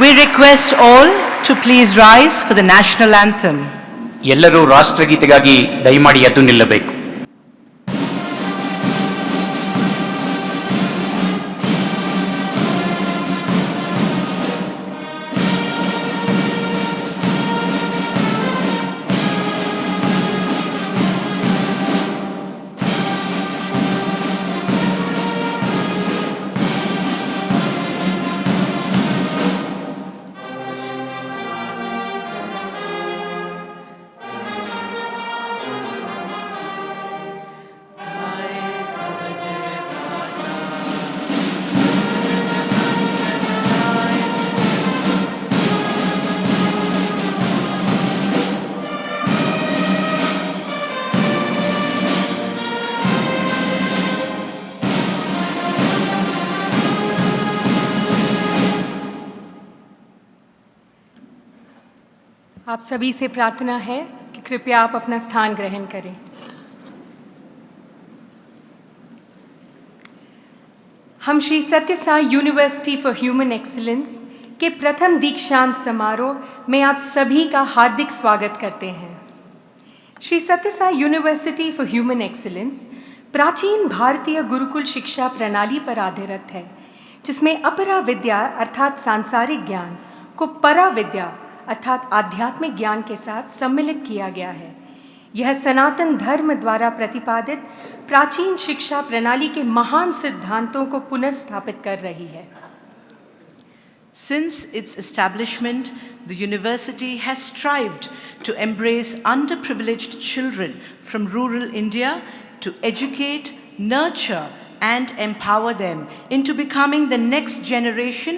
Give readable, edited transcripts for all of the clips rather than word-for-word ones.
We request all to please rise for the national anthem. ಎಲ್ಲರೂ ರಾಷ್ಟ್ರಗೀತೆಗಾಗಿ ದಯಮಾಡಿ ಎದ್ದು ನಿಲ್ಲಬೇಕು. आप सभी से प्रार्थना है कि कृपया आप अपना स्थान ग्रहण करें. हम श्री सत्य Sai university for human excellence के प्रथम दीक्षांत समारोह में आप सभी का हार्दिक स्वागत करते हैं. श्री सत्य Sai university for human excellence प्राचीन भारतीय गुरुकुल शिक्षा प्रणाली पर आधारित है, जिसमें अपरा विद्या अर्थात सांसारिक ज्ञान को परा विद्या अर्थात आध्यात्मिक ज्ञान के साथ सम्मिलित किया गया है. यह सनातन धर्म द्वारा प्रतिपादित प्राचीन शिक्षा प्रणाली के महान सिद्धांतों को पुनर्स्थापित कर रही है. Since its establishment, the university has strived to embrace underprivileged children from rural India to educate, nurture, and empower them into becoming the next generation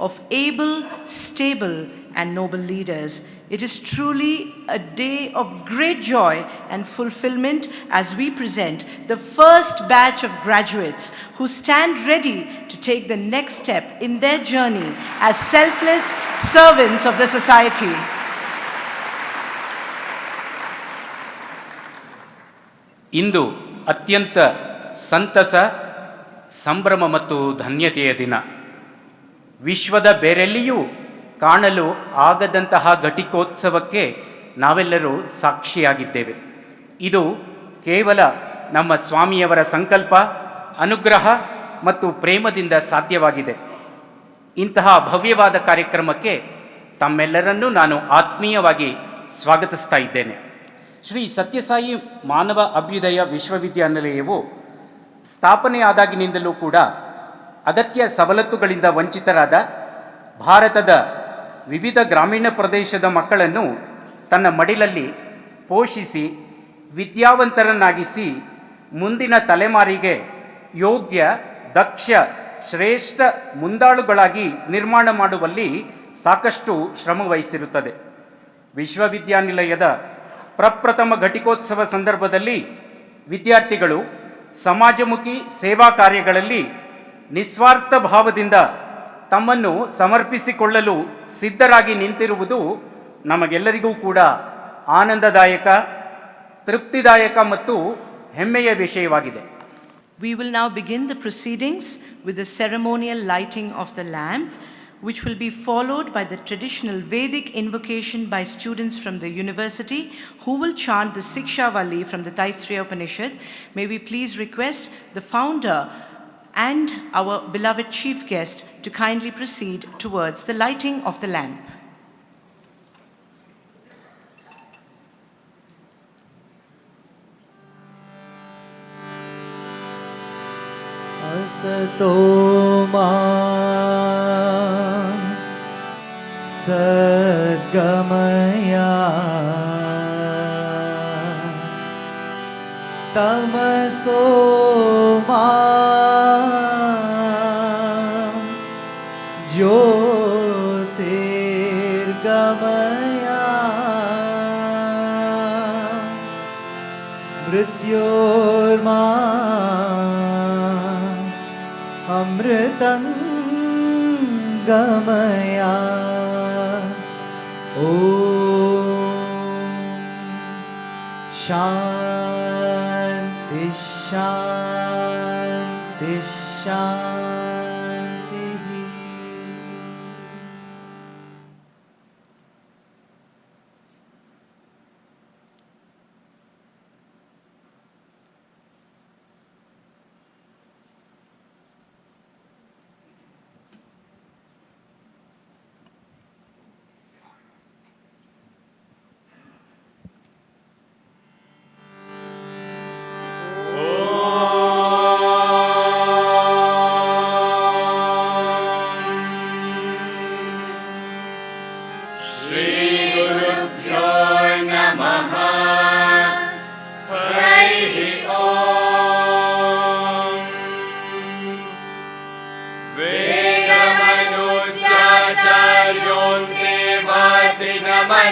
of able, stable, and noble leaders. It is truly a day of great joy and fulfillment as we present the first batch of graduates who stand ready to take the next step in their journey as selfless servants of the society. ಇಂದು ಅತ್ಯಂತ ಸಂತಸ, ಸಂಭ್ರಮ ಮತ್ತು ಧನ್ಯತೆಯ ದಿನ. ವಿಶ್ವದ ಬೇರೆಲ್ಲಿಯೂ ಕಾಣಲು ಆಗದಂತಹ ಘಟಿಕೋತ್ಸವಕ್ಕೆ ನಾವೆಲ್ಲರೂ ಸಾಕ್ಷಿಯಾಗಿದ್ದೇವೆ. ಇದು ಕೇವಲ ನಮ್ಮ ಸ್ವಾಮಿಯವರ ಸಂಕಲ್ಪ, ಅನುಗ್ರಹ ಮತ್ತು ಪ್ರೇಮದಿಂದ ಸಾಧ್ಯವಾಗಿದೆ. ಇಂತಹ ಭವ್ಯವಾದ ಕಾರ್ಯಕ್ರಮಕ್ಕೆ ತಮ್ಮೆಲ್ಲರನ್ನೂ ನಾನು ಆತ್ಮೀಯವಾಗಿ ಸ್ವಾಗತಿಸ್ತಾ ಇದ್ದೇನೆ. ಶ್ರೀ ಸತ್ಯಸಾಯಿ ಮಾನವ ಅಭ್ಯುದಯ ವಿಶ್ವವಿದ್ಯಾನಿಲಯವು ಸ್ಥಾಪನೆಯಾದಾಗಿನಿಂದಲೂ ಕೂಡ ಅಗತ್ಯ ಸವಲತ್ತುಗಳಿಂದ ವಂಚಿತರಾದ ಭಾರತದ ವಿವಿಧ ಗ್ರಾಮೀಣ ಪ್ರದೇಶದ ಮಕ್ಕಳನ್ನು ತನ್ನ ಮಡಿಲಲ್ಲಿ ಪೋಷಿಸಿ ವಿದ್ಯಾವಂತರನ್ನಾಗಿಸಿ ಮುಂದಿನ ತಲೆಮಾರಿಗೆ ಯೋಗ್ಯ, ದಕ್ಷ, ಶ್ರೇಷ್ಠ ಮುಂದಾಳುಗಳಾಗಿ ನಿರ್ಮಾಣ ಮಾಡುವಲ್ಲಿ ಸಾಕಷ್ಟು ಶ್ರಮವಹಿಸಿರುತ್ತದೆ. ವಿಶ್ವವಿದ್ಯಾನಿಲಯದ ಪ್ರಪ್ರಥಮ ಘಟಿಕೋತ್ಸವ ಸಂದರ್ಭದಲ್ಲಿ ವಿದ್ಯಾರ್ಥಿಗಳು ಸಮಾಜಮುಖಿ ಸೇವಾ ಕಾರ್ಯಗಳಲ್ಲಿ ನಿಸ್ವಾರ್ಥ ಭಾವದಿಂದ ತಮ್ಮನ್ನು ಸಮರ್ಪಿಸಿಕೊಳ್ಳಲು ಸಿದ್ಧರಾಗಿ ನಿಂತಿರುವುದು ನಮಗೆಲ್ಲರಿಗೂ ಕೂಡ ಆನಂದದಾಯಕ, ತೃಪ್ತಿದಾಯಕ ಮತ್ತು ಹೆಮ್ಮೆಯ ವಿಷಯವಾಗಿದೆ. We will now begin the proceedings with the ceremonial lighting of the lamp, which will be followed by the traditional Vedic invocation by students from the university who will chant the Sikshavali from the Taittiriya Upanishad. May we please request the founder and our beloved chief guest to kindly proceed towards the lighting of the lamp. Asato ma sadgamaya tamaso ma ज्योतिर्गमया मृत्योर्मा अमृतं गमया. ॐ शान्ति शान्ति शान्तिः.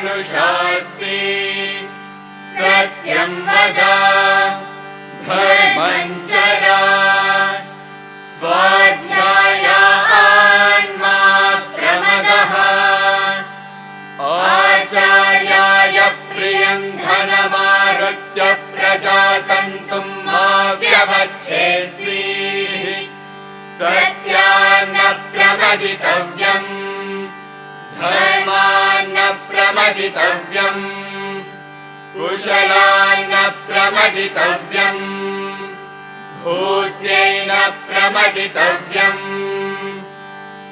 धनुषास्ति सत्यं वद धर्मं चरा स्वाध्यायान्मा प्रमदः आचार्याय प्रियं धनमाहृत्य प्रजातन्तुं मा व्यवच्छेत्सि सत्यान्न प्रमदितव्यम् धर्मान्न प्रमदितव्यम् कुशलान्न प्रमदितव्यम् भूत्यैन प्रमदितव्यम्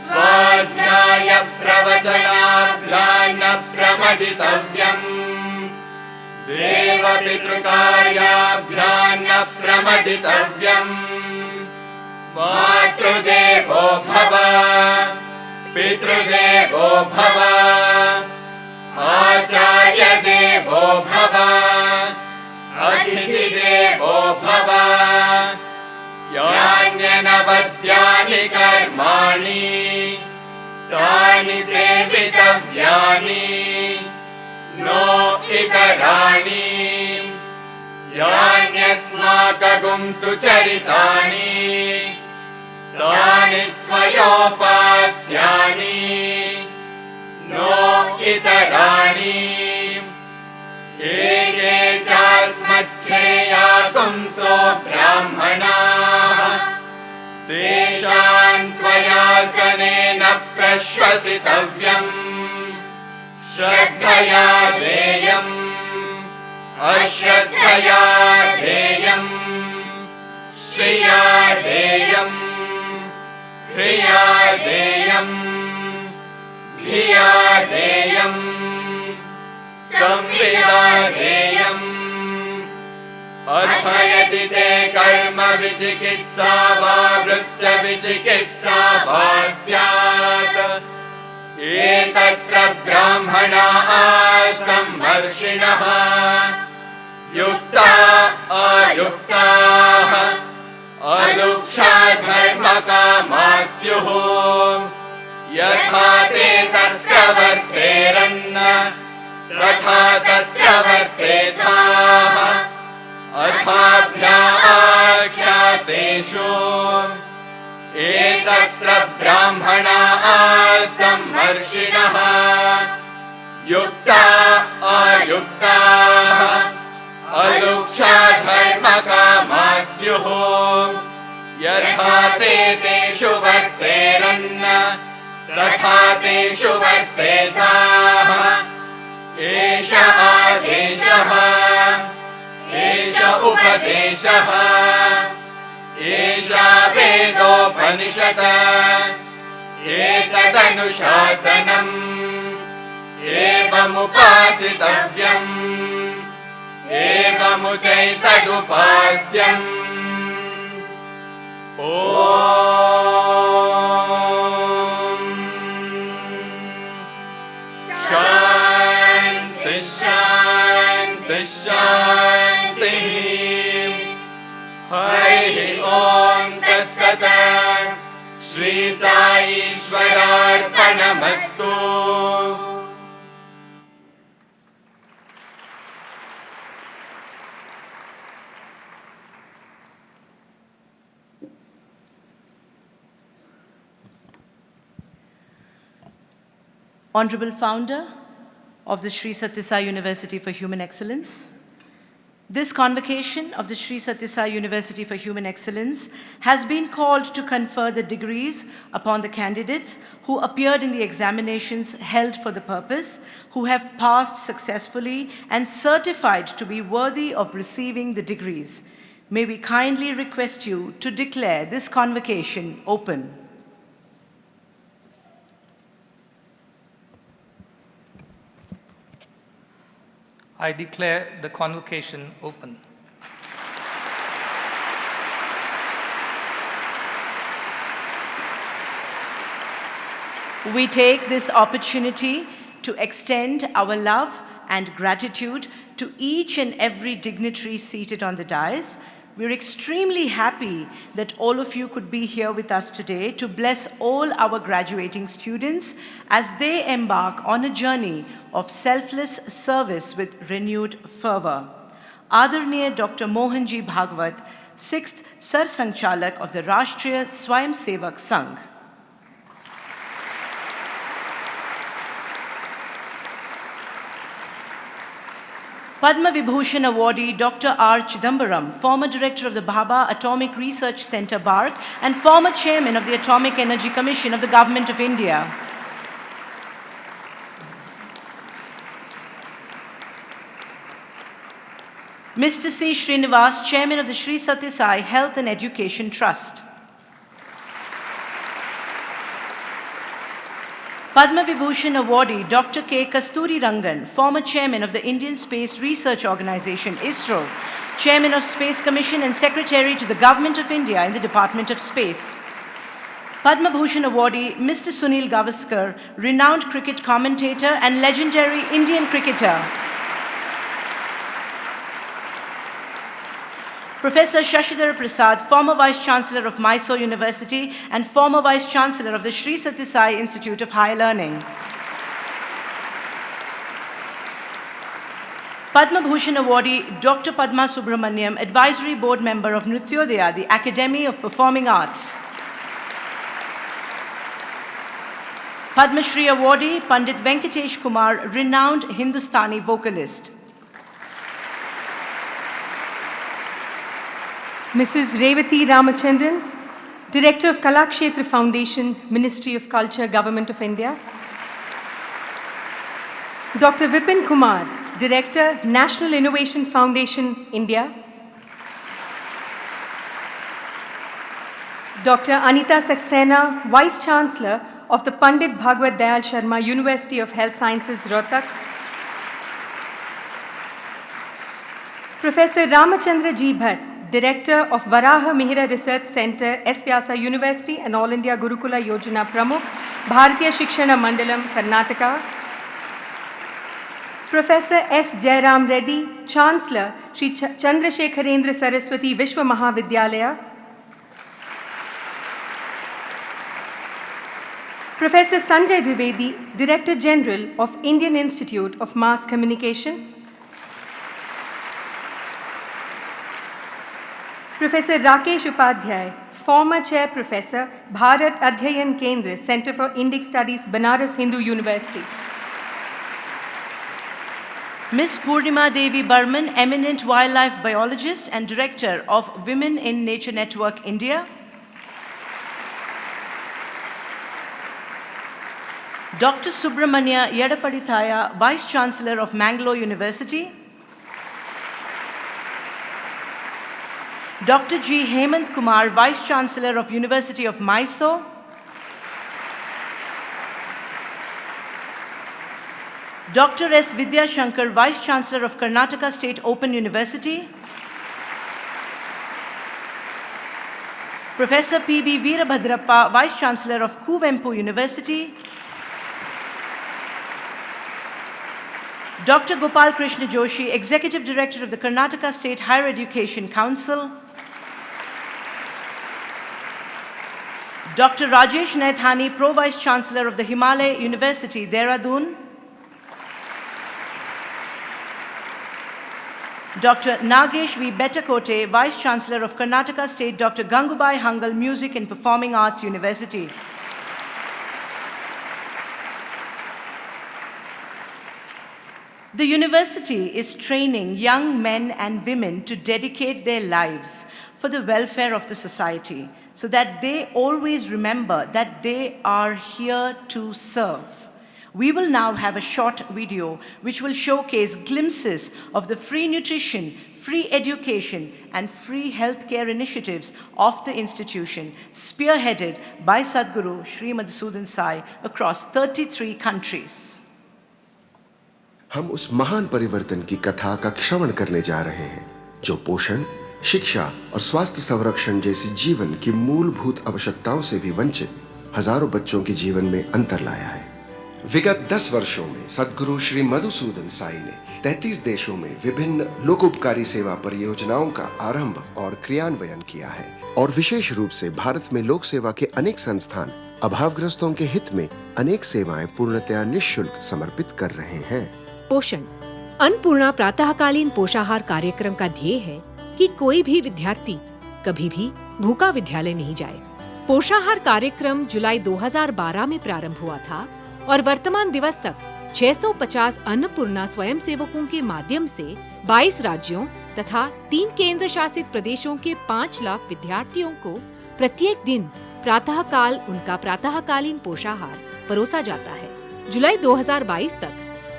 स्वाध्याय प्रवचनाभ्यान्न प्रमदितव्यम् देवपितृकार्याभ्यान्न प्रमदितव्यम् मातृदेवो भव पितृदेवो भव आचार्यदेवो भव अतिथिदेवो भव यान्यनवद्यानि कर्माणि तानि सेवितव्यानि नो इतराणि यान्यस्माकं सुचरितानि तानि त्वयोपास्यानि नो इतराणि एके चास्मच्छ्रेयागुंसो ब्राह्मणाः तेषां त्वयासनेन प्रश्वसितव्यम् श्रद्धया देयम् अश्रद्धया देयम् श्रिया देयम् ह्रिया देयम् धिया देयम् संविदा देयम् अथ यदि ते कर्म विचिकित्सा वा वृत्त विचिकित्सा वा स्यात् एतत्र ब्राह्मणाः सम्मर्षिणः युक्ता अयुक्ताः अलुक्षा धर्मकामा स्युः यथा ते तत्र वर्तेरन् तथा तत्र वर्तेथाः अथाभ्याख्यातेषु एतत्र ब्राह्मणाः सम्मर्षिणः युक्ता अयुक्ताः अलुक्षा धर्मकामा स्युः यथा ते तेषु वर्तेरन् तथा तेषु वर्तेथाः एष आदेशः एष उपदेशः एषा वेदोपनिषत् एतदनुशासनम् एवमुपासितव्यम् एवमुचैतदुपास्यम् ॐ शान्ति शान्ति शान्तिः हरिः ॐ तत्सत् Shri साईश्वरार्पणमस्तु। Honourable Founder of the Sri Sathya Sai University for Human Excellence, this convocation of the Sri Sathya Sai University for Human Excellence has been called to confer the degrees upon the candidates who appeared in the examinations held for the purpose, who have passed successfully and certified to be worthy of receiving the degrees. May we kindly request you to declare this convocation open. I declare the convocation open. We take this opportunity to extend our love and gratitude to each and every dignitary seated on the dais. We're extremely happy that all of you could be here with us today to bless all our graduating students as they embark on a journey of selfless service with renewed fervor. Adaraniya Dr. Mohan Ji Bhagwat, 6th Sarsanghchalak of the Rashtriya Swayamsevak Sangh. Padma Vibhushan awardee Dr. R. Chidambaram, former director of the Bhabha Atomic Research Centre, BARC, and former chairman of the Atomic Energy Commission of the Government of India. Mr. C. Srinivas, chairman of the Sri Sathya Sai Health and Education Trust. Padma Vibhushan awardee Dr. K. Kasturi Rangan, former chairman of the Indian Space Research Organisation, ISRO, chairman of Space Commission and secretary to the Government of India in the Department of Space. Padma Bhushan awardee Mr. Sunil Gavaskar, renowned cricket commentator and legendary Indian cricketer. Professor Shashidhar Prasad, former Vice Chancellor of Mysore University and former Vice Chancellor of the Sri Sathya Sai Institute of Higher Learning. Padma Bhushan awardee Dr. Padma Subramaniam, Advisory Board Member of Nrityodaya, the Academy of Performing Arts. Padma Shri awardee Pandit Venkatesh Kumar, renowned Hindustani vocalist. Mrs. Revati Ramachandran, Director of Kalakshetra Foundation, Ministry of Culture, Government of India. Dr. Vipin Kumar, Director, National Innovation Foundation, India. Dr. Anita Saxena, Vice Chancellor of the Pandit Bhagwat Dayal Sharma University of Health Sciences, Rohtak. Professor Ramachandra G. Bhatt, Director of Varaha Mihira Research Center, S. Vyasa University and All India Gurukula Yojana Pramukh, Bharatiya Shikshana Mandalam, Karnataka. Professor S. Jairam Reddy, Chancellor, Sri Chandrasekharendra Saraswati Vishwa Mahavidyalaya. Professor Sanjay Dwivedi, Director General of Indian Institute of Mass Communication. Professor Rakesh Upadhyay, former Chair Professor, Bharat Adhyayan Kendra, Center for Indic Studies, Banaras Hindu University. Ms. Purnima Devi Burman, eminent wildlife biologist and director of Women in Nature Network, India. Dr. Subramania Yedapadithaya, Vice Chancellor of Mangalore University. Dr. G. Hemant Kumar, Vice Chancellor of University of Mysore. Dr. S. Vidya Shankar, Vice Chancellor of Karnataka State Open University. Professor P.B. Veerabhadrappa, Vice Chancellor of Kuvempu University. Dr. Gopal Krishna Joshi, Executive Director of the Karnataka State Higher Education Council. Dr. Rajesh Naithani, Pro Vice Chancellor of the Himalaya University, Dehradun. Dr. Nagesh V. Bettakote, Vice Chancellor of Karnataka State Dr. Gangubai Hangal Music and Performing Arts University. The university is training young men and women to dedicate their lives for the welfare of the society, so that they always remember that they are here to serve. We will now have a short video which will showcase glimpses of the free nutrition, free education, and free healthcare initiatives of the institution, spearheaded by Sadguru Sri Madhusudan Sai across 33 countries. हम उस महान परिवर्तन की कथा का श्रवण करने जा रहे हैं जो पोषण, शिक्षा और स्वास्थ्य संरक्षण जैसी जीवन की मूलभूत आवश्यकताओं से भी वंचित हजारों बच्चों के जीवन में अंतर लाया है। विगत 10 वर्षों में सद्गुरु श्री मधुसूदन साई ने 33 देशों में विभिन्न लोकोपकारी सेवा परियोजनाओं का आरंभ और क्रियान्वयन किया है और विशेष रूप से भारत में लोक सेवा के अनेक संस्थान अभावग्रस्तों के हित में अनेक सेवाएं पूर्णतया निःशुल्क समर्पित कर रहे हैं। पोषण अन्नपूर्णा प्रातःकालीन पोषाहार कार्यक्रम का ध्येय है कि कोई भी विद्यार्थी कभी भी भूखा विद्यालय नहीं जाए। पोषाहार कार्यक्रम जुलाई 2012 में प्रारंभ हुआ था और वर्तमान दिवस तक 650 अन्नपूर्णा स्वयंसेवकों के माध्यम से 22 राज्यों तथा 3 केंद्र शासित प्रदेशों के 5 लाख विद्यार्थियों को प्रत्येक दिन प्रातःकाल उनका प्रातःकालीन पोषाहार परोसा जाता है। जुलाई 2022 तक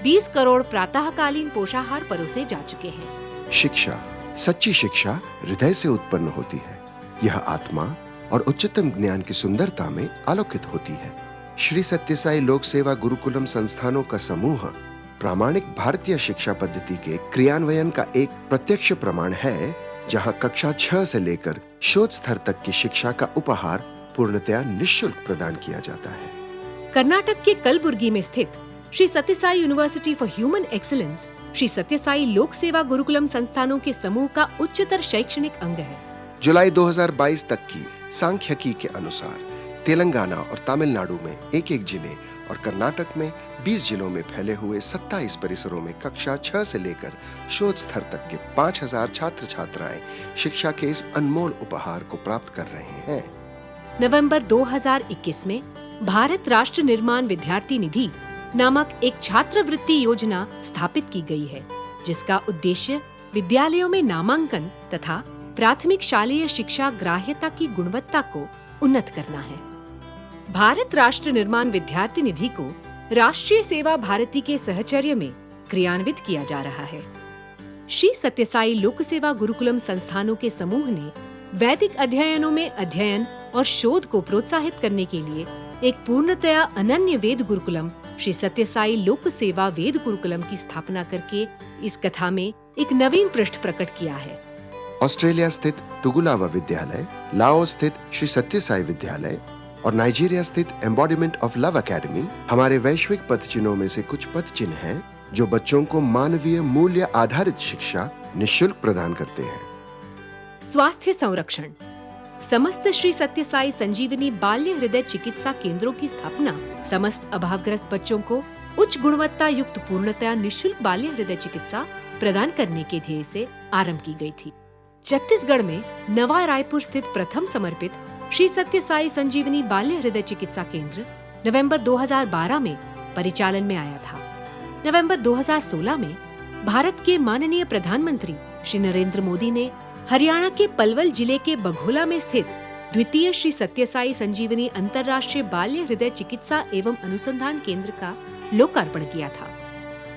20 करोड़ प्रातःकालीन पोषाहार परोसे जा चुके हैं। शिक्षा, सच्ची शिक्षा हृदय से उत्पन्न होती है। यह आत्मा और उच्चतम ज्ञान की सुंदरता में आलोकित होती है। श्री सत्य साई लोक सेवा गुरुकुलम संस्थानों का समूह प्रामाणिक भारतीय शिक्षा पद्धति के क्रियान्वयन का एक प्रत्यक्ष प्रमाण है, जहां कक्षा 6 से लेकर शोध स्तर तक की शिक्षा का उपहार पूर्णतया निःशुल्क प्रदान किया जाता है। कर्नाटक के कलबुर्गी में स्थित श्री सत्य Sai university for human excellence Shri सत्य साई लोक सेवा गुरुकुलम संस्थानों के समूह का उच्चतर शैक्षणिक अंग है। जुलाई 2022 तक की सांख्यिकी के अनुसार तेलंगाना और तमिलनाडु में 1-1 जिले और कर्नाटक में 20 जिलों में फैले हुए 27 परिसरों में कक्षा 6 से लेकर शोध स्तर तक के 5000 छात्र छात्राएं शिक्षा के इस अनमोल उपहार को प्राप्त कर रहे हैं। नवंबर 2021 में भारत राष्ट्र निर्माण विद्यार्थी निधि नामक एक छात्रवृत्ति योजना स्थापित की गई है, जिसका उद्देश्य विद्यालयों में नामांकन तथा प्राथमिक शालेय शिक्षा ग्राह्यता की गुणवत्ता को उन्नत करना है। भारत राष्ट्र निर्माण विद्यार्थी निधि को राष्ट्रीय सेवा भारती के सहचर्य में क्रियान्वित किया जा रहा है। श्री सत्य साई लोक सेवा गुरुकुलम संस्थानों के समूह ने वैदिक अध्ययनों में अध्ययन और शोध को प्रोत्साहित करने के लिए एक पूर्णतया अनन्य वेद गुरुकुलम श्री सत्य साई लोक सेवा वेद गुरुकुलम की स्थापना करके इस कथा में एक नवीन पृष्ठ प्रकट किया है। ऑस्ट्रेलिया स्थित टुगुलावा विद्यालय, लाओस स्थित श्री सत्य साई विद्यालय और नाइजीरिया स्थित एम्बॉडीमेंट ऑफ लव एकेडमी हमारे वैश्विक पदचिन्हों में से कुछ पदचिन्ह हैं, जो बच्चों को मानवीय मूल्य आधारित शिक्षा निःशुल्क प्रदान करते हैं। स्वास्थ्य संरक्षण समस्त श्री सत्य साई संजीवनी बाल्य हृदय चिकित्सा केंद्रों की स्थापना समस्त अभावग्रस्त बच्चों को उच्च गुणवत्ता युक्त पूर्णतया निःशुल्क बाल्य हृदय चिकित्सा प्रदान करने के ध्येय से आरंभ की गई थी। छत्तीसगढ़ में नवा रायपुर स्थित प्रथम समर्पित श्री सत्य साई संजीवनी बाल्य हृदय चिकित्सा केंद्र नवंबर 2012 में परिचालन में आया था। नवंबर 2016 में भारत के माननीय प्रधानमंत्री श्री नरेंद्र मोदी ने हरियाणा के पलवल जिले के बघोला में स्थित द्वितीय श्री सत्य साई संजीवनी अंतर्राष्ट्रीय बाल्य हृदय चिकित्सा एवं अनुसंधान केंद्र का लोकार्पण किया था।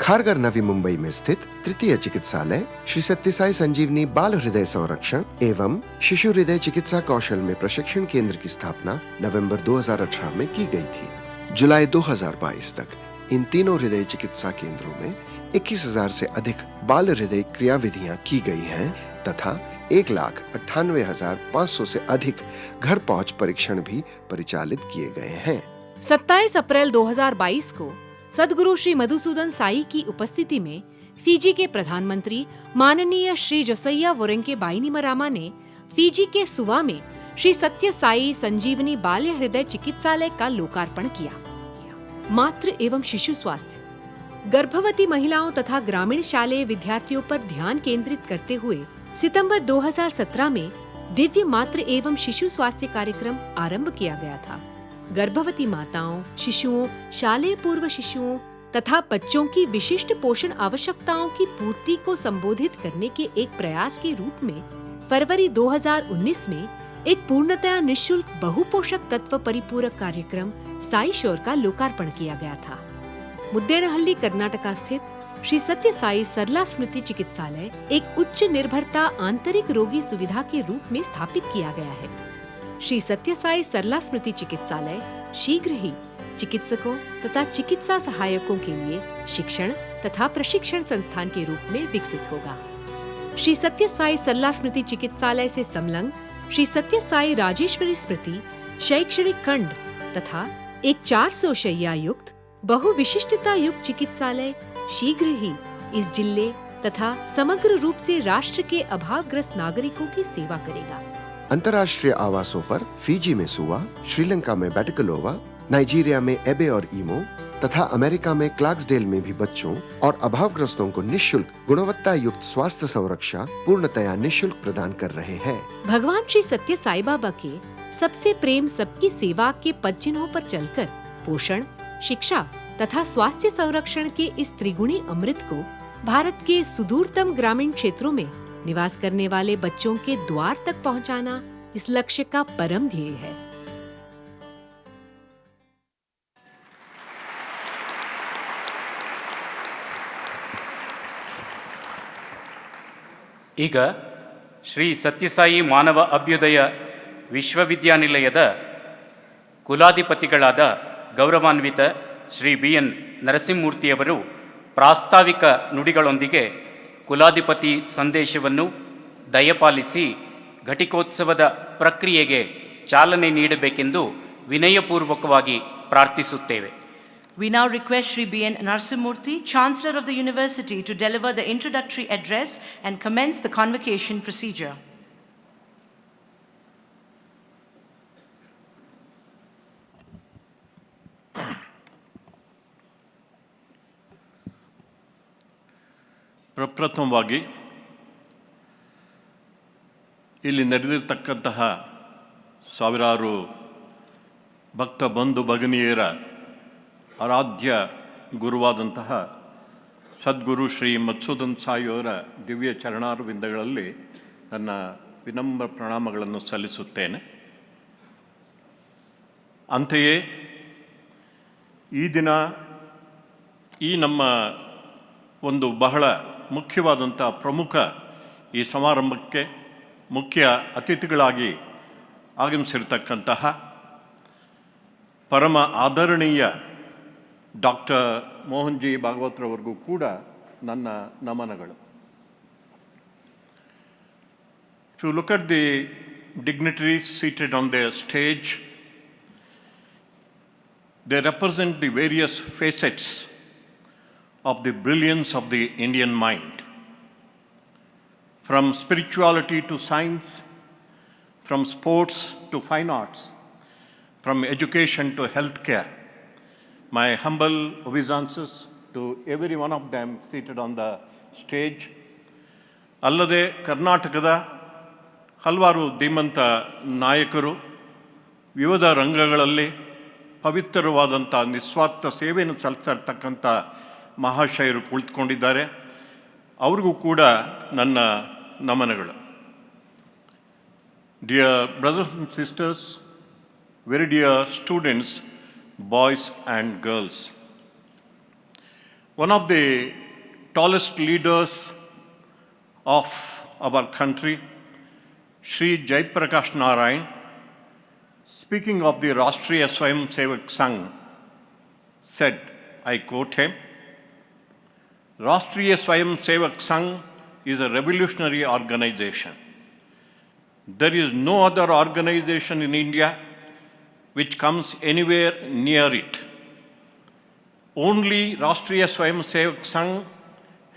खारघर नवी मुंबई में स्थित तृतीय चिकित्सालय श्री सत्य साई संजीवनी बाल हृदय संरक्षण एवं शिशु हृदय चिकित्सा कौशल में प्रशिक्षण केंद्र की स्थापना नवंबर 2018 में की गई थी। जुलाई 2022 तक इन तीनों हृदय चिकित्सा केंद्रों में 21,000 से अधिक बाल हृदय क्रियाविधियां की गई हैं तथा 1,98,500 से अधिक घर पहुंच परीक्षण भी परिचालित किए गए हैं। 27 अप्रैल 2022 को सदगुरु श्री मधुसूदन साई की उपस्थिति में फिजी के प्रधानमंत्री माननीय श्री जोसैया वोरेंके बाईनीमरामा ने फिजी के सुवा में श्री सत्य साई संजीवनी बाल्य हृदय चिकित्सालय का लोकार्पण किया। मातृ एवं शिशु स्वास्थ्य गर्भवती महिलाओं तथा ग्रामीण शालेय विद्यार्थियों पर ध्यान केंद्रित करते हुए सितंबर 2017 में दिव्य मातृ एवं शिशु स्वास्थ्य कार्यक्रम आरंभ किया गया था। गर्भवती माताओं, शिशुओं, शालेय पूर्व शिशुओं तथा बच्चों की विशिष्ट पोषण आवश्यकताओं की पूर्ति को संबोधित करने के एक प्रयास के रूप में फरवरी 2019 में एक पूर्णतया निःशुल्क बहुपोषक तत्व परिपूरक कार्यक्रम साई शोर का लोकार्पण किया गया था। मुद्देनहल्ली कर्नाटका स्थित श्री सत्य साई सरला स्मृति चिकित्सालय एक उच्च निर्भरता आंतरिक रोगी सुविधा के रूप में स्थापित किया गया है। श्री सत्य साई सरला स्मृति चिकित्सालय शीघ्र ही चिकित्सकों तथा चिकित्सा सहायकों के लिए शिक्षण तथा प्रशिक्षण संस्थान के रूप में विकसित होगा। श्री सत्य साई सरला स्मृति चिकित्सालय से संलग्न श्री सत्य साई राजेश्वरी स्मृति शैक्षणिक खंड तथा एक 400 शैय्या युक्त बहुविशिष्टता युक्त चिकित्सालय शीघ्र ही इस जिले तथा समग्र रूप से राष्ट्र के अभावग्रस्त नागरिकों की सेवा करेगा। अंतर्राष्ट्रीय आवासों पर फिजी में सुआ, श्रीलंका में बेटकलोवा, नाइजीरिया में एबे और ईमो तथा अमेरिका में क्लार्क्सडेल में भी बच्चों और अभावग्रस्तों को निःशुल्क गुणवत्ता युक्त स्वास्थ्य संरक्षा पूर्णतया निःशुल्क प्रदान कर रहे हैं। भगवान श्री सत्य साई बाबा के सबसे प्रेम सबकी सेवा के पद चिन्हों पर चलकर पोषण, शिक्षा तथा स्वास्थ्य संरक्षण के इस त्रिगुणी अमृत को भारत के सुदूरतम ग्रामीण क्षेत्रों में निवास करने वाले बच्चों के द्वार तक पहुंचाना इस लक्ष्य का परम ध्येय है। ಈಗ ಶ್ರೀ ಸತ್ಯಸಾಯಿ ಮಾನವ ಅಭ್ಯುದಯ ವಿಶ್ವವಿದ್ಯಾನಿಲಯದ ಕುಲಾಧಿಪತಿಗಳಾದ ಗೌರವಾನ್ವಿತ ಶ್ರೀ BN ನರಸಿಂಹಮೂರ್ತಿಯವರು ಪ್ರಾಸ್ತಾವಿಕ ನುಡಿಗಳೊಂದಿಗೆ ಕುಲಾಧಿಪತಿ ಸಂದೇಶವನ್ನು ದಯಪಾಲಿಸಿ ಘಟಿಕೋತ್ಸವದ ಪ್ರಕ್ರಿಯೆಗೆ ಚಾಲನೆ ನೀಡಬೇಕೆಂದು ವಿನಯಪೂರ್ವಕವಾಗಿ ಪ್ರಾರ್ಥಿಸುತ್ತೇವೆ. We now request Sri BN Narasimhamurthy, Chancellor of the University, to deliver the introductory address and commence the convocation procedure. ಪ್ರಪ್ರಥಮವಾಗಿ ಇಲ್ಲಿ ನಡೆದಿರ್ತಕ್ಕಂತಹ ಸಾವಿರಾರು ಭಕ್ತ ಬಂಧು ಭಗಿನಿಯರ ಆರಾಧ್ಯ ಗುರುವಾದಂತಹ ಸದ್ಗುರು ಶ್ರೀ ಮಧುಸೂದನ್ ಸಾಯಿಯವರ ದಿವ್ಯ ಚರಣಾರವಿಂದಗಳಲ್ಲಿ ನನ್ನ ವಿನಮ್ರ ಪ್ರಣಾಮಗಳನ್ನು ಸಲ್ಲಿಸುತ್ತೇನೆ. ಅಂತೆಯೇ ಈ ದಿನ ಈ ನಮ್ಮ ಒಂದು ಬಹಳ ಮುಖ್ಯವಾದಂಥ ಪ್ರಮುಖ ಈ ಸಮಾರಂಭಕ್ಕೆ ಮುಖ್ಯ ಅತಿಥಿಗಳಾಗಿ ಆಗಮಿಸಿರ್ತಕ್ಕಂತಹ ಪರಮ ಆದರಣೀಯ ಡಾಕ್ಟರ್ ಮೋಹನ್ ಜಿ ಭಾಗವತ್ರವರಿಗೂ ಕೂಡ ನನ್ನ ನಮನಗಳು. If you look at the dignitaries seated on their stage, they represent the various facets of the brilliance of the Indian mind. From spirituality to science, from sports to fine arts, from education to healthcare. My humble obeisances to every one of them seated on the stage. ಅಲ್ಲದೆ ಕರ್ನಾಟಕದ ಹಲವಾರು ಧೀಮಂತ ನಾಯಕರು ವಿವಿಧ ರಂಗಗಳಲ್ಲಿ ಪವಿತ್ರವಾದಂಥ ನಿಸ್ವಾರ್ಥ ಸೇವೆಯನ್ನು ಸಲ್ಲಿಸಿರ್ತಕ್ಕಂಥ ಮಹಾಶಯರು ಕುಳಿತುಕೊಂಡಿದ್ದಾರೆ. ಅವ್ರಿಗೂ ಕೂಡ ನನ್ನ ನಮನಗಳು. Dear brothers and sisters, very dear students, boys and girls. One of the tallest leaders of our country, Shri Jaiprakash Narayan, speaking of the Rashtriya Swayamsevak Sangh, said, I quote him, Rashtriya Swayamsevak Sangh is a revolutionary organization. There is no other organization in India which comes anywhere near it. Only Rashtriya Swayamsevak Sangh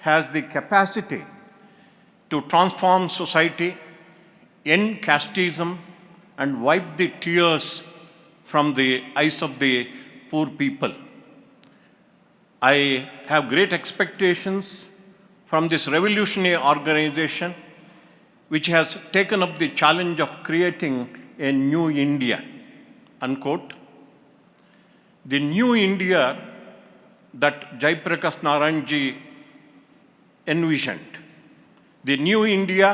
has the capacity to transform society, end casteism, and wipe the tears from the eyes of the poor people. I have great expectations from this revolutionary organization which has taken up the challenge of creating a new India. Unquote. The new India that Jaiprakash Narayan ji envisioned, the new India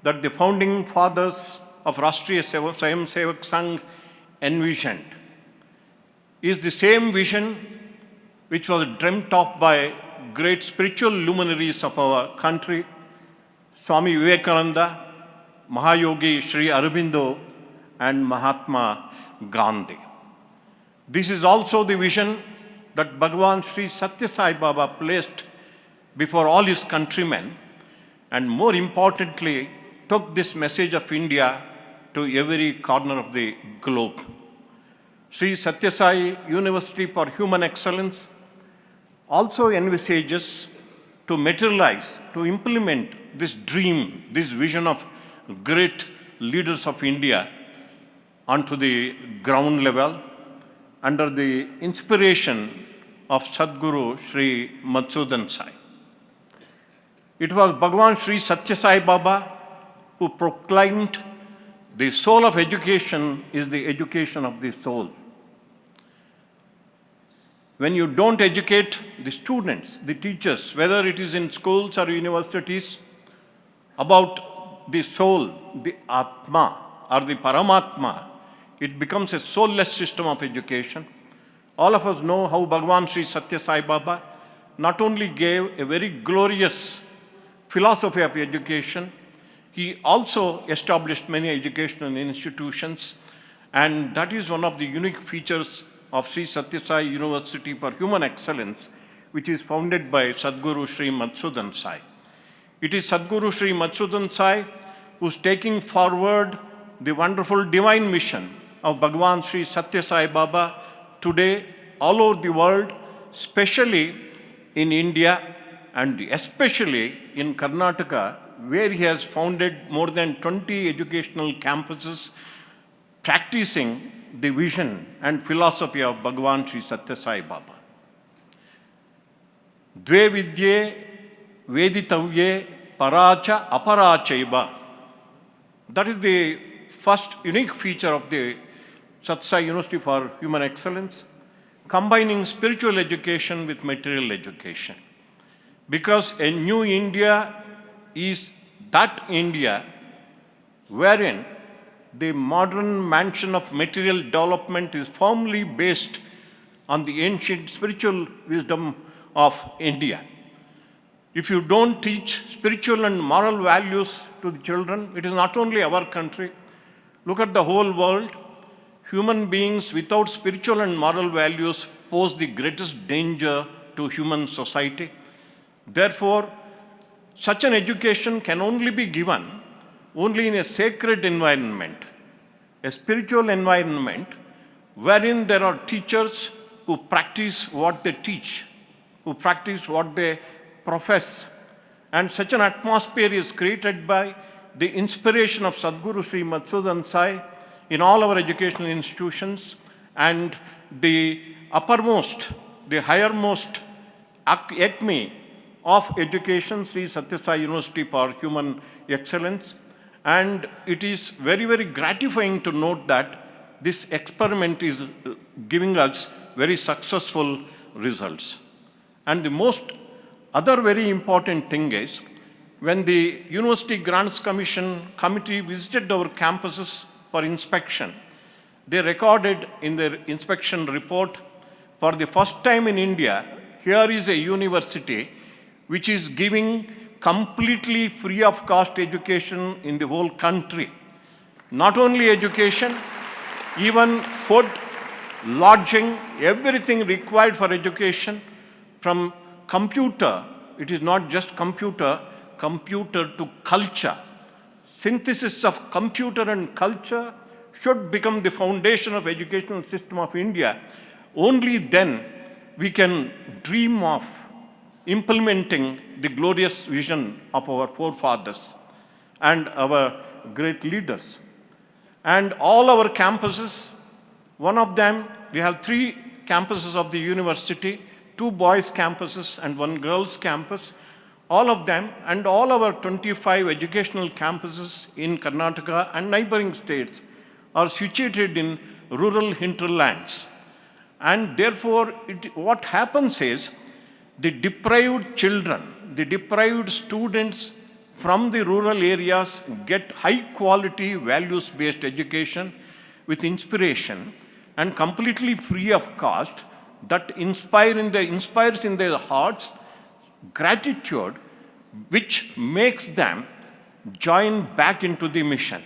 that the founding fathers of Rashtriya Swayamsevak Sangh envisioned, is the same vision which was dreamt of by great spiritual luminaries of our country, Swami Vivekananda, Mahayogi Sri Aurobindo, and Mahatma Gandhi. This is also the vision that Bhagwan Sri Sathya Sai Baba placed before all his countrymen, and more importantly, took this message of India to every corner of the globe. Sri Sathya Sai University for Human Excellence also envisages to materialize, to implement this dream, this vision of great leaders of India onto the ground level under the inspiration of Sadguru Sri Madhusudan Sai. It was Bhagwan Sri Sathya Sai Baba who proclaimed the soul of education is the education of the soul. When you don't educate the students, the teachers, whether it is in schools or universities, about the soul, the Atma or the Paramatma, it becomes a soulless system of education. All of us know how Bhagwan Sri Sathya Sai Baba not only gave a very glorious philosophy of education, he also established many educational institutions, and that is one of the unique features of Sri Sathya Sai University for Human Excellence, which is founded by Sadguru Sri Madhusudan Sai. It is Sadguru Sri Madhusudan Sai who is taking forward the wonderful divine mission of Bhagwan Sri Sathya Sai Baba today all over the world, especially in India and especially in Karnataka, where he has founded more than 20 educational campuses practicing the vision and philosophy of Bhagwan Sri Sathya Sai Baba. Dve vidye veditavye paracha aparachaiba. That is the first unique feature of the Sathya Sai University for Human Excellence, combining spiritual education with material education. Because a new India is that India wherein the modern mansion of material development is firmly based on the ancient spiritual wisdom of India. If you don't teach spiritual and moral values to the children, it is not only our country. Look at the whole world. Human beings without spiritual and moral values pose the greatest danger to human society. Therefore, such an education can only be given only in a sacred environment, a spiritual environment wherein there are teachers who practice what they teach, who practice what they profess. And such an atmosphere is created by the inspiration of Sadguru Sri Madhusudan Sai in all our educational institutions, and the uppermost, the highermost acme of education, Sri Sathya Sai University for Human Excellence. And it is very, very gratifying to note that this experiment is giving us very successful results. And the most other very important thing is, when the University Grants Committee visited our campuses for inspection, they recorded in their inspection report, for the first time in India, here is a university which is giving completely free of cost education in the whole country. Not only education, even food, lodging, everything required for education, from computer, it is not just computer to culture. Synthesis of computer and culture should become the foundation of educational system of India. Only then we can dream of implementing the glorious vision of our forefathers and our great leaders. And all our campuses, one of them, we have 3 campuses of the university, 2 boys' campuses and 1 girls' campus. All of them and all our 25 educational campuses in Karnataka and neighboring states are situated in rural hinterlands. And therefore, what happens is, the deprived children, the deprived students from the rural areas get high quality values-based education with inspiration and completely free of cost that inspires in their hearts gratitude, which makes them join back into the mission.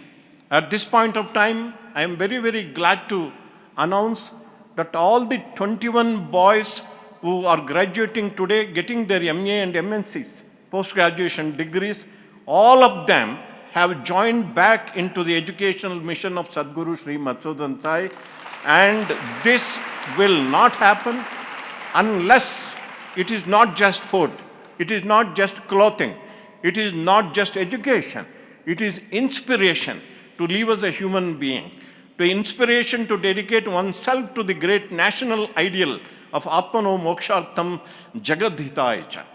At this point of time, I am very, very glad to announce that all the 21 boys who are graduating today, getting their MA and MNCs, post-graduation degrees, all of them have joined back into the educational mission of Sadguru Sri Madhusudan Sai And this will not happen unless it is not just food, it is not just clothing, it is not just education, it is inspiration to live as a human being, the inspiration to dedicate oneself to the great national ideal of Atmano Mokshartham Jagadhitaya.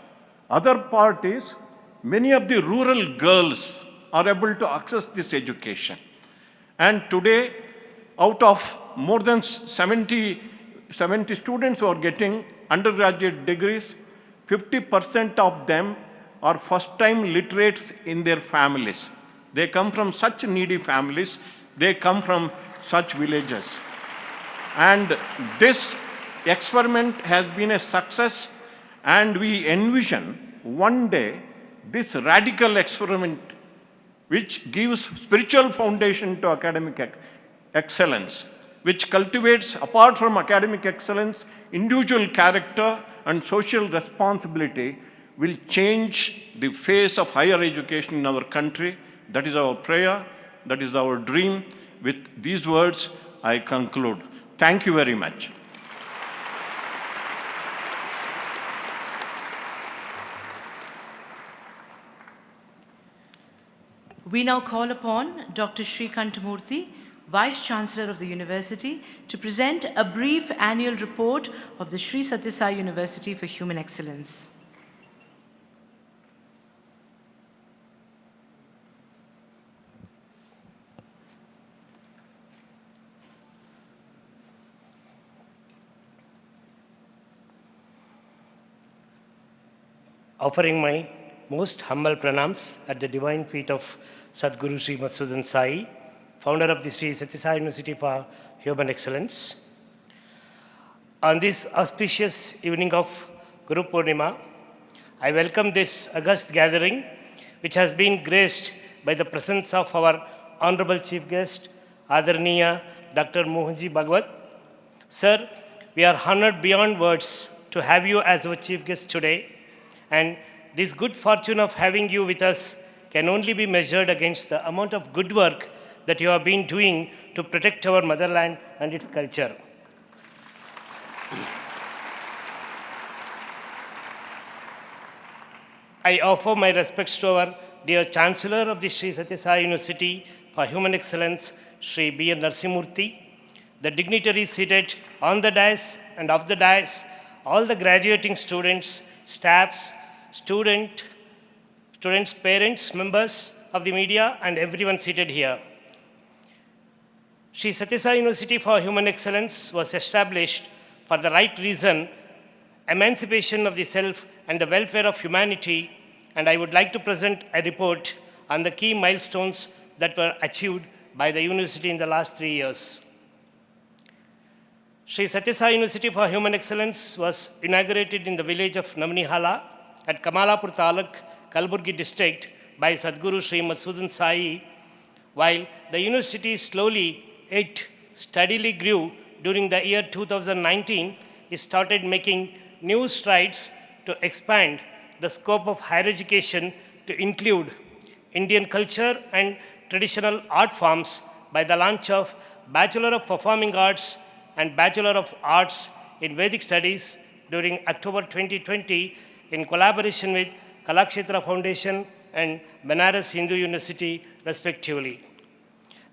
Other part is, many of the rural girls are able to access this education. And today, out of more than 70 students who are getting undergraduate degrees, 50% of them are first-time literates in their families. They come from such needy families, they come from such villages. And this experiment has been a success, and we envision one day this radical experiment which gives spiritual foundation to academic excellence, which cultivates, apart from academic excellence, individual character and social responsibility, will change the face of higher education in our country. That is our prayer, that is our dream. With these words, I conclude. Thank you very much. We now call upon Dr. Srikanta Murthy, Vice Chancellor of the University, to present a brief annual report of the Sri Sathya Sai University for Human Excellence. Offering my most humble pranams at the divine feet of Sadguru Sri Madhusudan Sai, founder of the Sri Sathya Sai University for Human Excellence. On this auspicious evening of Guru Purnima, I welcome this august gathering, which has been graced by the presence of our Honourable Chief Guest, Adaraniya Dr. Mohanji Bhagwat. Sir, we are honored beyond words to have you as our Chief Guest today, and this good fortune of having you with us can only be measured against the amount of good work that you have been doing to protect our motherland and its culture. I offer my respects to our dear Chancellor of the Sri Sathya Sai University for Human Excellence, Sri B. N. Narasimha, the dignitaries seated on the dais and off the dais, all the graduating students, staffs, students, parents, members of the media, and everyone seated here. Sri Sathya Sai University for Human Excellence was established for the right reason, emancipation of the self and the welfare of humanity, and I would like to present a report on the key milestones that were achieved by the university in the last 3 years. Sri Sathya Sai University for Human Excellence was inaugurated in the village of Namnihala at Kamalapur Taluk, Kalaburgi district by Sadguru Sri Madhusudan Sai. While the university slowly yet steadily grew during the year 2019, it started making new strides to expand the scope of higher education to include Indian culture and traditional art forms by the launch of Bachelor of Performing Arts and Bachelor of Arts in Vedic Studies during October 2020 in collaboration with Kalakshetra Foundation and Banaras Hindu University, respectively.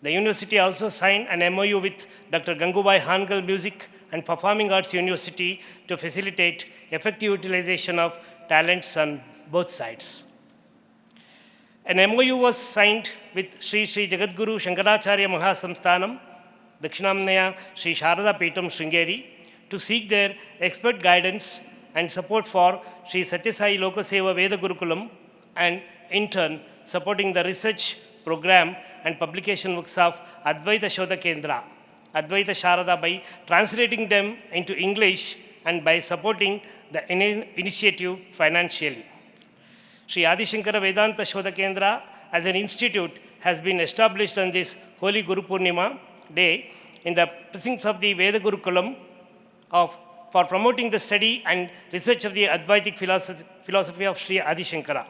The university also signed an MOU with Dr. Gangubai Hangal Music and Performing Arts University to facilitate effective utilization of talents on both sides. An MOU was signed with Sri Jagadguru Shankaracharya Mahasamsthanam, Dakshinamnaya Sri Sharada Peetam Sringeri, to seek their expert guidance and support for Sri Sathya Sai Lokaseva Veda Gurukulam, and in turn supporting the research program and publication works of Advaita Shodha Kendra, Advaita Sharada, by translating them into English and by supporting the initiative financially. Sri Adi Shankara Vedanta Shodha Kendra as an institute has been established on this Holy Guru Purnima day in the precincts of the Veda Gurukulam for promoting the study and research of the Advaitic philosophy of Sri Adi Shankara.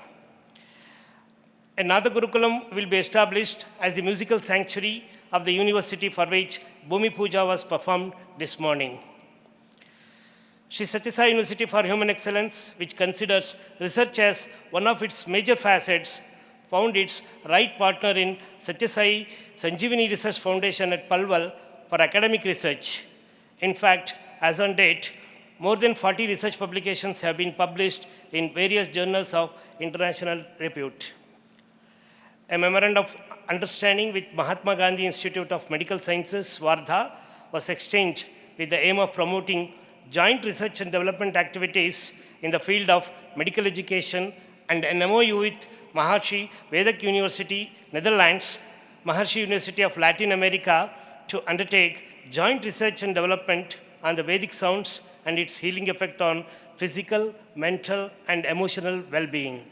Another Gurukulam will be established as the musical sanctuary of the university for which Bhumi Puja was performed this morning. Sri Sathya Sai University for Human Excellence, which considers research as one of its major facets, found its right partner in Sathya Sai Sanjeevani Research Foundation at Palwal for academic research. In fact, as on date, more than 40 research publications have been published in various journals of international repute. A memorandum of understanding with Mahatma Gandhi Institute of Medical Sciences, Wardha, was exchanged with the aim of promoting joint research and development activities in the field of medical education, and an MOU with Maharishi Vedak University, Netherlands, Maharishi University of Latin America to undertake joint research and development on the Vedic sounds and its healing effect on physical, mental, and emotional well-being.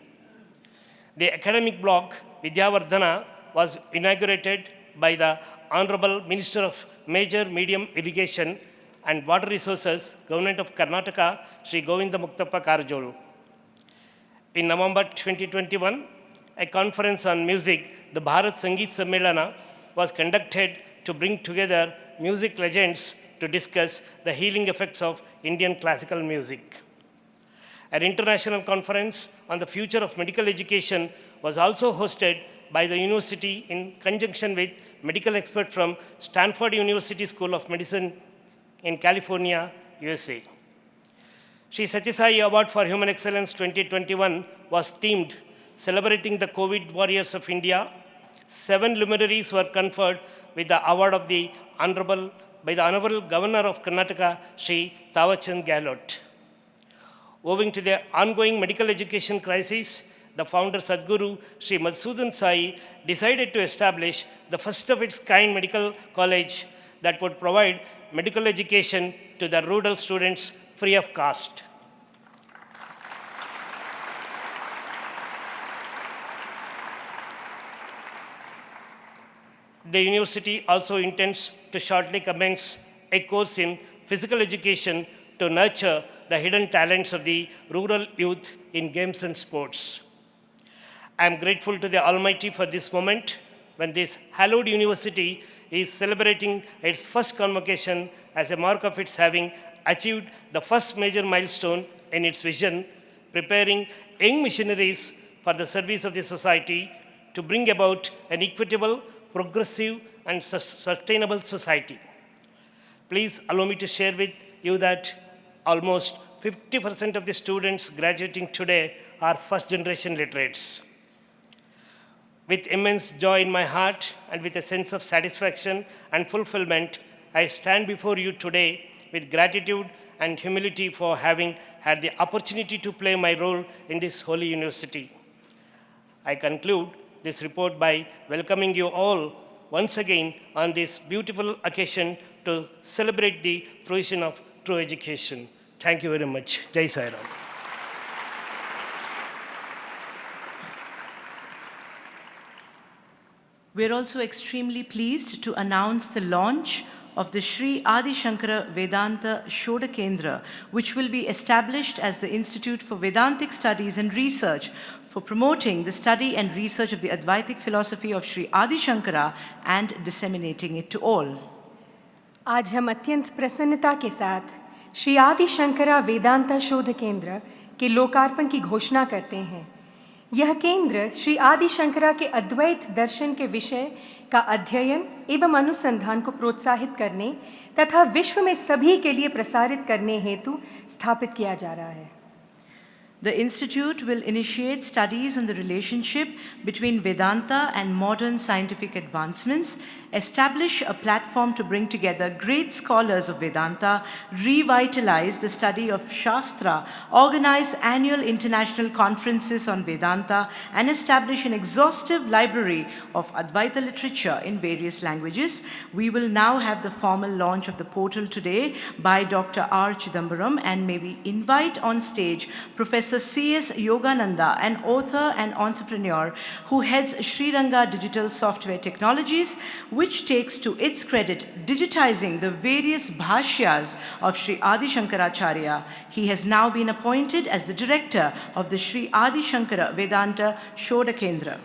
The academic block Vidyavardhana was inaugurated by the Honourable Minister of Major Medium Irrigation and Water Resources, Government of Karnataka, Sri Govinda Muktappa Karajolu. In November 2021, a conference on music, the Bharat Sangeet Sammelana, was conducted to bring together music legends to discuss the healing effects of Indian classical music. An international conference on the future of medical education was also hosted by the university in conjunction with medical experts from Stanford University School of Medicine in California, USA. Sri Sathya Sai Award for Human Excellence 2021 was themed celebrating the COVID warriors of India. 7 luminaries were conferred with the award of the Honourable by the Honourable Governor of Karnataka, Sri Tawachand Gehlot. Owing to the ongoing medical education crisis, the founder Sadguru, Sri Madhusudan Sai, decided to establish the first of its kind medical college that would provide medical education to the rural students free of cost. The university also intends to shortly commence a course in physical education to nurture the hidden talents of the rural youth in games and sports. I am grateful to the Almighty for this moment when this hallowed university is celebrating its first convocation as a mark of its having achieved the first major milestone in its vision, preparing young missionaries for the service of the society to bring about an equitable, progressive, and sustainable society. Please allow me to share with you that almost 50% of the students graduating today are first-generation literates. With immense joy in my heart and with a sense of satisfaction and fulfillment, I stand before you today with gratitude and humility for having had the opportunity to play my role in this holy university. I conclude this report by welcoming you all once again on this beautiful occasion to celebrate the fruition of true education. Thank you very much. Jai Sai Ram. We're also extremely pleased to announce the launch of the Sri Adi Shankara Vedanta Shodha Kendra, which will be established as the Institute for Vedantic Studies and Research for promoting the study and research of the Advaitic philosophy of Sri Adi Shankara and disseminating it to all. आज हम अत्यंत प्रसन्नता के साथ श्री आदि शंकरा वेदांता शोध केंद्र के लोकार्पण की घोषणा करते हैं। यह केंद्र श्री आदि शंकरा के अद्वैत दर्शन के विषय का अध्ययन एवं अनुसंधान को प्रोत्साहित करने तथा विश्व में सभी के लिए प्रसारित करने हेतु स्थापित किया जा रहा है। The institute will initiate studies on the relationship between Vedanta and modern scientific advancements, establish a platform to bring together great scholars of Vedanta, revitalize the study of Shastra, organize annual international conferences on Vedanta, and establish an exhaustive library of Advaita literature in various languages. We will now have the formal launch of the portal today by Dr. R. Chidambaram, and may we invite on stage Professor C.S. Yogananda, an author and entrepreneur who heads Sriranga Digital Software Technologies, which takes to its credit digitizing the various bhashyas of Sri Adi Shankaracharya. He has now been appointed as the director of the Sri Adi Shankara Vedanta Shodha Kendra.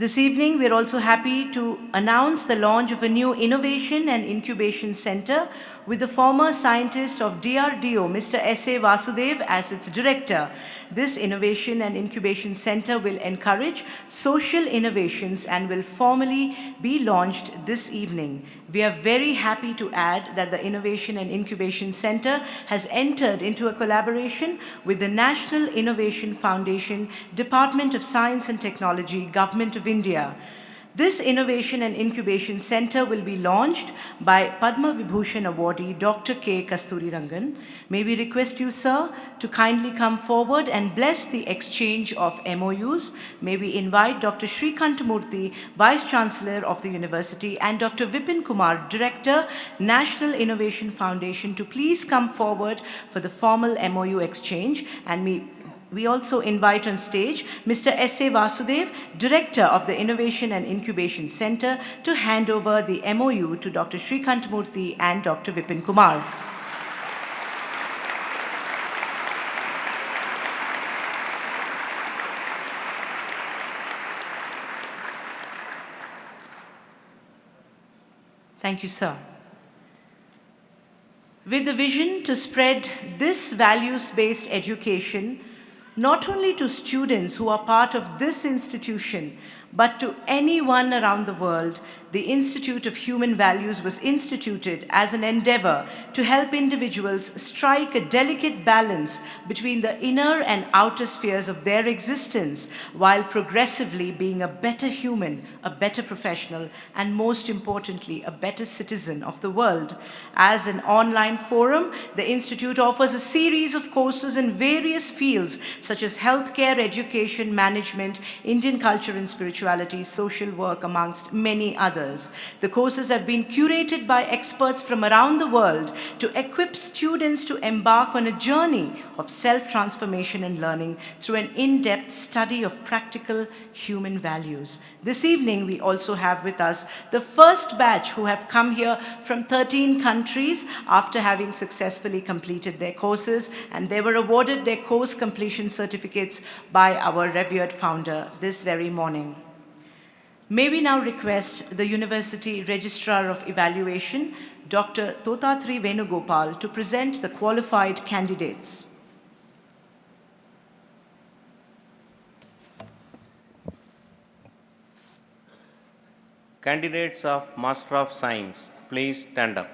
This evening, we are also happy to announce the launch of a new Innovation and Incubation Center with the former scientist of DRDO, Mr. S.A. Vasudev, as its director. This Innovation and Incubation Center will encourage social innovations and will formally be launched this evening. We are very happy to add that the Innovation and Incubation Center has entered into a collaboration with the National Innovation Foundation, Department of Science and Technology, Government of India. This Innovation and Incubation Center will be launched by Padma Vibhushan awardee Dr. K. Kasturirangan. May we request you, sir, to kindly come forward and bless the exchange of MOUs. May we invite Dr. Srikanta Murthy, Vice Chancellor of the University, and Dr. Vipin Kumar, Director, National Innovation Foundation, to please come forward for the formal MOU exchange. And we also invite on stage Mr. S.A. Vasudev, Director of the Innovation and Incubation Center, to hand over the MOU to Dr. Srikanta Murthy and Dr. Vipin Kumar. Thank you, sir. With the vision to spread this values-based education not only to students who are part of this institution, but to anyone around the world, the Institute of Human Values was instituted as an endeavor to help individuals strike a delicate balance between the inner and outer spheres of their existence, while progressively being a better human, a better professional, and most importantly, a better citizen of the world. As an online forum, the Institute offers a series of courses in various fields such as healthcare, education, management, Indian culture and spirituality, social work, amongst many others. The courses have been curated by experts from around the world to equip students to embark on a journey of self-transformation and learning through an in-depth study of practical human values. This evening, we also have with us the first batch who have come here from 13 countries after having successfully completed their courses, and they were awarded their course completion certificates by our revered founder this very morning. May we now request the University Registrar of Evaluation, Dr. Totatri Venugopal, to present the qualified candidates. Candidates of Master of Science, please stand up.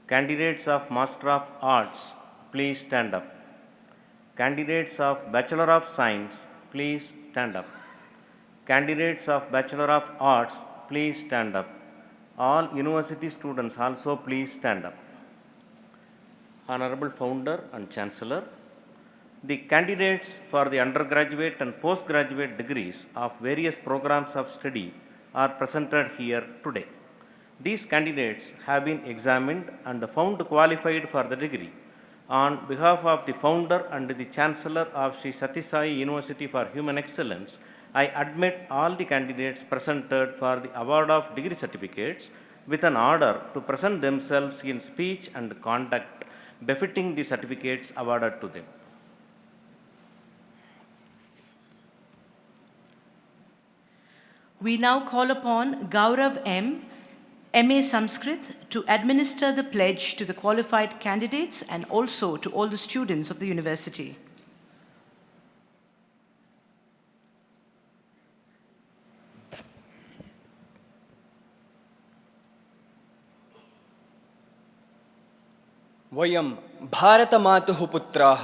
Candidates of Master of Arts, please stand up. Candidates of Bachelor of Science, please stand up. Candidates of Bachelor of Arts, please stand up. All university students also please stand up. Honourable Founder and Chancellor, the candidates for the undergraduate and postgraduate degrees of various programs of study are presented here today. These candidates have been examined and found qualified for the degree. On behalf of the founder and the Chancellor of Sri Sathya Sai University for Human Excellence, I admit all the candidates presented for the award of degree certificates with an order to present themselves in speech and conduct befitting the certificates awarded to them. We now call upon Gaurav M., MA Sanskrit, to administer the pledge to the qualified candidates and also to all the students of the university. वयं भारतमातुः पुत्राः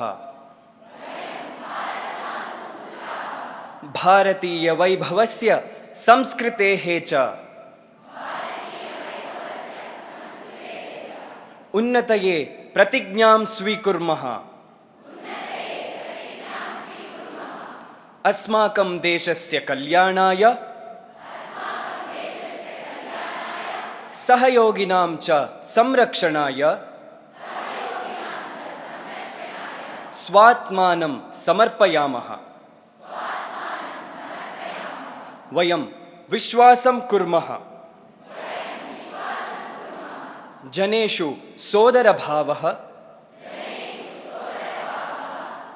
भारतीयवैभवस्य संस्कृतेः च उन्नतये प्रतिज्ञां स्वीकुर्मः। अस्माकं देशस्य कल्याणाय सहयोगिनां च संरक्षणाय स्वात्मानं समर्पयामः। वयं विश्वासं कुर्मः जनेषु सोदरभावः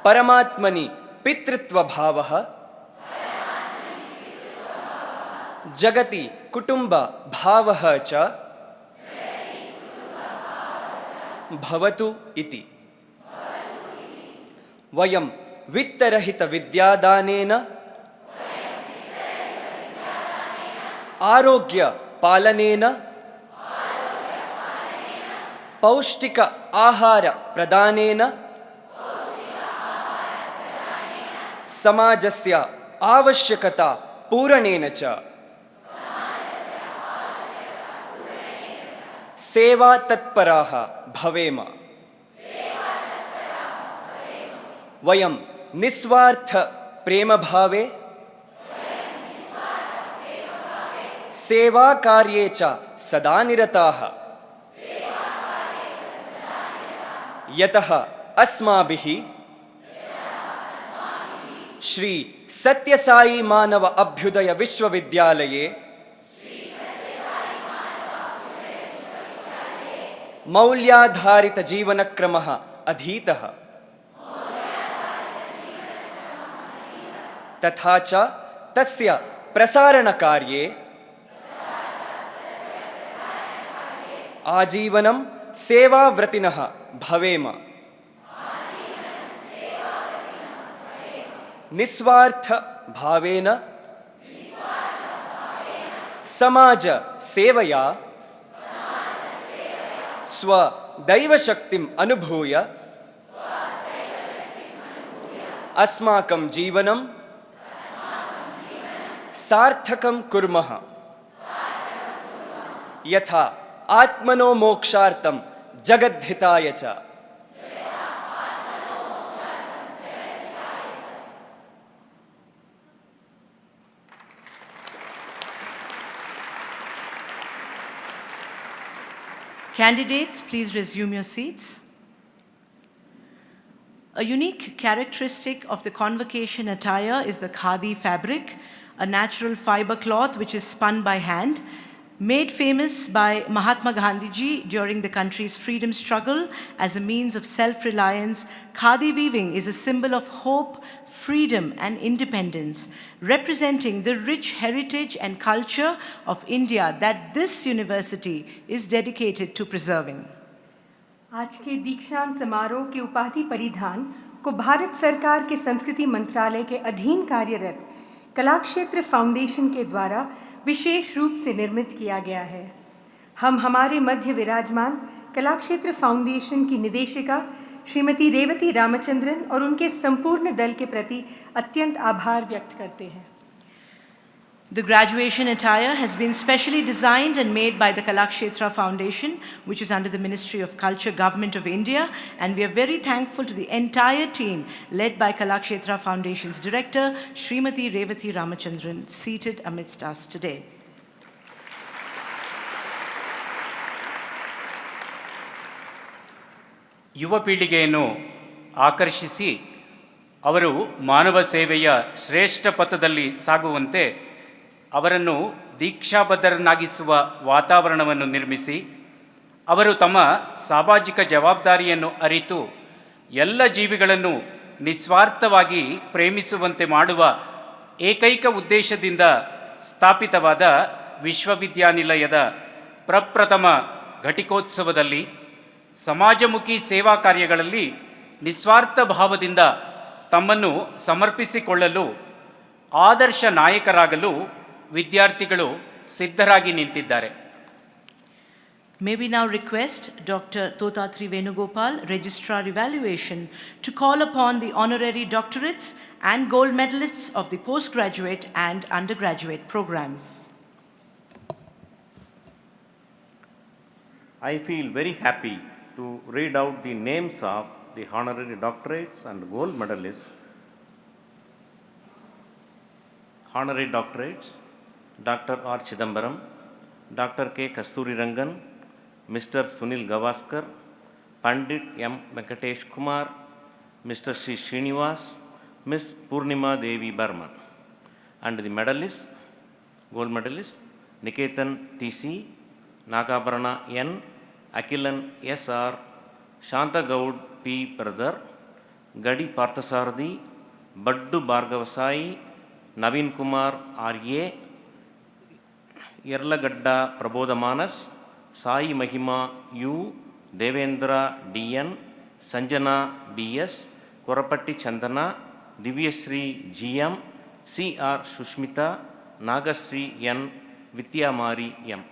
परमात्मनि पितृत्वभावः जगति कुटुंब भावः च भवतु इति। वयं वित्तरहित विद्यादानेन आरोग्य पालनेन पौष्टिक आहार प्रदानेन समाजस्य आवश्यकता पूरणेन च सेवा तत्पराः भवेम। वयं निस्वार्थ प्रेम भावे सेवा कार्ये च सदा निरताः। यतः अस्माभिः श्री सत्य साई मानव अभ्युदय विश्वविद्यालये मौल्याधारित जीवनक्रमः अधीतः तथा च तस्य प्रसारणकार्ये आजीवनं सेवाव्रतिनः भवेम। निस्वार्थ भावेन समाज सेवया स्वदैवशक्तिम् अनुभूय अस्माकं जीवनं सार्थकं कुर्मः। यथा आत्मनो मोक्षार्थं जगद्धिताय च। Candidates, please resume your seats. A unique characteristic of the convocation attire is the khadi fabric, a natural fiber cloth which is spun by hand. Made famous by Mahatma Gandhiji during the country's freedom struggle as a means of self-reliance, khadi weaving is a symbol of hope, freedom and independence, representing the rich heritage and culture of India that this university is dedicated to preserving. आज के दीक्षांत समारोह के उपाधि परिधान को भारत सरकार के संस्कृति मंत्रालय के अधीन कार्यरत कलाक्षेत्र फाउंडेशन के द्वारा विशेष रूप से निर्मित किया गया है। हम हमारे मध्य विराजमान कलाक्षेत्र फाउंडेशन की निदेशिका श्रीमती रेवती रामचंद्रन और उनके संपूर्ण दल के प्रति अत्यंत आभार व्यक्त करते हैं। The graduation attire has been specially designed and made by the Kalakshetra Foundation, which is under the Ministry of Culture, Government of India, and we are very thankful to the entire team led by Kalakshetra Foundation's director, Srimati Revati Ramachandran, seated amidst us today. ಯುವ ಪೀಳಿಗೆಯನ್ನು ಆಕರ್ಷಿಸಿ ಅವರು ಮಾನವ ಸೇವೆಯ ಶ್ರೇಷ್ಠ ಪಥದಲ್ಲಿ ಸಾಗುವಂತೆ ಅವರನ್ನು ದೀಕ್ಷಾಬದ್ಧರನ್ನಾಗಿಸುವ ವಾತಾವರಣವನ್ನು ನಿರ್ಮಿಸಿ ಅವರು ತಮ್ಮ ಸಾಮಾಜಿಕ ಜವಾಬ್ದಾರಿಯನ್ನು ಅರಿತು ಎಲ್ಲ ಜೀವಿಗಳನ್ನು ನಿಸ್ವಾರ್ಥವಾಗಿ ಪ್ರೇಮಿಸುವಂತೆ ಮಾಡುವ ಏಕೈಕ ಉದ್ದೇಶದಿಂದ ಸ್ಥಾಪಿತವಾದ ವಿಶ್ವವಿದ್ಯಾನಿಲಯದ ಪ್ರಪ್ರಥಮ ಘಟಿಕೋತ್ಸವದಲ್ಲಿ ಸಮಾಜಮುಖಿ ಸೇವಾ ಕಾರ್ಯಗಳಲ್ಲಿ ನಿಸ್ವಾರ್ಥ ಭಾವದಿಂದ ತಮ್ಮನ್ನು ಸಮರ್ಪಿಸಿಕೊಳ್ಳಲು ಆದರ್ಶ ನಾಯಕರಾಗಲು ವಿದ್ಯಾರ್ಥಿಗಳು ಸಿದ್ಧರಾಗಿ ನಿಂತಿದ್ದಾರೆ. May we now request Dr. Totatri Venugopal, Registrar Evaluation, to call upon the honorary doctorates and gold medalists of the postgraduate and undergraduate programs. I feel very happy to read out the names of the honorary doctorates and gold medalists. Honorary doctorates: Dr. R. Chidambaram, Dr. K. Kasturi Rangan, Mr. Sunil Gavaskar, Pandit M. Venkatesh Kumar, Mr. C. Srinivas, Ms. Purnima Devi Burman. And the medalists, gold medalists: Niketan T.C., Nagabarana N., Akilan S.R., Shantagaud P. Pradar, Gadi Parthasarthi, Baddu Bhargavasai, Naveen Kumar R.A., Yerlagadda Prabodhamanas, Sai Mahima U, Devendra DN, Sanjana BS, Korapatti Chandana, Divyasri GM, CR Shushmita, Nagasri N, Vityamari M.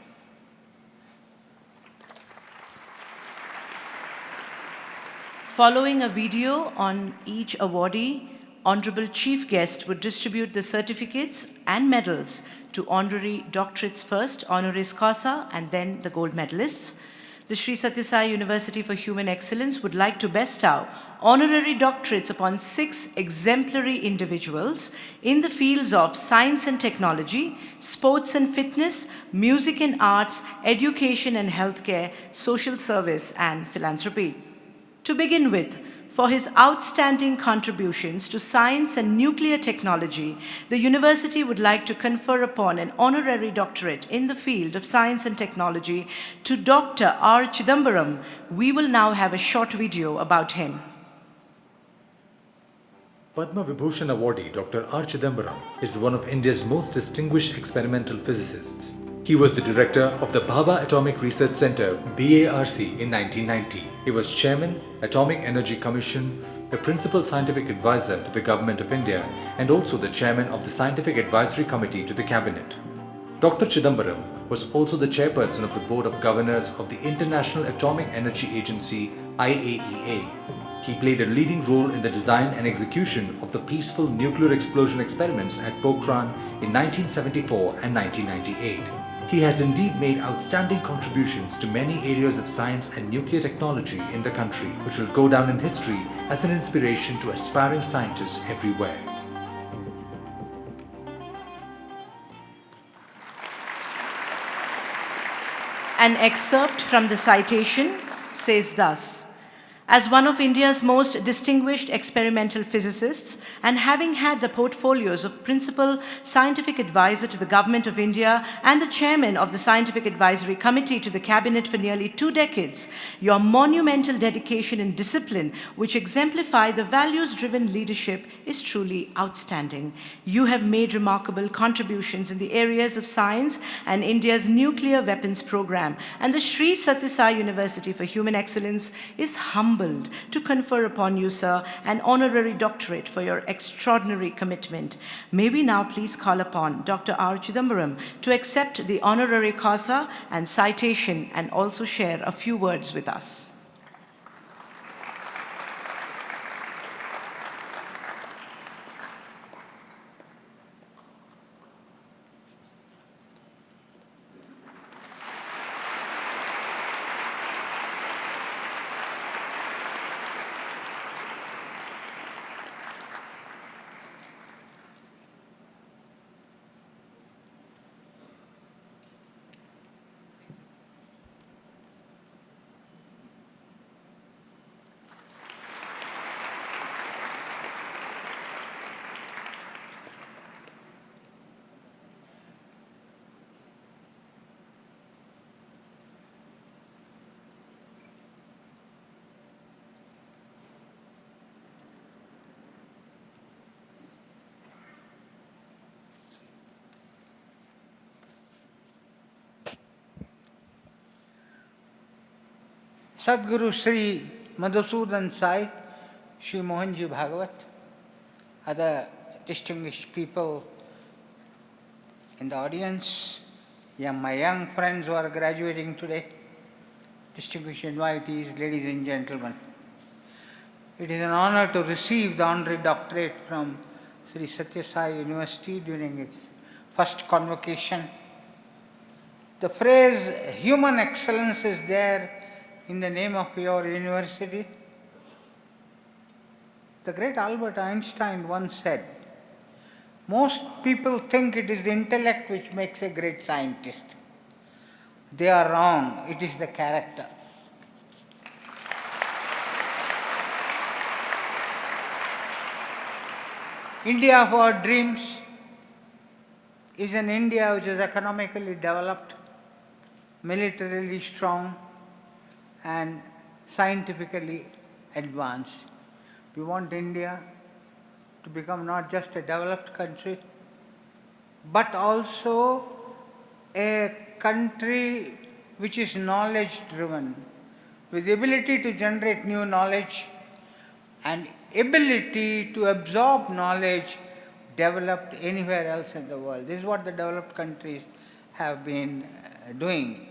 Following a video on each awardee, Honourable Chief Guest would distribute the certificates and medals to honorary doctorates first, honoris causa, and then the gold medalists. The Sri Sathya Sai University for Human Excellence would like to bestow honorary doctorates upon 6 exemplary individuals in the fields of science and technology, sports and fitness, music and arts, education and healthcare, social service and philanthropy. To begin with, for his outstanding contributions to science and nuclear technology, the university would like to confer upon an honorary doctorate in the field of science and technology to Dr. R. Chidambaram. We will now have a short video about him. Padma Vibhushan awardee Dr. R. Chidambaram is one of India's most distinguished experimental physicists. He was the director of the Bhabha Atomic Research Center, BARC, in 1990. He was chairman, Atomic Energy Commission, the principal scientific advisor to the Government of India, and also the chairman of the Scientific Advisory Committee to the Cabinet. Dr. Chidambaram was also the chairperson of the Board of Governors of the International Atomic Energy Agency, IAEA. He played a leading role in the design and execution of the peaceful nuclear explosion experiments at Pokhran in 1974 and 1998. He has indeed made outstanding contributions to many areas of science and nuclear technology in the country, which will go down in history as an inspiration to aspiring scientists everywhere. An excerpt from the citation says thus: as one of India's most distinguished experimental physicists and having had the portfolios of Principal Scientific Advisor to the Government of India and the Chairman of the Scientific Advisory Committee to the Cabinet for nearly 2 decades, your monumental dedication and discipline, which exemplify the values-driven leadership, is truly outstanding. You have made remarkable contributions in the areas of science and India's nuclear weapons program, and the Sri Sathya Sai University for Human Excellence is humbled to confer upon you, sir, an honorary doctorate for your extraordinary commitment. May we now please call upon Dr. R. Chidambaram to accept the honorary causa and citation and also share a few words with us. Sadguru Sri Madhusudan Sai, Sri Mohanji Bhagwat, other distinguished people in the audience, my young friends who are graduating today, distinguished invitees, ladies and gentlemen. It is an honor to receive the honorary doctorate from Sri Sathya Sai University during its first convocation. The phrase human excellence is there in the name of your university. The great Albert Einstein once said, most people think it is the intellect which makes a great scientist. They are wrong, it is the character. India of our dreams is an India which is economically developed, militarily strong, and scientifically advanced. We want India to become not just a developed country, but also a country which is knowledge driven, with the ability to generate new knowledge and ability to absorb knowledge developed anywhere else in the world. This is what the developed countries have been doing.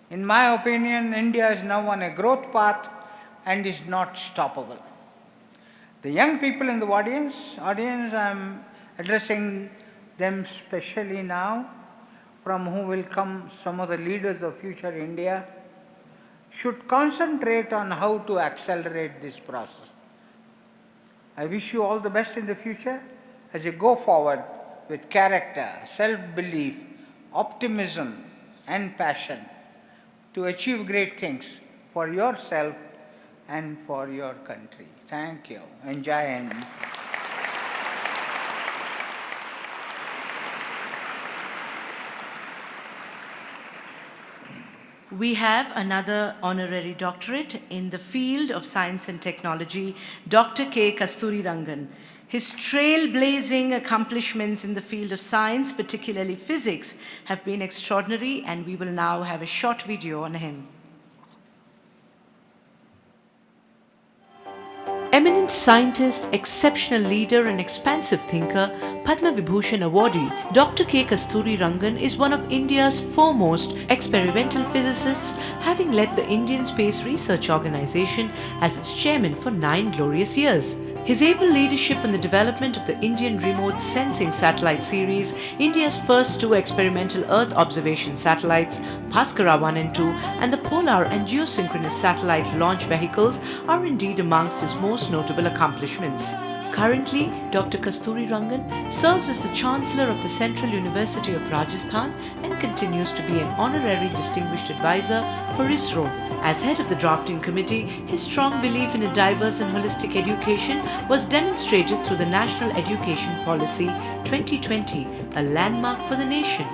In my opinion, India is now on a growth path and is not stoppable. The young people in the audience, I am addressing them specially now, from whom will come some of the leaders of future India, should concentrate on how to accelerate this process. I wish you all the best in the future as you go forward with character, self-belief, optimism and passion to achieve great things for yourself and for your country. Thank you. And Jai Hind. We have another honorary doctorate in the field of science and technology, Dr. K. Kasturi Rangan. His trailblazing accomplishments in the field of science, particularly physics, have been extraordinary, and we will now have a short video on him. Eminent scientist, exceptional leader and expansive thinker, Padma Vibhushan awardee Dr. K. Kasturi Rangan is one of India's foremost experimental physicists, having led the Indian Space Research Organisation as its chairman for 9 glorious years. His able leadership in the development of the Indian Remote Sensing Satellite Series, India's first 2 experimental Earth observation satellites, Bhaskara 1 and 2, and the Polar and Geosynchronous Satellite Launch Vehicles are indeed amongst his most notable accomplishments. Currently, Dr. Kasturi Rangan serves as the Chancellor of the Central University of Rajasthan and continues to be an honorary distinguished advisor for ISRO. As head of the drafting committee, his strong belief in a diverse and holistic education was demonstrated through the National Education Policy 2020, a landmark for the nation.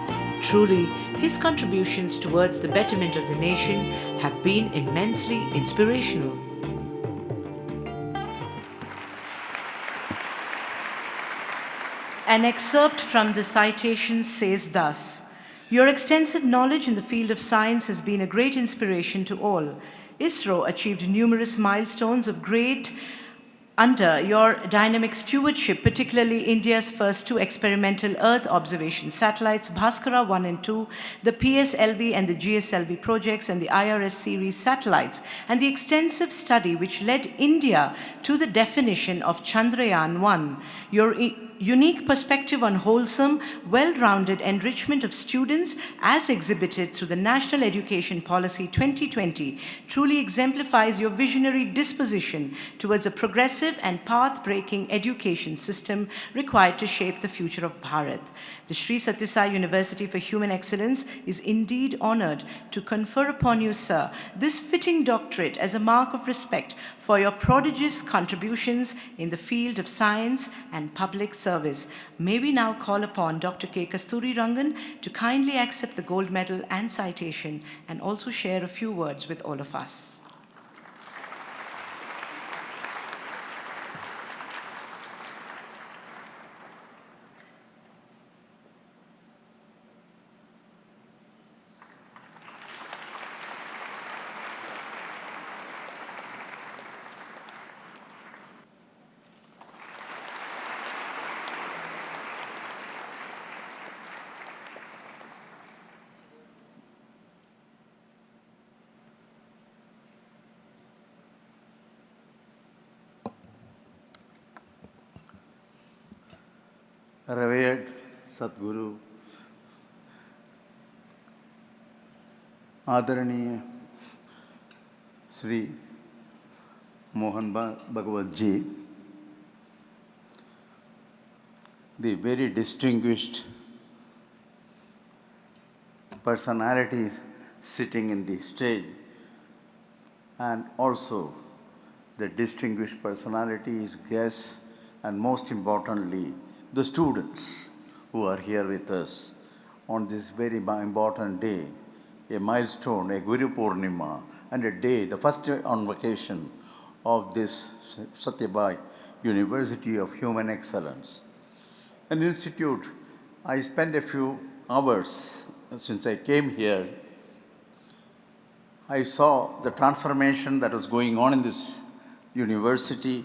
Truly, his contributions towards the betterment of the nation have been immensely inspirational. An excerpt from the citation says thus: "Your extensive knowledge in the field of science has been a great inspiration to all. ISRO achieved numerous milestones of great under your dynamic stewardship, particularly India's first 2 experimental Earth observation satellites, Bhaskara 1 and 2, the PSLV and the GSLV projects, and the IRS series satellites, and the extensive study which led India to the definition of Chandrayaan 1. Your unique perspective on wholesome, well-rounded enrichment of students as exhibited through the National Education Policy 2020 truly exemplifies your visionary disposition towards a progressive and path-breaking education system required to shape the future of Bharat. The Sri Sathya Sai University for Human Excellence is indeed honored to confer upon you, sir, this fitting doctorate as a mark of respect for your prodigious contributions in the field of science and public service. May we now call upon Dr. K. Kasturi Rangan to kindly accept the gold medal and citation and also share a few words with all of us. Revered Sadguru, Adaraniya Sri Mohan Bhagwat ji, the very distinguished personalities sitting in the stage, and also the distinguished personalities, guests, and most importantly, the students who are here with us on this very important day, a milestone, a Guru Purnima, and a day, the first convocation of this Sathya Sai University of Human Excellence. An institute, I spent a few hours since I came here, I saw the transformation that was going on in this university,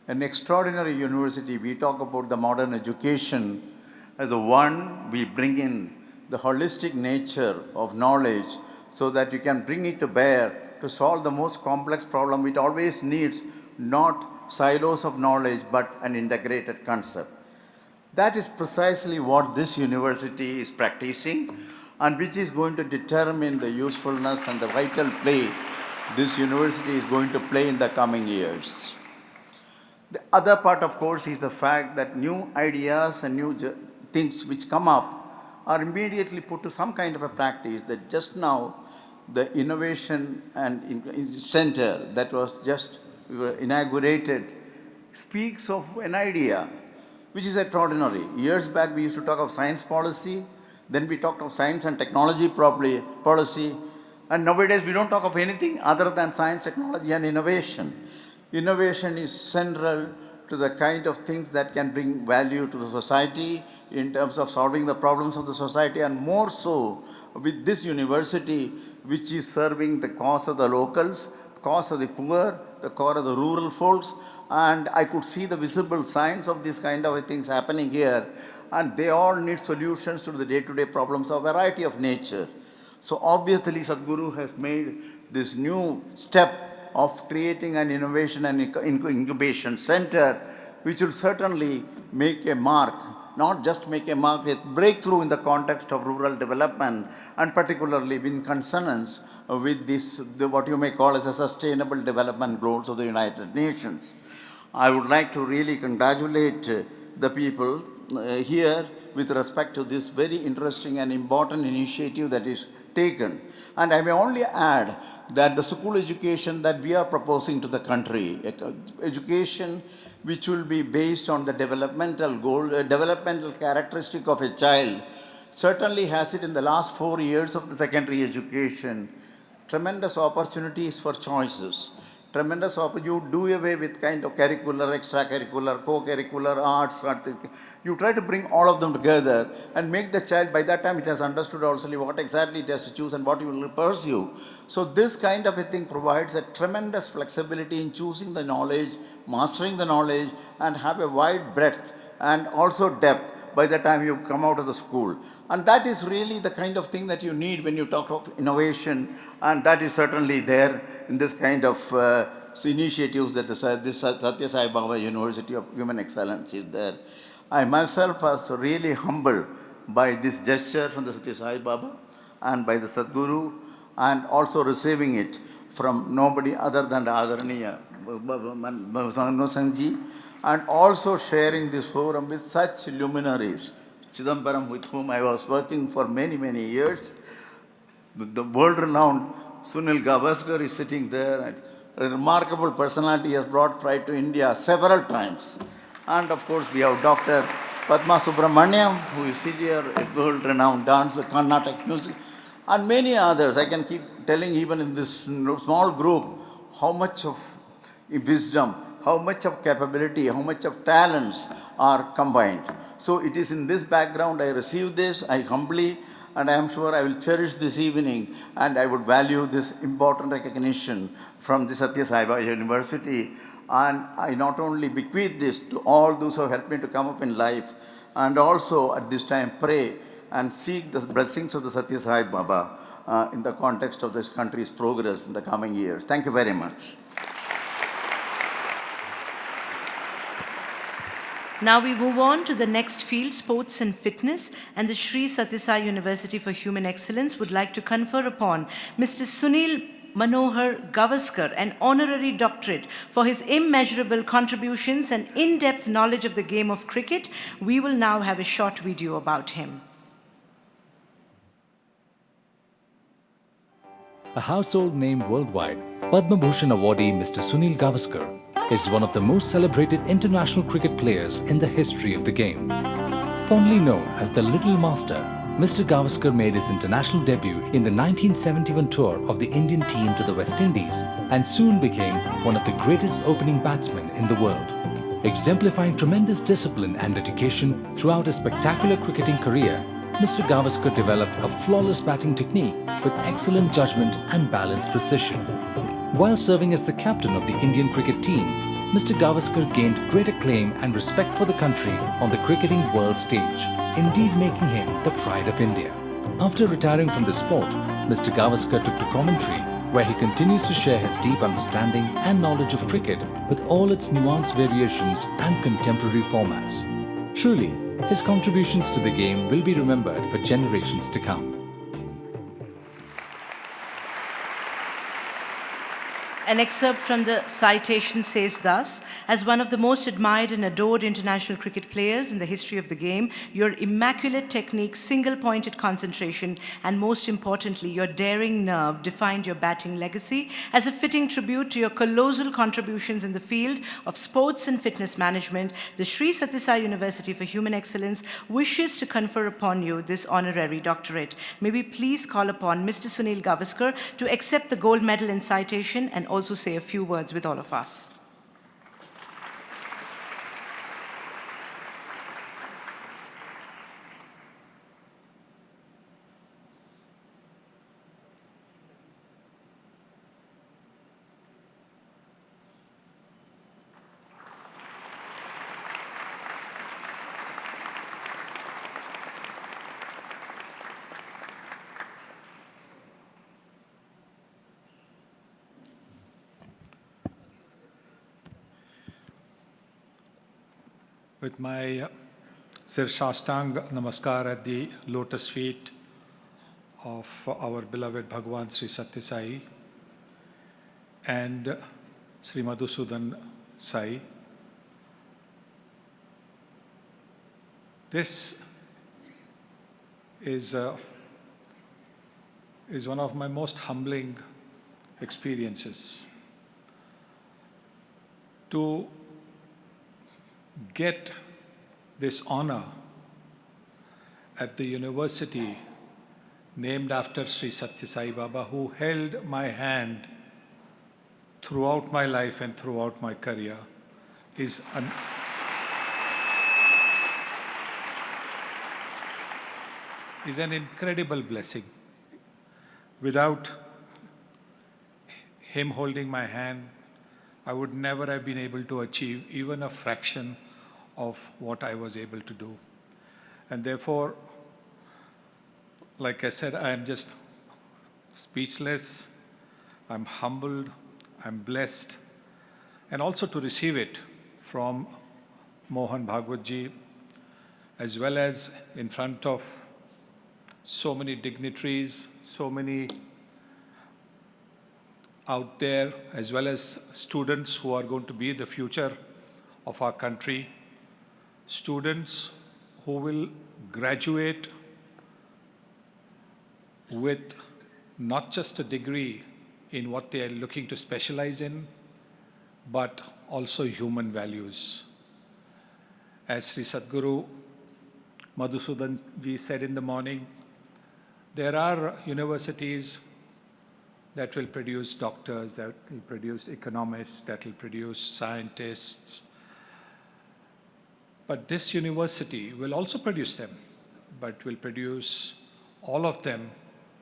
an extraordinary university. We talk about the modern education as the one we bring in the holistic nature of knowledge so that you can bring it to bear to solve the most complex problem. It always needs not silos of knowledge but an integrated concept. That is precisely what this university is practicing and which is going to determine the usefulness and the vital play this university is going to play in the coming years. The other part, of course, is the fact that new ideas and new things which come up are immediately put to some kind of a practice. That just now, the Innovation and Center that was just inaugurated speaks of an idea which is extraordinary. Years back, we used to talk of science policy. Then we talked of science and technology policy. And nowadays we don't talk of anything other than science, technology and innovation. Innovation is central to the kind of things that can bring value to the society in terms of solving the problems of the society, and more so with this university which is serving the cause of the locals, the cause of the poor, the cause of the rural folks. And I could see the visible signs of this kind of things happening here. And they all need solutions to the day-to-day problems of a variety of nature. So obviously Sadguru has made this new step of creating an innovation and incubation center, which will certainly make a mark, not just make a mark, a breakthrough in the context of rural development, and particularly in consonance with this, what you may call as a sustainable development goals of the United Nations. I would like to really congratulate the people here with respect to this very interesting and important initiative that is taken. And I may only add that the school education that we are proposing to the country, education which will be based on the developmental goal, developmental characteristic of a child, certainly has it in the last 4 years of the secondary education, tremendous opportunities for choices. Tremendous opportunity. You do away with kind of curricular, extracurricular, co-curricular, arts. You try to bring all of them together and make the child, by that time it has understood also what exactly it has to choose and what you will pursue. So this kind of a thing provides a tremendous flexibility in choosing the knowledge, mastering the knowledge, and have a wide breadth and also depth by the time you come out of the school. And that is really the kind of thing that you need when you talk of innovation, and that is certainly there in this kind of initiatives that this Sathya Sai Baba University of Human Excellence is there. I myself was really humbled by this gesture from the Sathya Sai Baba and by the Sadguru, and also receiving it from nobody other than the Adaraniya Sangh, and also sharing this forum with such luminaries. Chidambaram, with whom I was working for many, many years. The world-renowned Sunil Gavaskar is sitting there. A remarkable personality has brought pride to India several times. And of course, we have Dr. Padma Subramaniam, who is here, a world-renowned dancer, Carnatic music, and many others. I can keep telling even in this small group how much of wisdom, how much of capability, how much of talents are combined. So it is in this background I received this, I humbly, and I am sure I will cherish this evening, and I would value this important recognition from the Sathya Sai Baba University. And I not only bequeath this to all those who have helped me to come up in life, and also at this time pray and seek the blessings of the Sathya Sai Baba in the context of this country's progress in the coming years. Thank you very much. Now we move on to the next field, sports and fitness, and the Sri Sathya Sai University for Human Excellence would like to confer upon Mr. Sunil Manohar Gavaskar an honorary doctorate for his immeasurable contributions and in-depth knowledge of the game of cricket. We will now have a short video about him. A household name worldwide, Padma Bhushan awardee Mr. Sunil Gavaskar is one of the most celebrated international cricket players in the history of the game. Fondly known as the Little Master, Mr. Gavaskar made his international debut in the 1971 tour of the Indian team to the West Indies and soon became one of the greatest opening batsmen in the world. Exemplifying tremendous discipline and dedication throughout his spectacular cricketing career, Mr. Gavaskar developed a flawless batting technique with excellent judgment and balanced precision. While serving as the captain of the Indian cricket team, Mr. Gavaskar gained great acclaim and respect for the country on the cricketing world stage, indeed making him the pride of India. After retiring from the sport, Mr. Gavaskar took to commentary, where he continues to share his deep understanding and knowledge of cricket with all its nuanced variations and contemporary formats. Truly, his contributions to the game will be remembered for generations to come. An excerpt from the citation says thus: as one of the most admired and adored international cricket players in the history of the game, your immaculate technique, single-pointed concentration, and most importantly, your daring nerve defined your batting legacy. As a fitting tribute to your colossal contributions in the field of sports and fitness management, the Sri Sathya Sai University for Human Excellence wishes to confer upon you this honorary doctorate. May we please call upon Mr. Sunil Gavaskar to accept the gold medal in citation and also say a few words with all of us. With my Sirsastang Namaskar at the lotus feet of our beloved Bhagwan Sri Sathya Sai and Sri Madhusudan Sai. This is one of my most humbling experiences. To get this honor at the university named after Sri Sathya Sai Baba, who held my hand throughout my life and throughout my career, is an incredible blessing. Without him holding my hand, I would never have been able to achieve even a fraction of what I was able to do. And therefore, like I said, I am just speechless, I'm humbled, I'm blessed, and also to receive it from Mohan Bhagwat ji, as well as in front of so many dignitaries, so many out there, as well as students who are going to be the future of our country, students who will graduate with not just a degree in what they are looking to specialize in, but also human values. As Sri Sadguru Madhusudan ji said in the morning, there are universities that will produce doctors, that will produce economists, that will produce scientists. But this university will also produce them, but will produce all of them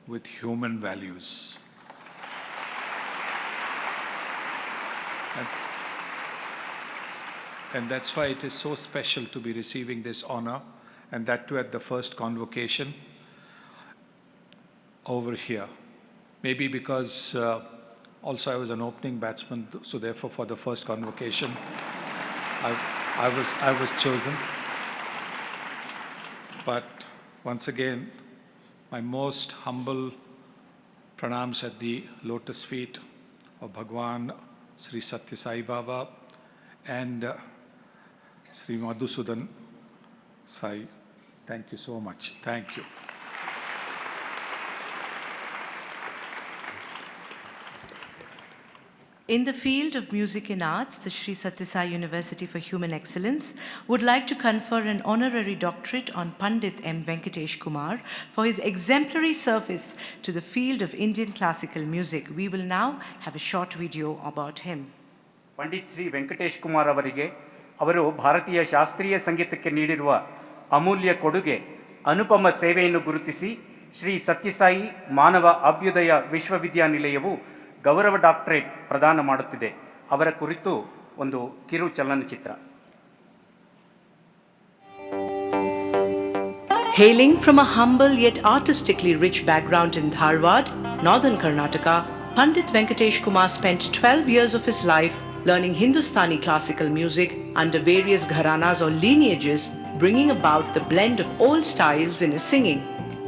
with human values. And that's why it is so special to be receiving this honor, and that too at the first convocation over here. Maybe because also I was an opening batsman, so therefore for the first convocation, I was chosen. But once again, my most humble pranams at the lotus feet of Bhagwan Sri Sathya Sai Baba and Sri Madhusudan Sai. Thank you so much. Thank you. In the field of music and arts, the Sri Sathya Sai University for Human Excellence would like to confer an honorary doctorate on Pandit M. Venkatesh Kumar for his exemplary service to the field of Indian classical music. We will now have a short video about him. Pandit Sri Venkatesh Kumar avarige, avaru Bharatiya Shastriya Sangeethakke ನೀಡಿರುವ ಅಮೂಲ್ಯ ಕೊಡುಗೆ ಅನುಪಮ ಸೇವೆಯನ್ನು ಗುರುತಿಸಿ ಶ್ರೀ ಸತ್ಯಸಾಯಿ ಮಾನವ ಅಭ್ಯುದಯ ವಿಶ್ವವಿದ್ಯಾನಿಲಯವು ಗೌರವ doctorate ಪ್ರದಾನ ಮಾಡುತ್ತಿದೆ. ಅವರ ಕುರಿತು ಒಂದು ಕಿರು ಚಲನಚಿತ್ರ. Hailing from a humble yet artistically rich background in Dharwad, northern Karnataka, Pandit Venkatesh Kumar spent 12 years of his life learning Hindustani classical music under various gharanas or lineages, bringing about the blend of all styles in his singing.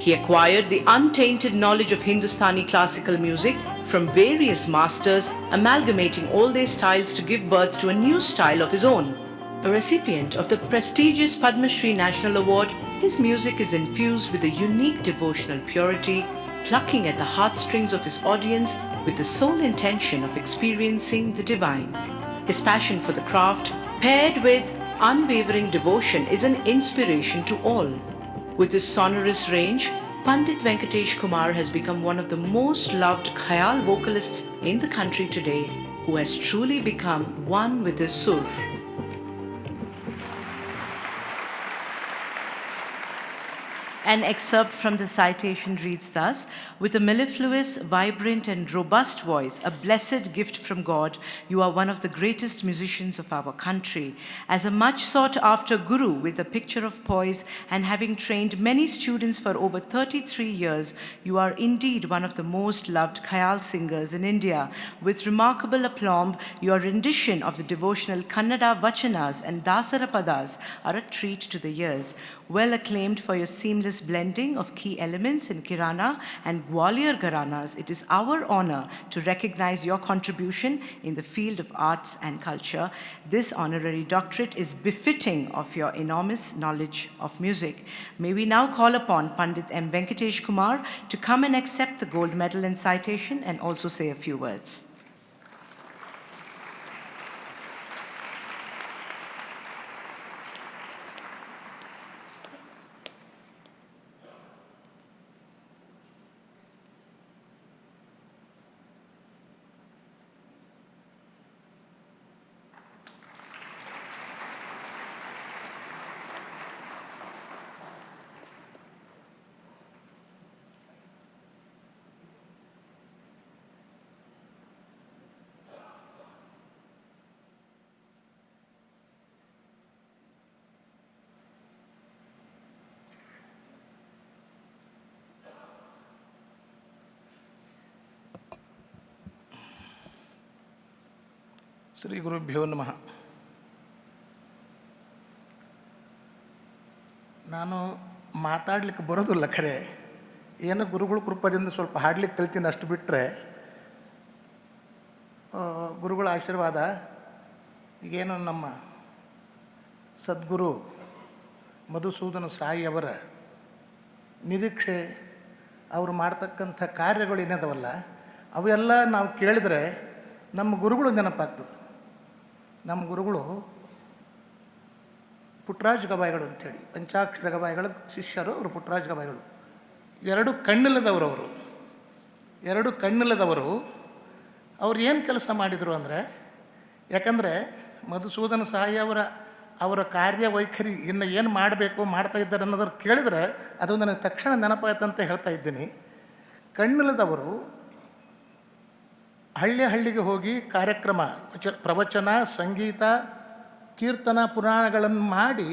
He acquired the untainted knowledge of Hindustani classical music from various masters, amalgamating all their styles to give birth to a new style of his own. A recipient of the prestigious Padma Shri National Award, his music is infused with a unique devotional purity, plucking at the heartstrings of his audience with the sole intention of experiencing the divine. His passion for the craft, paired with unwavering devotion, is an inspiration to all. With his sonorous range, Pandit Venkatesh Kumar has become one of the most loved khayal vocalists in the country today, who has truly become one with his sur. An excerpt from the citation reads thus: "With a mellifluous, vibrant and robust voice, a blessed gift from God, you are one of the greatest musicians of our country. As a much sought after guru with a picture of poise and having trained many students for over 33 years, you are indeed one of the most loved khayal singers in India. With remarkable aplomb, your rendition of the devotional Kannada Vachanas and Dasara Padas are a treat to the ears. Well acclaimed for your seamless blending of key elements in Kirana and Gwalior Gharanas, it is our honor to recognize your contribution in the field of arts and culture. This honorary doctorate is befitting of your enormous knowledge of music. May we now call upon Pandit M. Venkatesh Kumar to come and accept the gold medal and citation and also say a few words." Shri ಗುರುಭ್ಯೋ ನಮಃ. ನಾನು ಮಾತಾಡ್ಲಿಕ್ಕೆ ಬರೋದಿಲ್ಲ, ಖರೆ ಏನು ಗುರುಗಳ ಕೃಪದಿಂದ ಸ್ವಲ್ಪ ಹಾಡ್ಲಿಕ್ಕೆ ಕಲ್ತೀನಿ, ಅಷ್ಟು ಬಿಟ್ಟರೆ ಗುರುಗಳ ಆಶೀರ್ವಾದ. ಈಗೇನು ನಮ್ಮ ಸದ್ಗುರು ಮಧುಸೂದನ ಸಾಯಿ ಅವರ ನಿರೀಕ್ಷೆ, ಅವರು ಮಾಡ್ತಕ್ಕಂಥ ಕಾರ್ಯಗಳು ಏನಿದಾವಲ್ಲ ಅವೆಲ್ಲ ನಾವು ಕೇಳಿದರೆ ನಮ್ಮ ಗುರುಗಳು ನೆನಪಾಗ್ತದೆ. ನಮ್ಮ ಗುರುಗಳು ಪುಟ್ಟರಾಜ ಗವಾಯಿಗಳು ಅಂಥೇಳಿ, ಪಂಚಾಕ್ಷರ ಗವಾಯಿಗಳ ಶಿಷ್ಯರು ಅವರು. ಪುಟ್ಟರಾಜ ಗವಾಯಿಗಳು ಎರಡು ಕಣ್ಣಿಲ್ಲದವರು ಅವ್ರು ಏನು ಕೆಲಸ ಮಾಡಿದರು ಅಂದರೆ, ಯಾಕಂದರೆ ಮಧುಸೂದನ ಸಾಯಿ ಅವರ ಕಾರ್ಯವೈಖರಿ ಇನ್ನು ಏನು ಮಾಡಬೇಕು ಮಾಡ್ತಾ ಇದ್ದಾರೆ ಅನ್ನೋದ್ರ ಕೇಳಿದರೆ ಅದು ನನಗೆ ತಕ್ಷಣ ನೆನಪಾಯ್ತಂತ ಹೇಳ್ತಾ ಇದ್ದೀನಿ. ಕಣ್ಣಿಲ್ಲದವರು ಹಳ್ಳಿಗೆ ಹೋಗಿ ಕಾರ್ಯಕ್ರಮ, ಪ್ರವಚನ, ಸಂಗೀತ, ಕೀರ್ತನ, ಪುರಾಣಗಳನ್ನು ಮಾಡಿ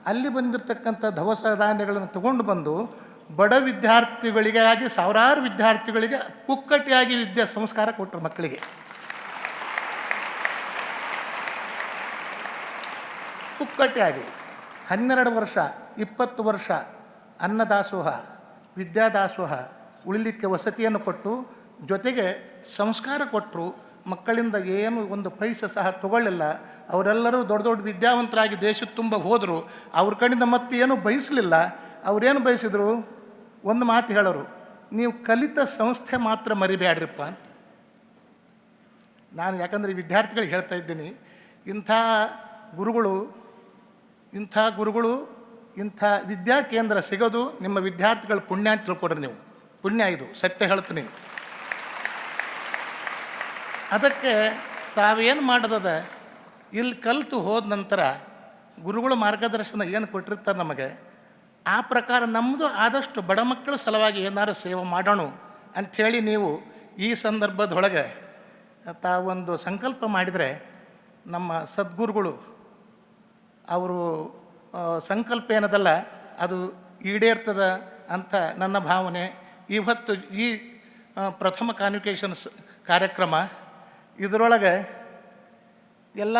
ಅಲ್ಲಿ ಬಂದಿರತಕ್ಕಂಥ ದವಸ ಧಾನ್ಯಗಳನ್ನು ತಗೊಂಡು ಬಂದು ಬಡ ವಿದ್ಯಾರ್ಥಿಗಳಿಗಾಗಿ, ಸಾವಿರಾರು ವಿದ್ಯಾರ್ಥಿಗಳಿಗೆ ಪುಕ್ಕಟೆಯಾಗಿ ವಿದ್ಯಾ ಸಂಸ್ಕಾರ ಕೊಟ್ಟರು ಮಕ್ಕಳಿಗೆ. ಪುಕ್ಕಟೆಯಾಗಿ 12 ವರ್ಷ 20 ವರ್ಷ ಅನ್ನದಾಸೋಹ, ವಿದ್ಯಾದಾಸೋಹ, ಉಳಿಲಿಕ್ಕೆ ವಸತಿಯನ್ನು ಕೊಟ್ಟು ಜೊತೆಗೆ ಸಂಸ್ಕಾರ ಕೊಟ್ಟರು. ಮಕ್ಕಳಿಂದ ಏನು ಒಂದು ಪೈಸೆ ಸಹ ತಗೊಳ್ಳಿಲ್ಲ. ಅವರೆಲ್ಲರೂ ದೊಡ್ಡ ದೊಡ್ಡ ವಿದ್ಯಾವಂತರಾಗಿ ದೇಶದ ತುಂಬ ಹೋದರು. ಅವ್ರ ಕಡೆಯಿಂದ ಮತ್ತೆ ಏನೂ ಬಯಸಲಿಲ್ಲ. ಅವರೇನು ಬಯಸಿದ್ರು, ಒಂದು ಮಾತು ಹೇಳೋರು, ನೀವು ಕಲಿತ ಸಂಸ್ಥೆ ಮಾತ್ರ ಮರಿಬೇಡ್ರಿಪ್ಪ ಅಂತ. ನಾನು ಯಾಕಂದರೆ ವಿದ್ಯಾರ್ಥಿಗಳಿಗೆ ಹೇಳ್ತಾ ಇದ್ದೀನಿ, ಇಂಥ ಗುರುಗಳು ಇಂಥ ವಿದ್ಯಾ ಕೇಂದ್ರ ಸಿಗೋದು ನಿಮ್ಮ ವಿದ್ಯಾರ್ಥಿಗಳ ಪುಣ್ಯ ಅಂತ ತಿಳ್ಕೊಡ್ರಿ. ನೀವು ಪುಣ್ಯ, ಇದು ಸತ್ಯ ಹೇಳ್ತೀನಿ. ಅದಕ್ಕೆ ತಾವೇನು ಮಾಡೋದದ, ಇಲ್ಲಿ ಕಲಿತು ಹೋದ ನಂತರ ಗುರುಗಳ ಮಾರ್ಗದರ್ಶನ ಏನು ಕೊಟ್ಟಿರ್ತಾರೆ ನಮಗೆ, ಆ ಪ್ರಕಾರ ನಮ್ಮದು ಆದಷ್ಟು ಬಡ ಮಕ್ಕಳ ಸಲುವಾಗಿ ಏನಾರು ಸೇವೆ ಮಾಡೋಣ ಅಂಥೇಳಿ ನೀವು ಈ ಸಂದರ್ಭದೊಳಗೆ ತಾವೊಂದು ಸಂಕಲ್ಪ ಮಾಡಿದರೆ ನಮ್ಮ ಸದ್ಗುರುಗಳು ಅವರು ಸಂಕಲ್ಪ ಏನದಲ್ಲ ಅದು ಈಡೇರ್ತದ ಅಂತ ನನ್ನ ಭಾವನೆ. ಇವತ್ತು ಈ ಪ್ರಥಮ ಕಾನ್ವಿಕೇಷನ್ಸ್ ಕಾರ್ಯಕ್ರಮ ಇದರೊಳಗೆ ಎಲ್ಲ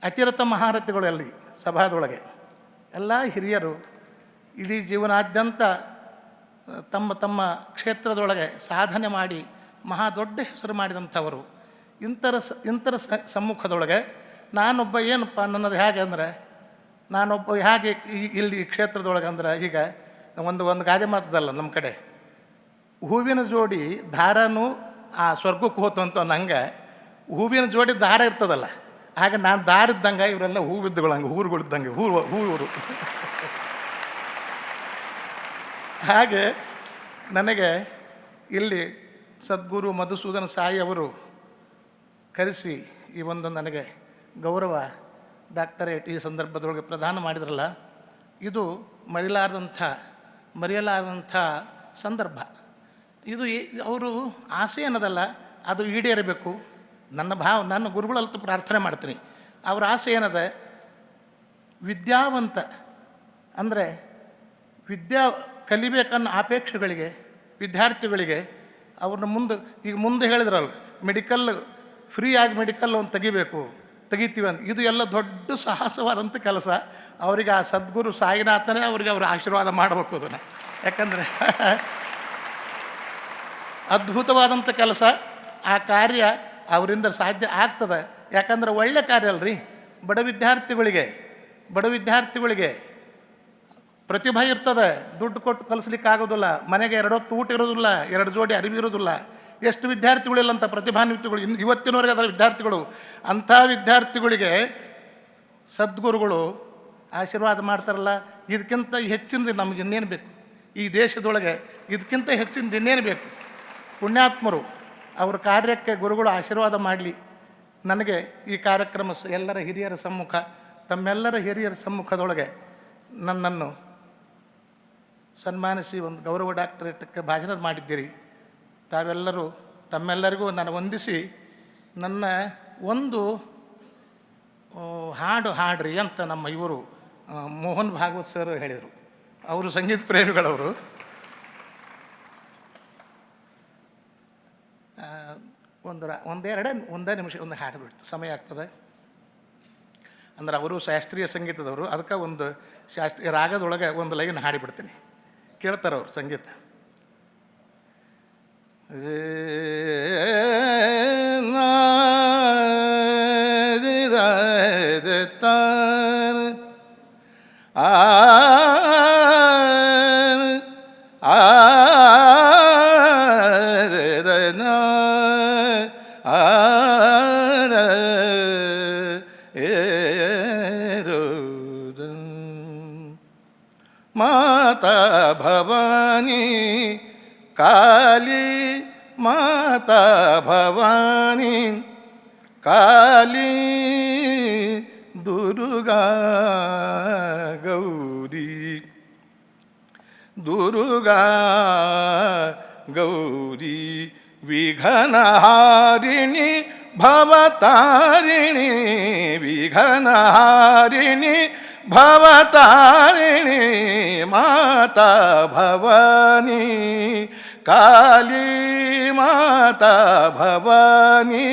ಅತಿರಥ ಮಹಾರಥಿಗಳು ಅಲ್ಲಿ ಸಭಾದೊಳಗೆ ಎಲ್ಲ ಹಿರಿಯರು ಇಡೀ ಜೀವನಾದ್ಯಂತ ತಮ್ಮ ತಮ್ಮ ಕ್ಷೇತ್ರದೊಳಗೆ ಸಾಧನೆ ಮಾಡಿ ಮಹಾ ದೊಡ್ಡ ಹೆಸರು ಮಾಡಿದಂಥವರು ಇಂಥರ ಸಮ್ಮುಖದೊಳಗೆ ನಾನೊಬ್ಬ ಏನಪ್ಪ ನನ್ನದು ಹೇಗೆ ಅಂದರೆ ನಾನೊಬ್ಬ ಹೇಗೆ ಇಲ್ಲಿ ಕ್ಷೇತ್ರದೊಳಗೆ ಅಂದ್ರೆ ಈಗ ಒಂದು ಗಾದೆ ಮಾತದಲ್ಲ ನಮ್ಮ ಕಡೆ, ಹೂವಿನ ಜೋಡಿ ದಾರನೂ ಆ ಸ್ವರ್ಗಕ್ಕೆ ಹೋತು ಅಂತ ನಂಗೆ ಹೂವಿನ ಜೋಡಿ ದಾರ ಇರ್ತದಲ್ಲ, ಹಾಗೆ ನಾನು ದಾರ ಇದ್ದಂಗೆ ಇವರೆಲ್ಲ ಹೂವಿದ್ದುಗಳಂಗೆ ಹೂರುಗಳಿದ್ದಂಗೆ ಹೂವರು ಹಾಗೆ ನನಗೆ ಇಲ್ಲಿ ಸದ್ಗುರು ಮಧುಸೂದನ ಸಾಯಿ ಅವರು ಕರೆಸಿ ಈ ಒಂದು ನನಗೆ ಗೌರವ ಡಾಕ್ಟರೇಟ್ ಈ ಸಂದರ್ಭದೊಳಗೆ ಪ್ರದಾನ ಮಾಡಿದ್ರಲ್ಲ, ಇದು ಮರೆಯಲಾರದಂಥ ಸಂದರ್ಭ. ಇದು ಅವರು ಆಸೆ ಏನದಲ್ಲ ಅದು ಈಡೇರಬೇಕು. ನನ್ನ ಗುರುಗಳಂತೂ ಪ್ರಾರ್ಥನೆ ಮಾಡ್ತೀನಿ, ಅವ್ರ ಆಸೆ ಏನದ ವಿದ್ಯಾವಂತ ಅಂದರೆ ಕಲಿಬೇಕನ್ನೋ ಅಪೇಕ್ಷೆಗಳಿಗೆ ವಿದ್ಯಾರ್ಥಿಗಳಿಗೆ ಅವ್ರನ್ನ ಮುಂದೆ ಹೇಳಿದ್ರಲ್ಲ ಮೆಡಿಕಲ್ ಫ್ರೀಯಾಗಿ ಮೆಡಿಕಲ್ ಒಂದು ತೆಗಿತೀವಿ ಅಂತ, ಇದು ಎಲ್ಲ ದೊಡ್ಡ ಸಾಹಸವಾದಂಥ ಕೆಲಸ. ಅವರಿಗೆ ಆ ಸದ್ಗುರು ಸಾಯಿನಾಥನೇ ಅವ್ರ ಆಶೀರ್ವಾದ ಮಾಡಬೇಕು ಅದನ್ನು. ಯಾಕಂದರೆ ಅದ್ಭುತವಾದಂಥ ಕೆಲಸ, ಆ ಕಾರ್ಯ ಅವರಿಂದ ಸಾಧ್ಯ ಆಗ್ತದೆ. ಯಾಕಂದ್ರೆ ಒಳ್ಳೆ ಕಾರ್ಯ ಅಲ್ರಿ. ಬಡ ವಿದ್ಯಾರ್ಥಿಗಳಿಗೆ ಪ್ರತಿಭೆ ಇರ್ತದೆ, ದುಡ್ಡು ಕೊಟ್ಟು ಕಲಿಸ್ಲಿಕ್ಕೆ ಆಗೋದಿಲ್ಲ, ಮನೆಗೆ 2 ಹೊತ್ತು ಊಟ ಇರೋದಿಲ್ಲ, 2 ಜೋಡಿ ಅರಿವಿ ಇರೋದಿಲ್ಲ. ಎಷ್ಟು ವಿದ್ಯಾರ್ಥಿಗಳಿಲ್ಲಂಥ ಪ್ರತಿಭಾನ್ವಿತಗಳು ಇವತ್ತಿನವರೆಗೆ ಅದರ ವಿದ್ಯಾರ್ಥಿಗಳು. ಅಂಥ ವಿದ್ಯಾರ್ಥಿಗಳಿಗೆ ಸದ್ಗುರುಗಳು ಆಶೀರ್ವಾದ ಮಾಡ್ತಾರಲ್ಲ, ಇದಕ್ಕಿಂತ ಹೆಚ್ಚಿನದು ನಮಗೆ ಇನ್ನೇನು ಬೇಕು ಈ ದೇಶದೊಳಗೆ? ಇದಕ್ಕಿಂತ ಹೆಚ್ಚಿನದು ಇನ್ನೇನು ಬೇಕು? ಪುಣ್ಯಾತ್ಮರು ಅವ್ರ ಕಾರ್ಯಕ್ಕೆ ಗುರುಗಳು ಆಶೀರ್ವಾದ ಮಾಡಲಿ. ನನಗೆ ಈ ಕಾರ್ಯಕ್ರಮ ತಮ್ಮೆಲ್ಲರ ಹಿರಿಯರ ಸಮ್ಮುಖದೊಳಗೆ ನನ್ನನ್ನು ಸನ್ಮಾನಿಸಿ ಒಂದು ಗೌರವ ಡಾಕ್ಟರೇಟಕ್ಕೆ ಭಾಜನ ಮಾಡಿದ್ದೀರಿ. ತಮ್ಮೆಲ್ಲರಿಗೂ ನಾನು ವಂದಿಸಿ ನನ್ನ ಒಂದು ಹಾಡ್ರಿ ಅಂತ ನಮ್ಮ ಇವರು ಮೋಹನ್ ಭಾಗವತ್ ಸರ್ ಹೇಳಿದರು. ಅವರು ಸಂಗೀತ ಪ್ರೇಮಿಗಳವರು. ಒಂದೇ ನಿಮಿಷ ಒಂದು ಹಾಡು ಬಿಡ್ತು, ಸಮಯ ಆಗ್ತದೆ ಅಂದ್ರೆ ಅವರು ಶಾಸ್ತ್ರೀಯ ಸಂಗೀತದವರು. ಅದಕ್ಕೆ ಒಂದು ಶಾಸ್ತ್ರೀಯ ರಾಗದೊಳಗೆ ಒಂದು ಲೈನ್ ಹಾಡಿಬಿಡ್ತೀನಿ, ಕೇಳ್ತಾರೆ ಅವರು ಸಂಗೀತ. ಮಾತಾ ಭವಾನಿ ಕಾಲಿ, ಮಾತಾ ಭವಾನಿ ಕಾಲಿ, ದುರ್ಗಾ ಗೌರಿ, ದುರ್ಗಾ ಗೌರಿ, ವಿಘ್ನಹಾರಿಣಿ ಭವತಾರಿಣಿ, ವಿಘ್ನಹಾರಿಣಿ ಭವತಾರಿಣಿ, ಮಾತಾ ಭವಾನಿ ಕಾಲಿ, ಮಾತಾ ಭವಾನಿ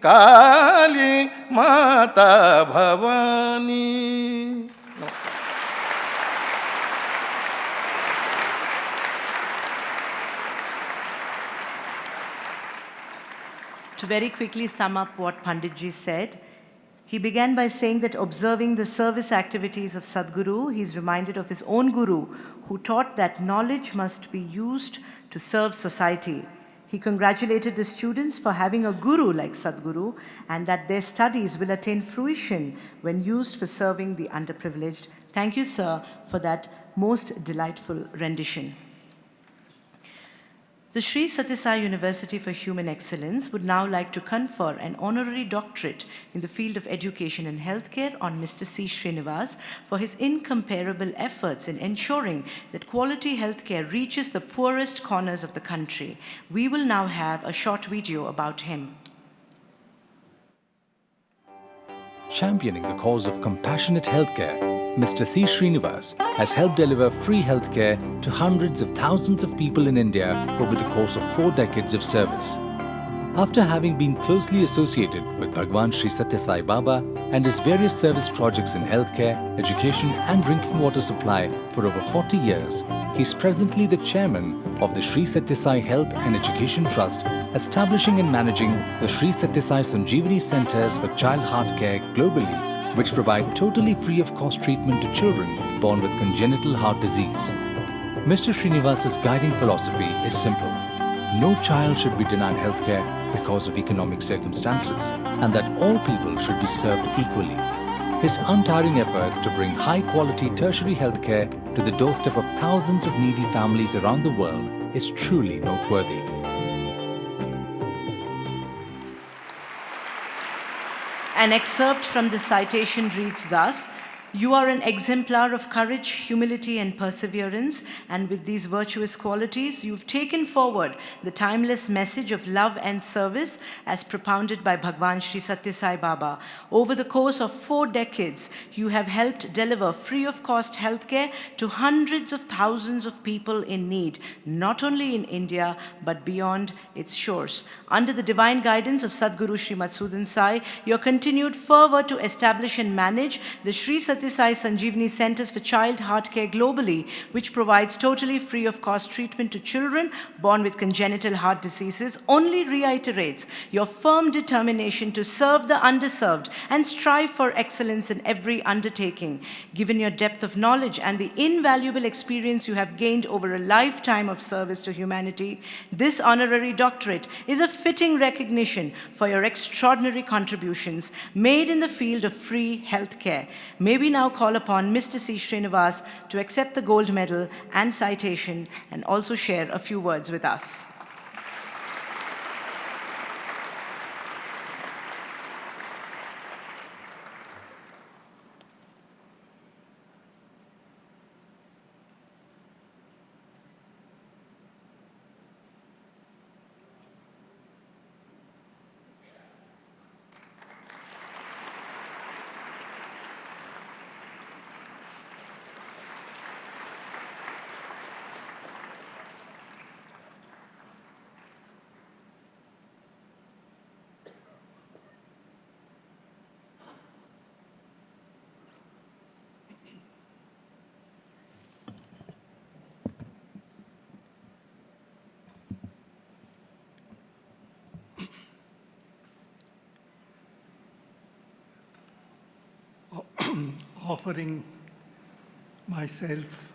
ಕಾಲಿ, ಮಾತಾ Bhavani. To very quickly sum up what Panditji said, he began by saying that observing the service activities of Sadguru, he is reminded of his own Guru, who taught that knowledge must be used to serve society. He congratulated the students for having a Guru like Sadguru and that their studies will attain fruition when used for serving the underprivileged. Thank you, sir, for that most delightful rendition. The Sri Sathya Sai University for Human Excellence would now like to confer an honorary doctorate in the field of education and healthcare on Mr. C. Srinivas for his incomparable efforts in ensuring that quality healthcare reaches the poorest corners of the country. We will now have a short video about him. Championing the cause of compassionate healthcare, Mr. C. Srinivas has helped deliver free healthcare to hundreds of thousands of people in India over the course of 4 decades of service. After having been closely associated with Bhagwan Sri Sathya Sai Baba and his various service projects in healthcare, education and drinking water supply for over 40 years, he is presently the chairman of the Sri Sathya Sai Health and Education Trust, establishing and managing the Sri Sathya Sai Sanjeevani Centers for Child Heart Care globally, which provide totally free of cost treatment to children born with congenital heart disease. Mr. Srinivas's guiding philosophy is simple. No child should be denied healthcare because of economic circumstances, and that all people should be served equally. His untiring efforts to bring high-quality tertiary healthcare to the doorstep of thousands of needy families around the world is truly noteworthy. An excerpt from the citation reads thus: "You are an exemplar of courage, humility, and perseverance, and with these virtuous qualities, you've taken forward the timeless message of love and service as propounded by Bhagwan Sri Sathya Sai Baba. Over the course of 4 decades, you have helped deliver free-of-cost healthcare to hundreds of thousands of people in need, not only in India, but beyond its shores. Under the divine guidance of Sadguru Sri Madhusudan Sai, your continued fervor to establish and manage the Sri Sathya Sai Sanjeevani Centers for Child Heart Care globally, which provides totally free of cost treatment to children born with congenital heart diseases, only reiterates your firm determination to serve the underserved and strive for excellence in every undertaking. Given your depth of knowledge and the invaluable experience you have gained over a lifetime of service to humanity, this honorary doctorate is a fitting recognition for your extraordinary contributions made in the field of free healthcare. May we now call upon Mr. C. Srinivas to accept the gold medal and citation and also share a few words with us. Offering myself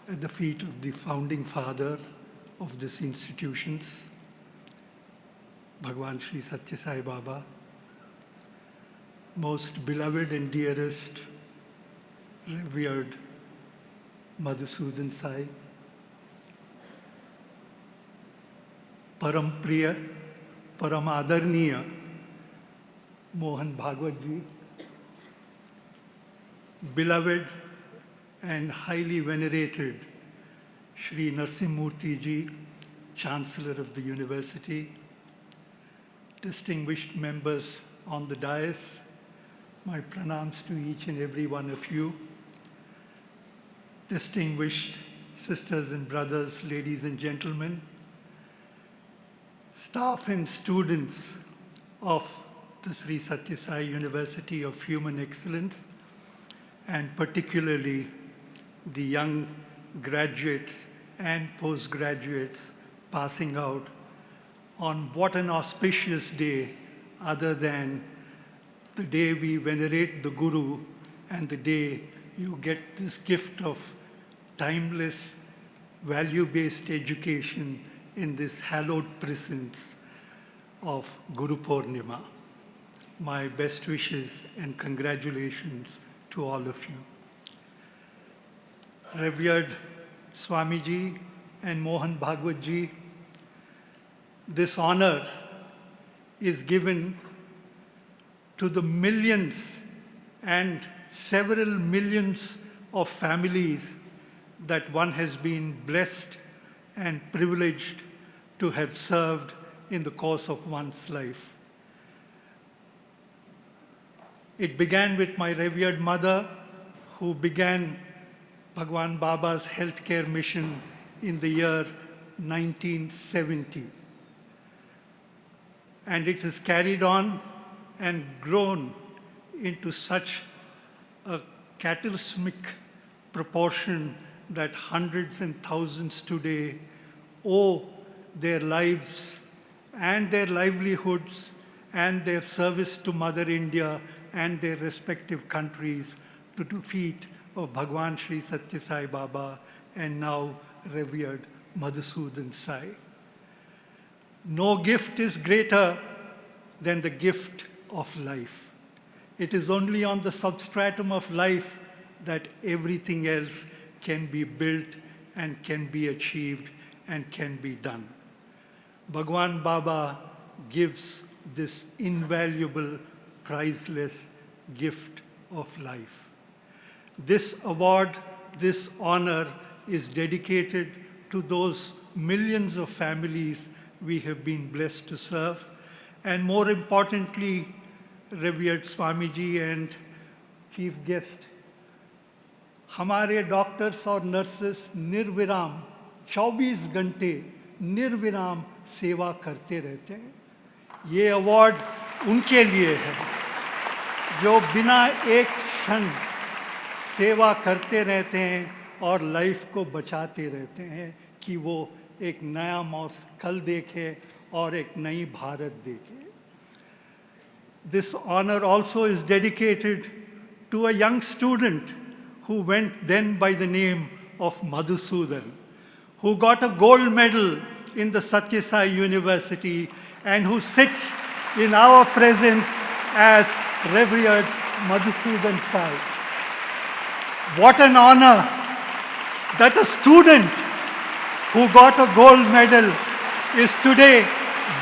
at the feet of the founding father of these institutions, Bhagwan Sri Sathya Sai Baba, most beloved and dearest, revered Madhusudan Sai, Param Priya, Param Adaraniya, Mohan Bhagwat ji, beloved and highly venerated Shri Murthy ji, Chancellor of the University, distinguished members on the dais, my pranams to each and every one of you, distinguished sisters and brothers, ladies and gentlemen, staff and students of the Sri Sathya Sai University of Human Excellence, and particularly the young graduates and postgraduates passing out on what an auspicious day other than the day we venerate the Guru and the day you get this gift of timeless, value-based education in this hallowed presence of Guru Purnima. My best wishes and congratulations to all of you. Revered Swamiji and Mohan Bhagwat ji, This honor is given to the millions and several millions of families that one has been blessed and privileged to have served in the course of one's life. It began with my revered mother, who began Bhagwan Baba's healthcare mission in the year 1970. And it has carried on and grown into such a cataclysmic proportion that hundreds and thousands today owe their lives and their livelihoods and their service to Mother India and their respective countries to the feet of Bhagwan Sri Sathya Sai Baba and now revered Madhusudan Sai. No gift is greater than the gift of life. It is only on the substratum of life that everything else can be built and can be achieved and can be done. Bhagwan Baba gives this invaluable, priceless gift of life. This award, this honor is dedicated to those millions of families we have been blessed to serve, and more importantly, revered Swamiji and chief guest, हमारे doctors और nurses निर्विराम 24 घंटे निर्विराम सेवा करते रहते हैं. ये award उनके लिए है जो बिना एक क्षण सेवा करते रहते हैं और लाइफ को बचाते रहते हैं कि वो एक नया कल देखे और एक नई भारत देखे. This honor also is dedicated to a young student who went then by the name of Madhusudan, who got a gold medal in the Sathya Sai University and who sits in our presence as revered Madhusudan Sai. What an honor that a student who got a gold medal is today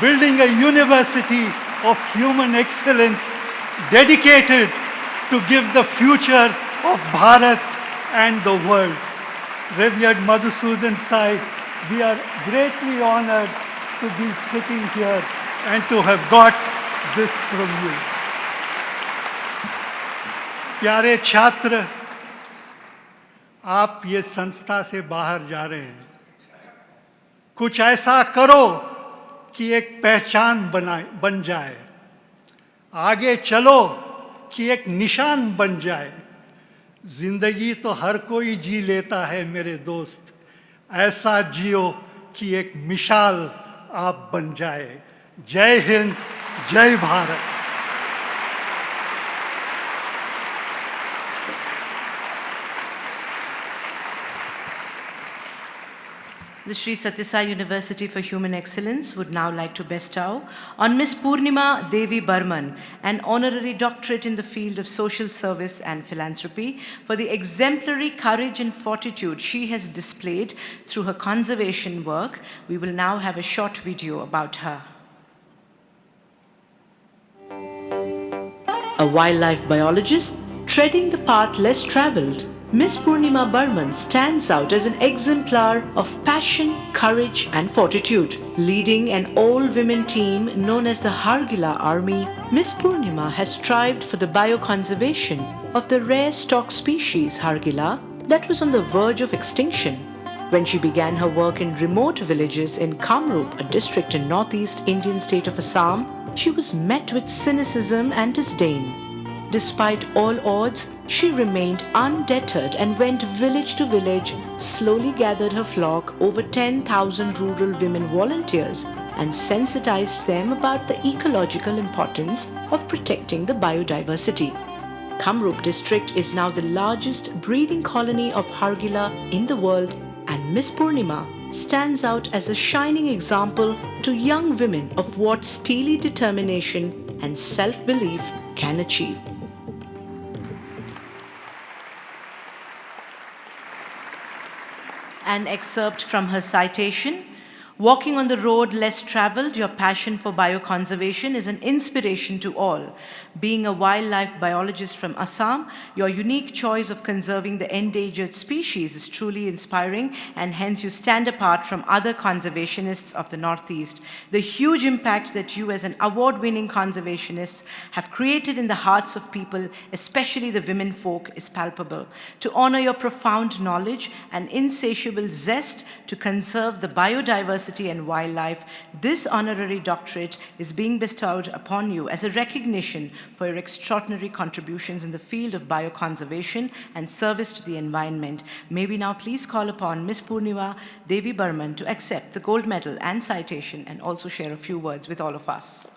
building a university of human excellence dedicated to give the future of Bharat and the world. Revered Madhusudan Sai, we are greatly honored to be sitting here and to have got this from you. प्यारे छात्र, आप ये संस्था से बाहर जा रहे हैं. कुछ ऐसा करो कि एक पहचान बन जाए. आगे चलो कि एक निशान बन जाए. जिंदगी तो हर कोई जी लेता है मेरे दोस्त. ऐसा जियो कि एक मिसाल आप बन जाए. जय हिंद, जय Bharat. The Sri Sathya Sai University for Human Excellence would now like to bestow on Miss Purnima Devi Burman an honorary doctorate in the field of social service and philanthropy for the exemplary courage and fortitude she has displayed through her conservation work. We will now have a short video about her. A wildlife biologist treading the path less traveled, Miss Purnima Burman stands out as an exemplar of passion, courage and fortitude. Leading an all-women team known as the Hargila Army, Miss Purnima has strived for the bioconservation of the rare stock species Hargila that was on the verge of extinction. When she began her work in remote villages in Kamrup, a district in northeast Indian state of Assam, she was met with cynicism and disdain. Despite all odds, she remained undeterred and went village to village, slowly gathered her flock, over 10,000 rural women volunteers, and sensitized them about the ecological importance of protecting the biodiversity. Kamrup district is now the largest breeding colony of Hargila in the world, and Miss Purnima stands out as a shining example to young women of what steely determination and self-belief can achieve. An excerpt from her citation: Walking on the road less traveled, your passion for bioconservation is an inspiration to all. Being a wildlife biologist from Assam, your unique choice of conserving the endangered species is truly inspiring, and hence you stand apart from other conservationists of the Northeast. The huge impact that you as an award-winning conservationist have created in the hearts of people, especially the women folk, is palpable. To honor your profound knowledge and insatiable zest to conserve the biodiversity and wildlife, this honorary doctorate is being bestowed upon you as a recognition for your extraordinary contributions in the field of bioconservation and service to the environment. May we now please call upon Ms. Purnima Devi Burman to accept the gold medal and citation and also share a few words with all of us.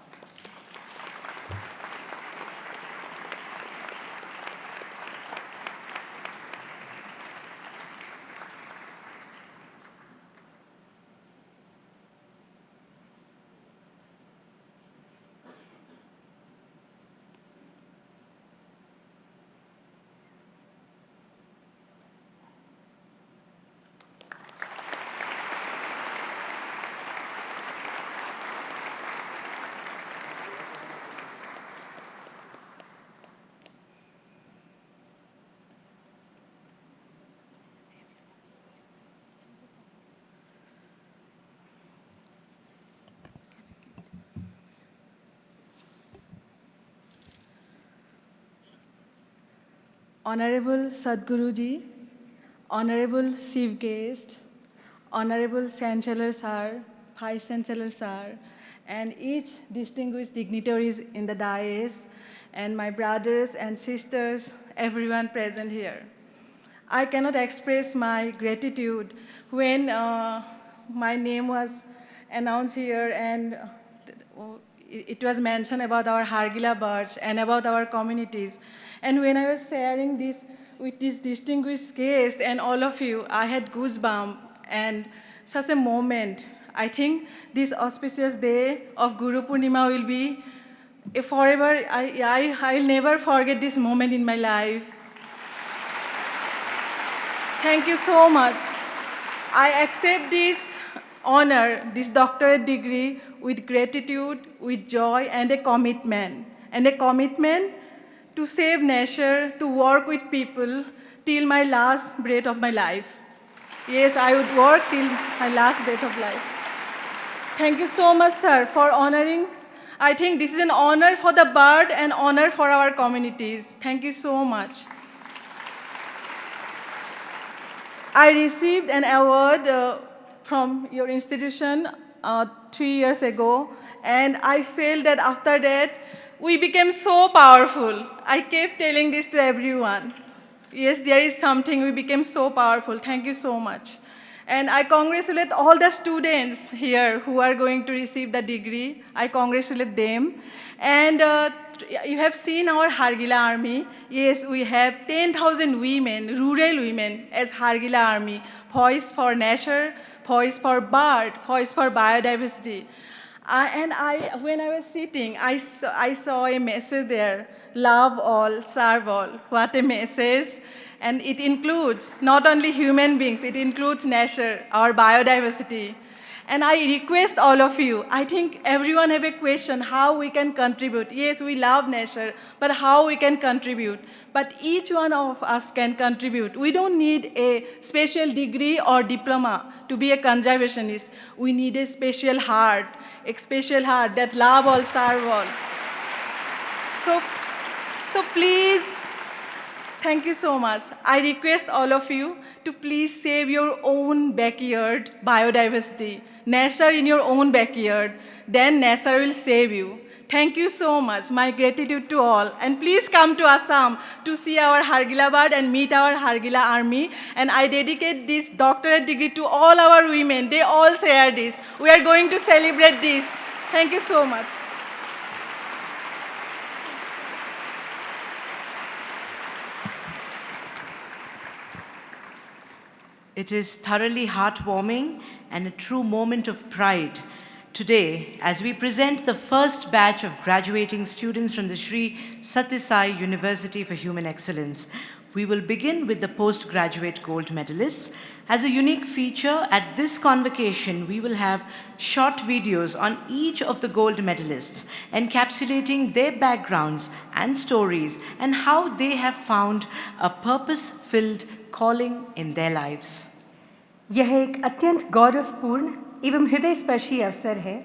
Honourable Sadguru Ji, Honourable Chief Guest, Honourable Chancellor Sir, Vice Chancellor Sir, and each distinguished dignitaries in the dais, and my brothers and sisters, everyone present here. I cannot express my gratitude when my name was announced here and it was mentioned about our Hargila birds and about our communities. And when I was sharing this with this distinguished guest and all of you, I had goosebumps and such a moment. I think this auspicious day of Guru Purnima will be forever. I'll never forget this moment in my life. Thank you so much. I accept this honor, this doctorate degree with gratitude, with joy, and a commitment. And a commitment to save nature, to work with people till my last breath of my life. Yes, I would work till my last breath of life. Thank you so much, sir, for honoring. I think this is an honor for the bird and honor for our communities. Thank you so much. I received an award from your institution 3 years ago, and I felt that after that, we became so powerful. I kept telling this to everyone. Yes, there is something, we became so powerful. Thank you so much. And I congratulate all the students here who are going to receive the degree. I congratulate them. And you have seen our Hargila army. Yes, we have 10,000 women, rural women as Hargila army. Voice for nature, voice for bird, voice for biodiversity. When I was sitting, I saw a message there, love all, serve all. What a message. And it includes not only human beings, it includes nature, our biodiversity. And I request all of you, I think everyone have a question, how we can contribute. Yes, we love nature, but how we can contribute. But each one of us can contribute. We don't need a special degree or diploma to be a conservationist. We need a special heart that love all, serve all. So please, thank you so much. I request all of you to please save your own backyard biodiversity. Nature in your own backyard, then nature will save you. Thank you so much. My gratitude to all. And please come to Assam to see our Hargila bird and meet our Hargila army. And I dedicate this doctorate degree to all our women. They all share this. We are going to celebrate this. Thank you so much. It is thoroughly heartwarming and a true moment of pride today as we present the first batch of graduating students from the Sri Sathya Sai University for Human Excellence. We will begin with the postgraduate gold medalists. As a unique feature, at this convocation, we will have short videos on each of the gold medalists, encapsulating their backgrounds and stories and how they have found a purpose-filled calling in their lives. यह एक अत्यंत गौरवपूर्ण एवं हृदय स्पर्शी अवसर है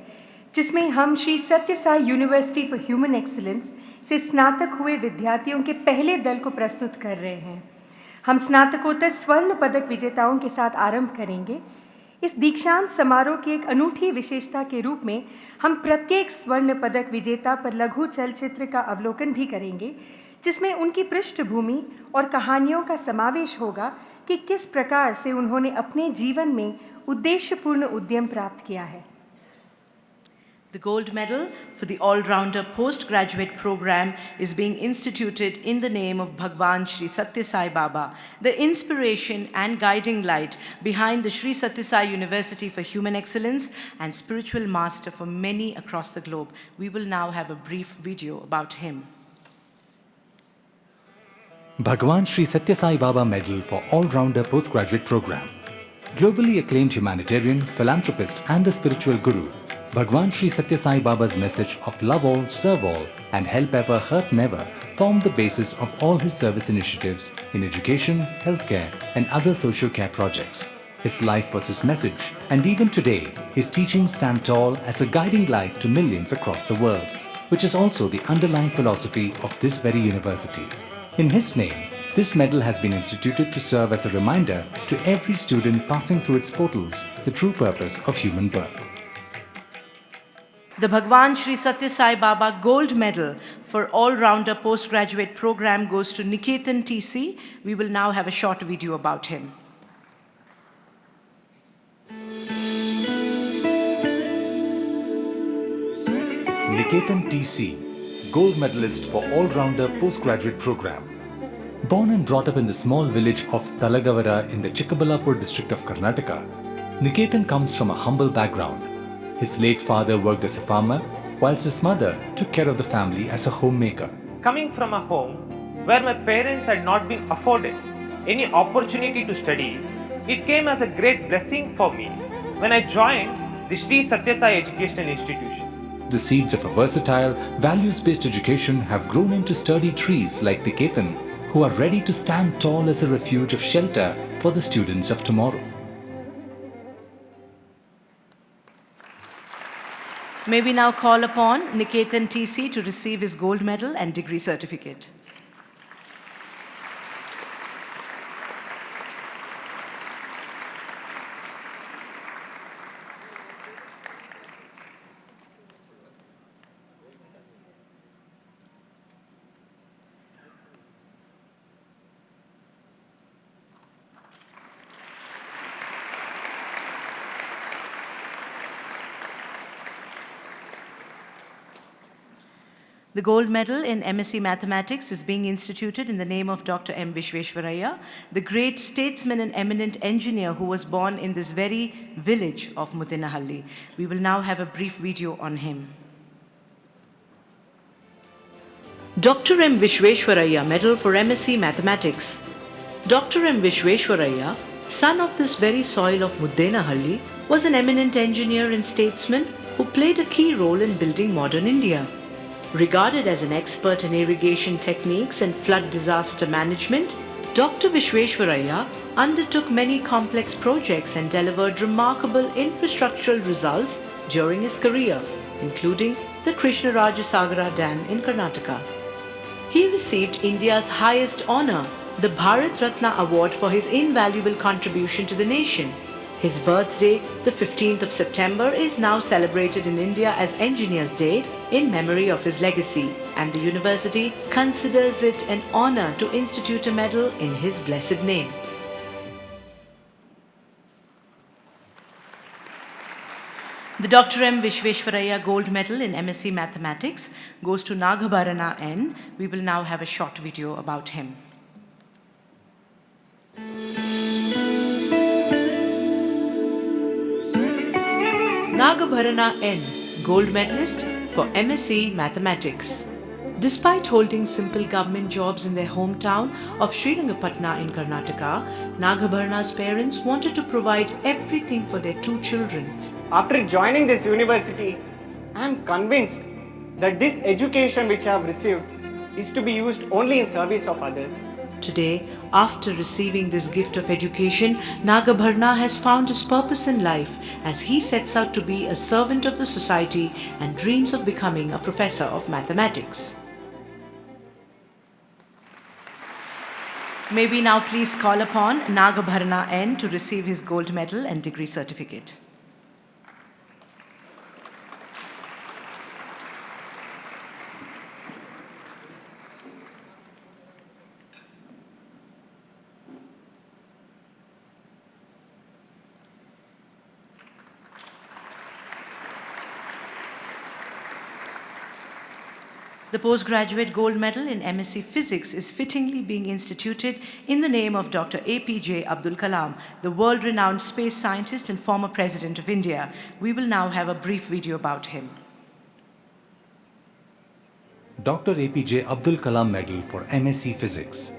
जिसमें हम श्री सत्य Sai university for human excellence से स्नातक हुए विद्यार्थियों के पहले दल को प्रस्तुत कर रहे हैं। हम स्नातकोत्तर स्वर्ण पदक विजेताओं के साथ आरंभ करेंगे। इस दीक्षांत समारोह की एक अनूठी विशेषता के रूप में हम प्रत्येक स्वर्ण पदक विजेता पर लघु चलचित्र का अवलोकन भी करेंगे, जिसमें उनकी पृष्ठभूमि और कहानियों का समावेश होगा कि किस प्रकार से उन्होंने अपने जीवन में उद्देश्यपूर्ण उद्यम प्राप्त किया है। The gold medal for the all-rounder postgraduate program is being instituted in the name of Bhagwan Shri Sathya Sai Baba, the inspiration and guiding light behind the Shri Sathya Sai University for Human Excellence and spiritual master for many across the globe. We will now have a brief video about him. Bhagwan Shri Sathya Sai Baba Medal for All-Rounder Postgraduate Program. Globally acclaimed humanitarian, philanthropist and a spiritual guru, Bhagwan Shri Sathya Sai Baba's message of love all, serve all and help ever, hurt never formed the basis of all his service initiatives in education, healthcare and other social care projects. His life was his message, and even today, his teachings stand tall as a guiding light to millions across the world, which is also the underlying philosophy of this very university. In his name, this medal has been instituted to serve as a reminder to every student passing through its portals the true purpose of human birth. The Bhagwan Shri Sathya Sai Baba Gold Medal for All-Rounder Postgraduate Program goes to Niketan TC. We will now have a short video about him. Niketan TC, Gold Medalist for All-Rounder Postgraduate Program. Born and brought up in the small village of Talagavara in the Chikkaballapur district of Karnataka, Niketan comes from a humble background. His late father worked as a farmer, whilst his mother took care of the family as a homemaker. Coming from a home where my parents had not been afforded any opportunity to study, it came as a great blessing for me when I joined the Sri Sathya Sai Educational Institutions. The seeds of a versatile, values-based education have grown into sturdy trees like Niketan, who are ready to stand tall as a refuge of shelter for the students of tomorrow. May we now call upon Niketan TC to receive his gold medal and degree certificate. The gold medal in MSc Mathematics is being instituted in the name of Dr. M. Vishveshwaraya, the great statesman and eminent engineer who was born in this very village of Mudinahalli. We will now have a brief video on him. Dr. M. Vishveshwaraya Medal for MSc Mathematics. Dr. M. Vishveshwaraya, son of this very soil of Mudinahalli, was an eminent engineer and statesman who played a key role in building modern India. Regarded as an expert in irrigation techniques and flood disaster management, Dr. Vishveshwaraya undertook many complex projects and delivered remarkable infrastructural results during his career, including the Krishnarajasagara Dam in Karnataka. He received India's highest honor, the Bharat Ratna Award, for his invaluable contribution to the nation. His birthday, the 15th of September, is now celebrated in India as Engineers' Day in memory of his legacy, and the university considers it an honor to institute a medal in his blessed name. The Dr. M. Vishveshwaraya Gold Medal in MSc Mathematics goes to Nagabharana N. We will now have a short video about him. Nagabharana N, Gold Medalist for MSc Mathematics. Despite holding simple government jobs in their hometown of Srikanta in Karnataka, Nagabharna's parents wanted to provide everything for their two children. After joining this university, I am convinced that this education which I have received is to be used only in service of others. Today, after receiving this gift of education, Nagabharna has found his purpose in life as he sets out to be a servant of the society and dreams of becoming a professor of mathematics. May we now please call upon Nagabharna N to receive his gold medal and degree certificate. The postgraduate gold medal in MSc Physics is fittingly being instituted in the name of Dr. APJ Abdul Kalam, the world-renowned space scientist and former President of India. We will now have a brief video about him. Dr. APJ Abdul Kalam Medal for MSc Physics.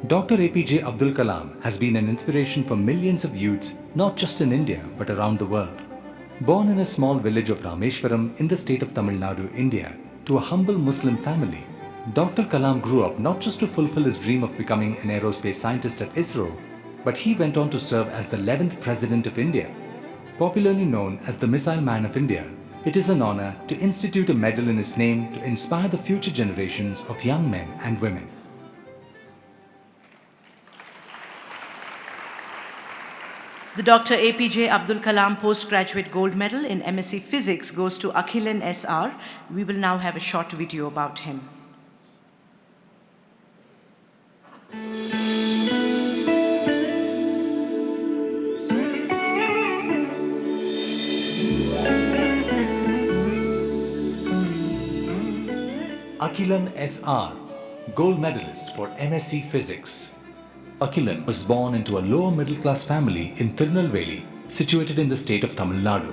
Dr. APJ Abdul Kalam has been an inspiration for millions of youths, not just in India, but around the world. Born in a small village of Rameshwaram in the state of Tamil Nadu, India, to a humble Muslim family, Dr. Kalam grew up not just to fulfill his dream of becoming an aerospace scientist at ISRO, but he went on to serve as the 11th President of India. Popularly known as the Missile Man of India, it is an honor to institute a medal in his name to inspire the future generations of young men and women. The Dr. APJ Abdul Kalam Postgraduate Gold Medal in MSc Physics goes to Akhilan SR. We will now have a short video about him. Akhilan SR, Gold Medalist for MSc Physics. Akhilan was born into a lower middle-class family in Tirunelveli, situated in the state of Tamil Nadu.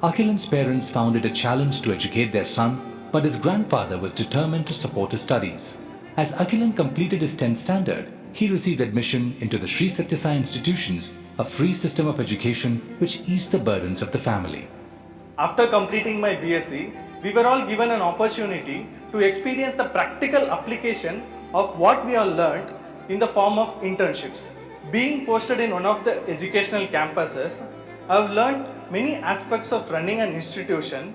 Akhilan's parents found it a challenge to educate their son, but his grandfather was determined to support his studies. As Akhilan completed his 10th standard, he received admission into the Sri Sathya Sai institutions, a free system of education which eased the burdens of the family. After completing my BSc, we were all given an opportunity to experience the practical application of what we all learned in the form of internships. Being posted in one of the educational campuses, I have learned many aspects of running an institution,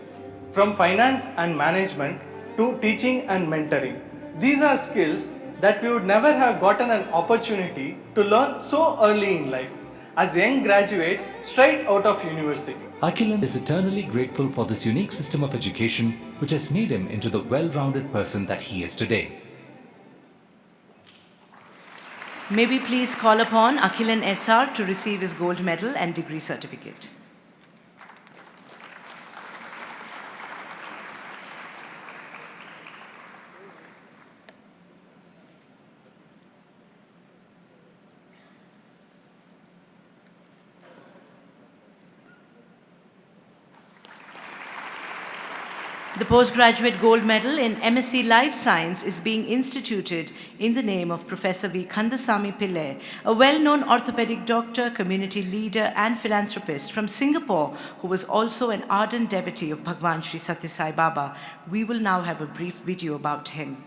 from finance and management to teaching and mentoring. These are skills that we would never have gotten an opportunity to learn so early in life, as young graduates straight out of university. Akhilan is eternally grateful for this unique system of education which has made him into the well-rounded person that he is today. May we please call upon Akhilan SR to receive his gold medal and degree certificate. The postgraduate gold medal in MSc Life Science is being instituted in the name of Professor V. Kandasamy Pillai, a well-known orthopedic doctor, community leader and philanthropist from Singapore who was also an ardent devotee of Bhagwan Sri Sathya Sai Baba. We will now have a brief video about him.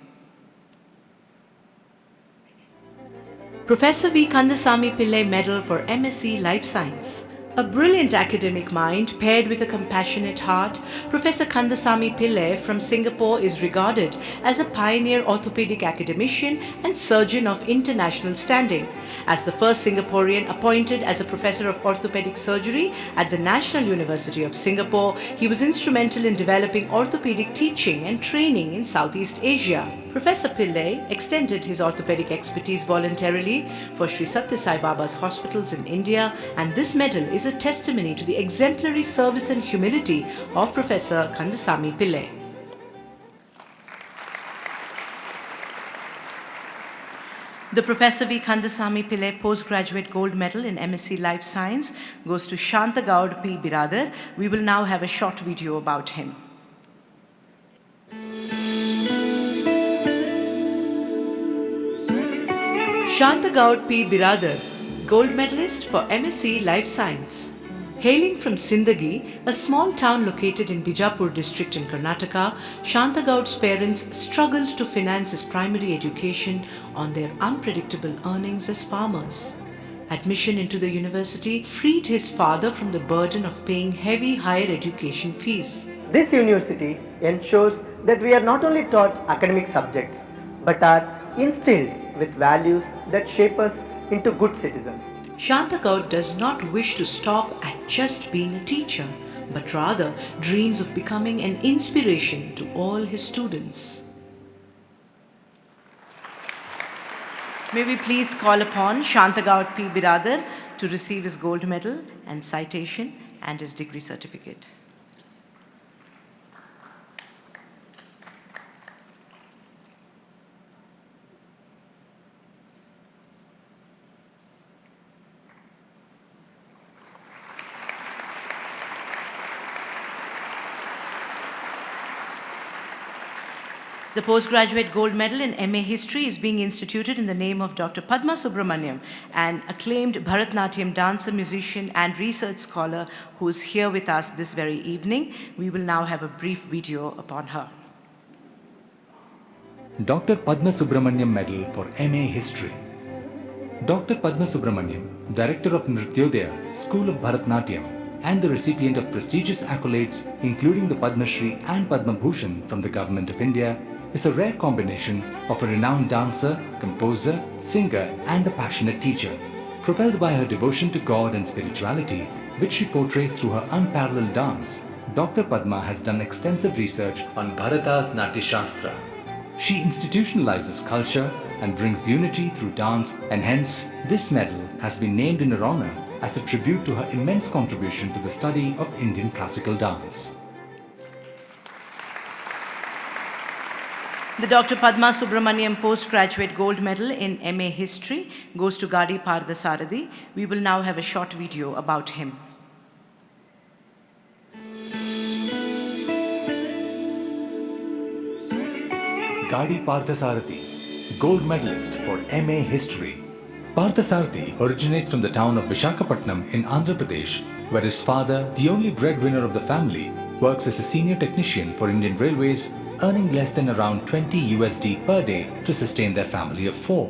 Professor V. Kandasamy Pillai Medal for MSc Life Science. A brilliant academic mind paired with a compassionate heart, Professor Kandasamy Pillai from Singapore is regarded as a pioneer orthopedic academician and surgeon of international standing. As the first Singaporean appointed as a professor of orthopedic surgery at the National University of Singapore, he was instrumental in developing orthopedic teaching and training in Southeast Asia. Professor Pillai extended his orthopedic expertise voluntarily for Sri Sathya Sai Baba's hospitals in India, and this medal is a testimony to the exemplary service and humility of Professor Kandasamy Pillai. The Professor V. Kandasamy Pillai Postgraduate Gold Medal in MSc Life Science goes to Shantagaud P. Biradar. We will now have a short video about him. Shantagaud P. Biradar, Gold Medalist for MSc Life Science. Hailing from Sindagi, a small town located in Bijapur district in Karnataka, Shantagaud's parents struggled to finance his primary education on their unpredictable earnings as farmers. Admission into the university freed his father from the burden of paying heavy higher education fees. This university ensures that we are not only taught academic subjects, but are instilled with values that shape us into good citizens. Shantagaud does not wish to stop at just being a teacher, but rather dreams of becoming an inspiration to all his students. May we please call upon Shantagaud P. Biradar to receive his gold medal and citation and his degree certificate. The postgraduate gold medal in MA History is being instituted in the name of Dr. Padma Subramaniam, an acclaimed Bharatnatyam dancer, musician, and research scholar who is here with us this very evening. We will now have a brief video upon her. Dr. Padma Subramaniam Medal for MA History. Dr. Padma Subramaniam, Director of Nrityodaya, School of Bharatnatyam, and the recipient of prestigious accolades including the Padma Shri and Padma Bhushan from the Government of India, is a rare combination of a renowned dancer, composer, singer, and a passionate teacher. Propelled by her devotion to God and spirituality, which she portrays through her unparalleled dance, Dr. Padma has done extensive research on Bharata's Natya Shastra. She institutionalizes culture and brings unity through dance, and hence this medal has been named in her honor as a tribute to her immense contribution to the study of Indian classical dance. The Dr. Padma Subramaniam Postgraduate Gold Medal in MA History goes to Gadi Pardasarathi. We will now have a short video about him. Gadi Pardasarathi, Gold Medalist for MA History. Pardasarathi originates from the town of Visakhapatnam in Andhra Pradesh, where his father, the only breadwinner of the family, works as a senior technician for Indian Railways, earning less than around $20 USD per day to sustain their family of 4.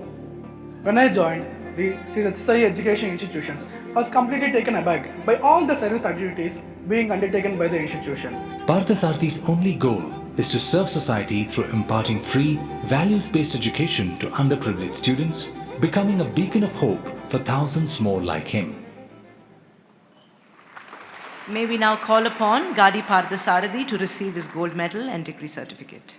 When I joined the Sathya Sai education institutions, I was completely taken aback by all the service activities being undertaken by the institution. Pardasarathi's only goal is to serve society through imparting free, values-based education to underprivileged students, becoming a beacon of hope for thousands more like him. May we now call upon Gadi Pardasarathi to receive his gold medal and degree certificate.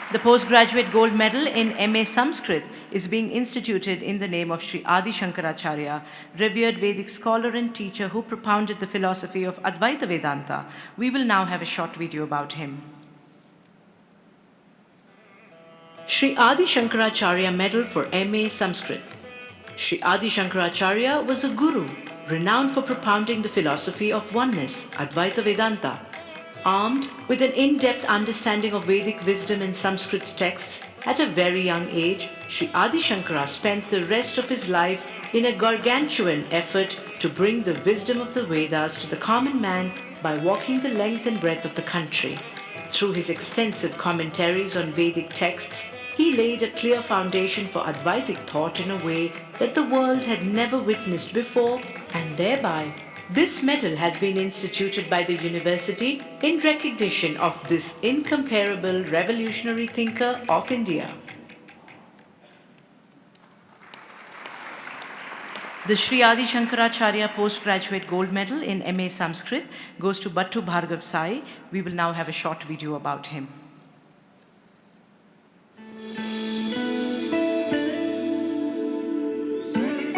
The postgraduate gold medal in MA Sanskrit is being instituted in the name of Sri Adi Shankaracharya, revered Vedic scholar and teacher who propounded the philosophy of Advaita Vedanta. We will now have a short video about him. Sri Adi Shankaracharya Medal for MA Sanskrit. Sri Adi Shankaracharya was a guru renowned for propounding the philosophy of oneness, Advaita Vedanta. Armed with an in-depth understanding of Vedic wisdom and Sanskrit texts, at a very young age, Sri Adi Shankara spent the rest of his life in a gargantuan effort to bring the wisdom of the Vedas to the common man by walking the length and breadth of the country. Through his extensive commentaries on Vedic texts, he laid a clear foundation for Advaitic thought in a way that the world had never witnessed before, and thereby this medal has been instituted by the university in recognition of this incomparable revolutionary thinker of India. The Sri Adi Shankaracharya Postgraduate Gold Medal in MA Sanskrit goes to Bhattu Bhargav Sai. We will now have a short video about him.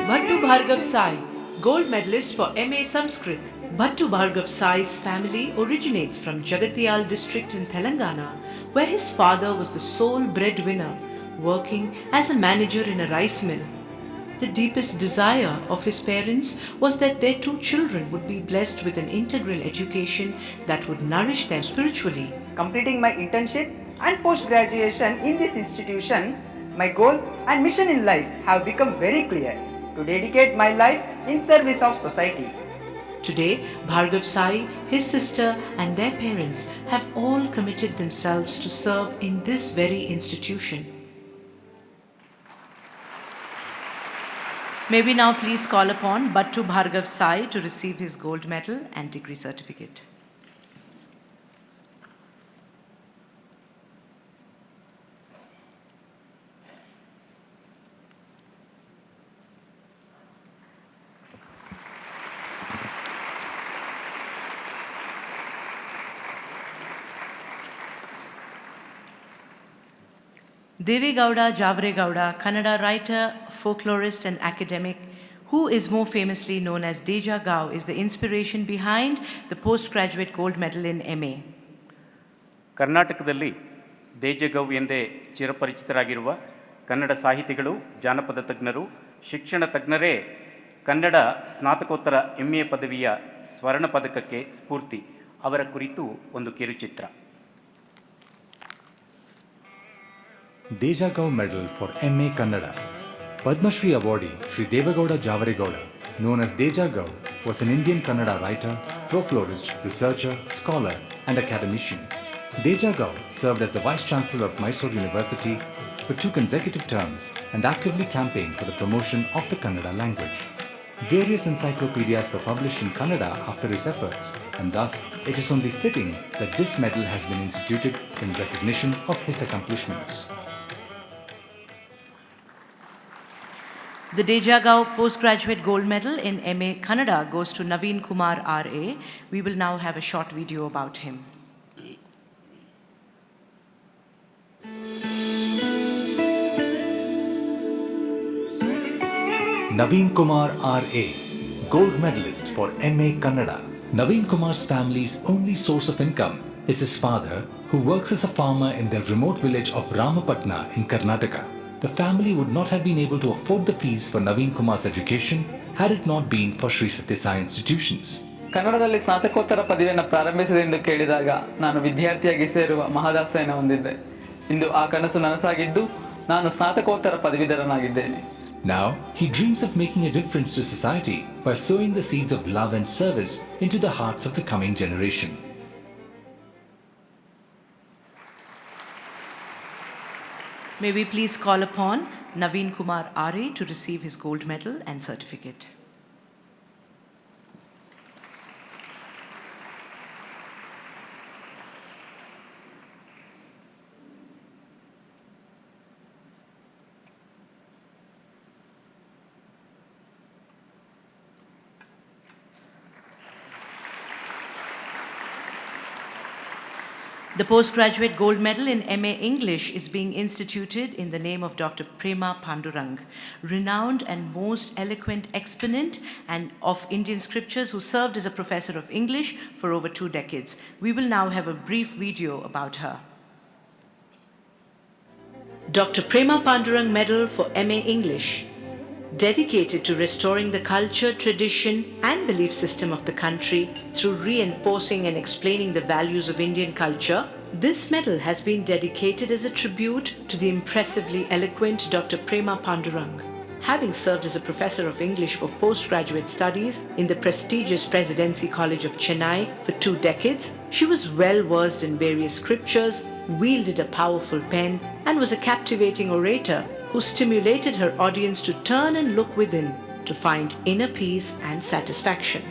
Bhattu Bhargav Sai, Gold Medalist for MA Sanskrit. Bhattu Bhargav Sai's family originates from Jagatiyal district in Telangana, where his father was the sole breadwinner, working as a manager in a rice mill. The deepest desire of his parents was that their two children would be blessed with an integral education that would nourish them spiritually. Completing my internship and post-graduation in this institution, my goal and mission in life have become very clear: to dedicate my life in service of society. Today, Bhargav Sai, his sister and their parents have all committed themselves to serve in this very institution. May we now please call upon Battu Bhargav Sai to receive his gold medal and degree certificate. Devegowda Javregowda, Kannada writer, folklorist and academic, who is more famously known as Deja Gao, is the inspiration behind the postgraduate gold medal in MA. ಕರ್ನಾಟಕದಲ್ಲಿ ದೇಜಗೌ ಎಂದೇ ಚಿರಪರಿಚಿತರಾಗಿರುವ ಕನ್ನಡ ಸಾಹಿತಿಗಳು, ಜಾನಪದ ತಜ್ಞರು, ಶಿಕ್ಷಣ ತಜ್ಞರೇ ಕನ್ನಡ ಸ್ನಾತಕೋತ್ತರ MA ಪದವಿಯ ಸ್ವರ್ಣ ಪದಕಕ್ಕೆ ಸ್ಫೂರ್ತಿ. ಅವರ ಕುರಿತು ಒಂದು ಕಿರುಚಿತ್ರ. Deja Gau Medal for MA Kannada. Padma Shri awardee Sri Devegowda Javaregowda, known as Deja Gau, was an Indian Kannada writer, folklorist, researcher, scholar and academician. Deja Gau served as the Vice Chancellor of Mysore University for 2 consecutive terms and actively campaigned for the promotion of the Kannada language. Various encyclopedias were published in Kannada after his efforts, and thus it is only fitting that this medal has been instituted in recognition of his accomplishments. The Deja Gau postgraduate gold medal in MA Kannada goes to Naveen Kumar RA. We will now have a short video about him. Naveen Kumar RA, gold medalist for MA Kannada. Naveen Kumar's family's only source of income is his father, who works as a farmer in the remote village of Ramapatna in Karnataka. The family would not have been able to afford the fees for Naveen Kumar's education had it not been for Sri Sathya Sai institutions. ಕನ್ನಡದಲ್ಲಿ ಸ್ನಾತಕೋತ್ತರ ಪದವಿಯನ್ನು ಪ್ರಾರಂಭಿಸಿದೆಂದು ಕೇಳಿದಾಗ ನಾನು ವಿದ್ಯಾರ್ಥಿಯಾಗಿ ಸೇರುವ ಮಹದಾಸೆಯನ್ನು ಹೊಂದಿದ್ದೆ. ಇಂದು ಆ ಕನಸು ನನಸಾಗಿದ್ದು ನಾನು ಸ್ನಾತಕೋತ್ತರ ಪದವೀಧರನಾಗಿದ್ದೇನೆ. Now, he dreams of making a difference to society by sowing the seeds of love and service into the hearts of the coming generation. May we please call upon Naveen Kumar RA to receive his gold medal and certificate. The postgraduate gold medal in MA English is being instituted in the name of Dr. Prema Pandurang, renowned and most eloquent exponent and of Indian scriptures who served as a professor of English for over 2 decades. We will now have a brief video about her. Dr. Prema Pandurang Medal for MA English. Dedicated to restoring the culture, tradition and belief system of the country through reinforcing and explaining the values of Indian culture, this medal has been dedicated as a tribute to the impressively eloquent Dr. Prema Pandurang. Having served as a professor of English for postgraduate studies in the prestigious Presidency College of Chennai for 2 decades, she was well versed in various scriptures, wielded a powerful pen and was a captivating orator who stimulated her audience to turn and look within to find inner peace and satisfaction.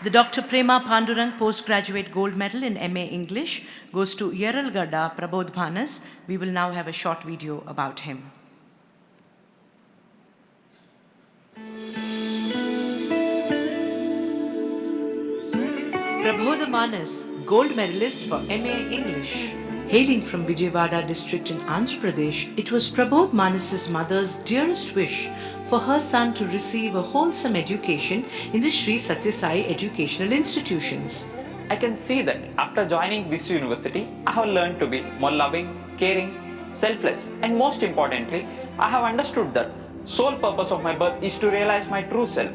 The Dr. Prema Pandurang postgraduate gold medal in MA English goes to Yeralgada Prabodhbhanas. We will now have a short video about him. Prabodhmanas, gold medalist for MA English. Hailing from Vijayawada district in Andhra Pradesh, it was Prabodhmanas' mother's dearest wish for her son to receive a wholesome education in the Sri Sathya Sai educational institutions. I can see that after joining this university, I have learned to be more loving, caring, selfless, and most importantly, I have understood that sole purpose of my birth is to realize my true self.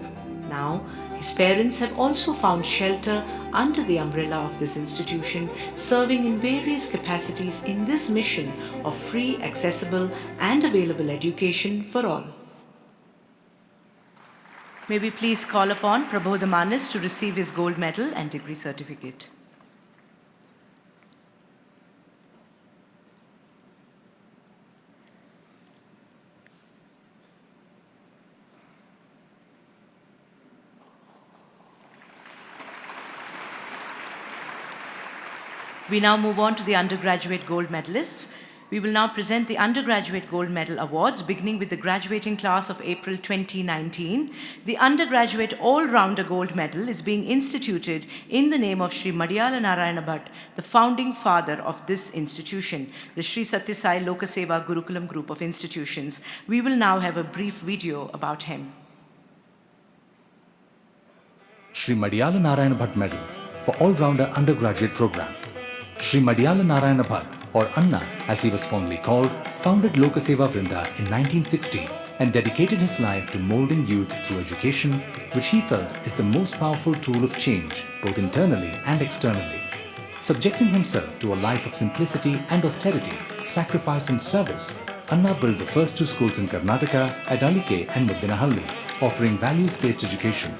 Now, his parents have also found shelter under the umbrella of this institution, serving in various capacities in this mission of free, accessible, and available education for all. May we please call upon Prabodhamanas to receive his gold medal and degree certificate. We now move on to the undergraduate gold medalists. We will now present the undergraduate gold medal awards, beginning with the graduating class of April 2019. The undergraduate all-rounder gold medal is being instituted in the name of Sri Madhyala Narayana Bhatt, the founding father of this institution, the Sri Sathya Sai Lokaseva Gurukulam group of institutions. We will now have a brief video about him. Sri Madhyala Narayana Bhatt Medal for all-rounder undergraduate program. Sri Madhyala Narayana Bhatt, or Anna as he was fondly called, founded Lokaseva Vrinda in 1960 and dedicated his life to molding youth through education, which he felt is the most powerful tool of change, both internally and externally. Subjecting himself to a life of simplicity and austerity, sacrifice and service, Anna built the first two schools in Karnataka at Alike and Muddinahalli, offering values-based education.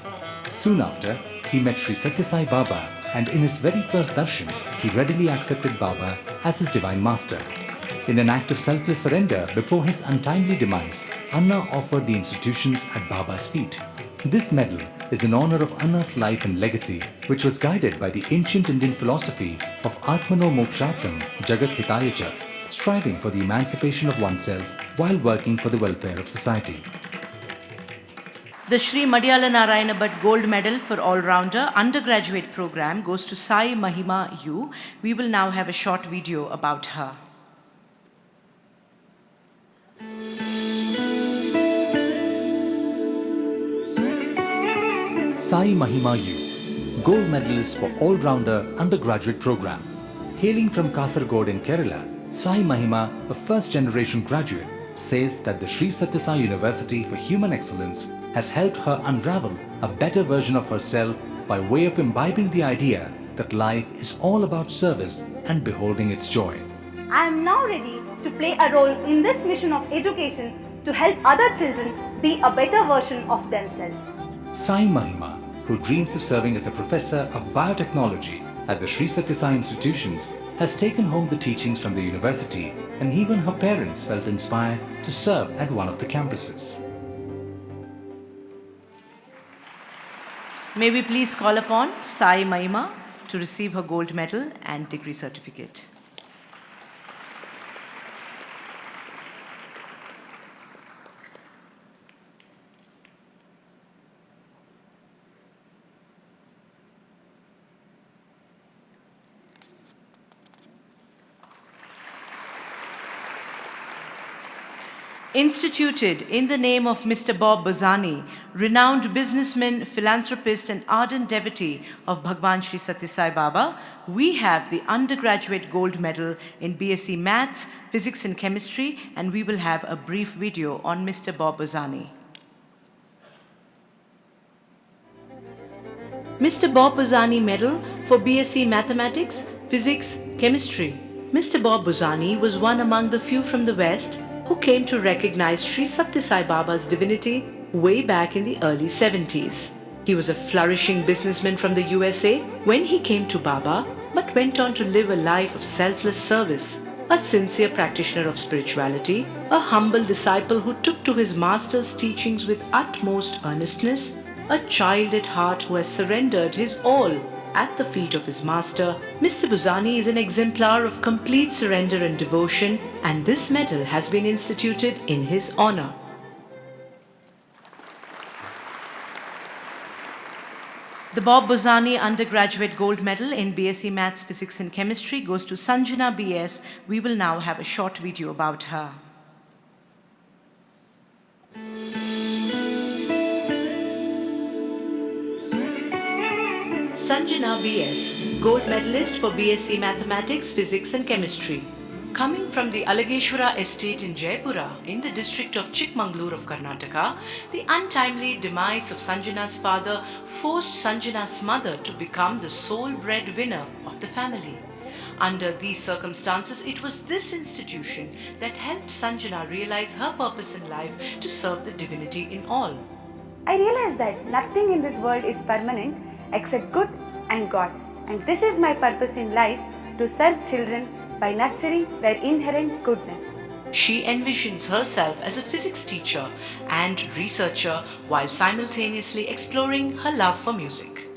Soon after, he met Sri Sathya Sai Baba, and in his very first darshan, he readily accepted Baba as his divine master. In an act of selfless surrender before his untimely demise, Anna offered the institutions at Baba's feet. This medal is in honor of Anna's life and legacy, which was guided by the ancient Indian philosophy of Atmano Mokshartam Jagat Hitayacha, striving for the emancipation of oneself while working for the welfare of society. The Sri Madhyala Narayana Bhatt Gold Medal for All-Rounder Undergraduate Program goes to Sai Mahima U. We will now have a short video about her. Sai Mahima U, Gold Medalist for All-Rounder Undergraduate Program. Hailing from Kasaragod in Kerala, Sai Mahima, a first-generation graduate, says that the Sri Sathya Sai University for Human Excellence has helped her unravel a better version of herself by way of imbibing the idea that life is all about service and beholding its joy. I am now ready to play a role in this mission of education to help other children be a better version of themselves. Sai Mahima, who dreams of serving as a professor of biotechnology at the Sri Sathya Sai institutions, has taken home the teachings from the university, and even her parents felt inspired to serve at one of the campuses. May we please call upon Sai Mahima to receive her gold medal and degree certificate. Instituted in the name of Mr. Bob Bozani, renowned businessman, philanthropist, and ardent devotee of Bhagwan Sri Sathya Sai Baba, we have the undergraduate gold medal in BSc Maths, Physics and Chemistry, and we will have a brief video on Mr. Bob Bozani. Mr. Bob Bozani Medal for BSc Mathematics, Physics, Chemistry. Mr. Bob Bozani was one among the few from the West who came to recognize Sri Sathya Sai Baba's divinity way back in the early 70s. He was a flourishing businessman from the USA when he came to Baba, but went on to live a life of selfless service. A sincere practitioner of spirituality, a humble disciple who took to his master's teachings with utmost earnestness, a child at heart who has surrendered his all at the feet of his master, Mr. Bozani is an exemplar of complete surrender and devotion, and this medal has been instituted in his honor. The Bob Bozani Undergraduate Gold Medal in BSc Maths, Physics and Chemistry goes to Sanjana BS. We will now have a short video about her. Sanjana BS, Gold medalist for BSc Mathematics, Physics and Chemistry. Coming from the Alageshwara estate in Jaipura, in the district of Chikmagalur of Karnataka, the untimely demise of Sanjana's father forced Sanjana's mother to become the sole breadwinner of the family. Under these circumstances, it was this institution that helped Sanjana realize her purpose in life to serve the divinity in all. I realized that nothing in this world is permanent except good and God. And this is my purpose in life, to serve children by nurturing their inherent goodness. She envisions herself as a physics teacher and researcher while simultaneously exploring her love for music.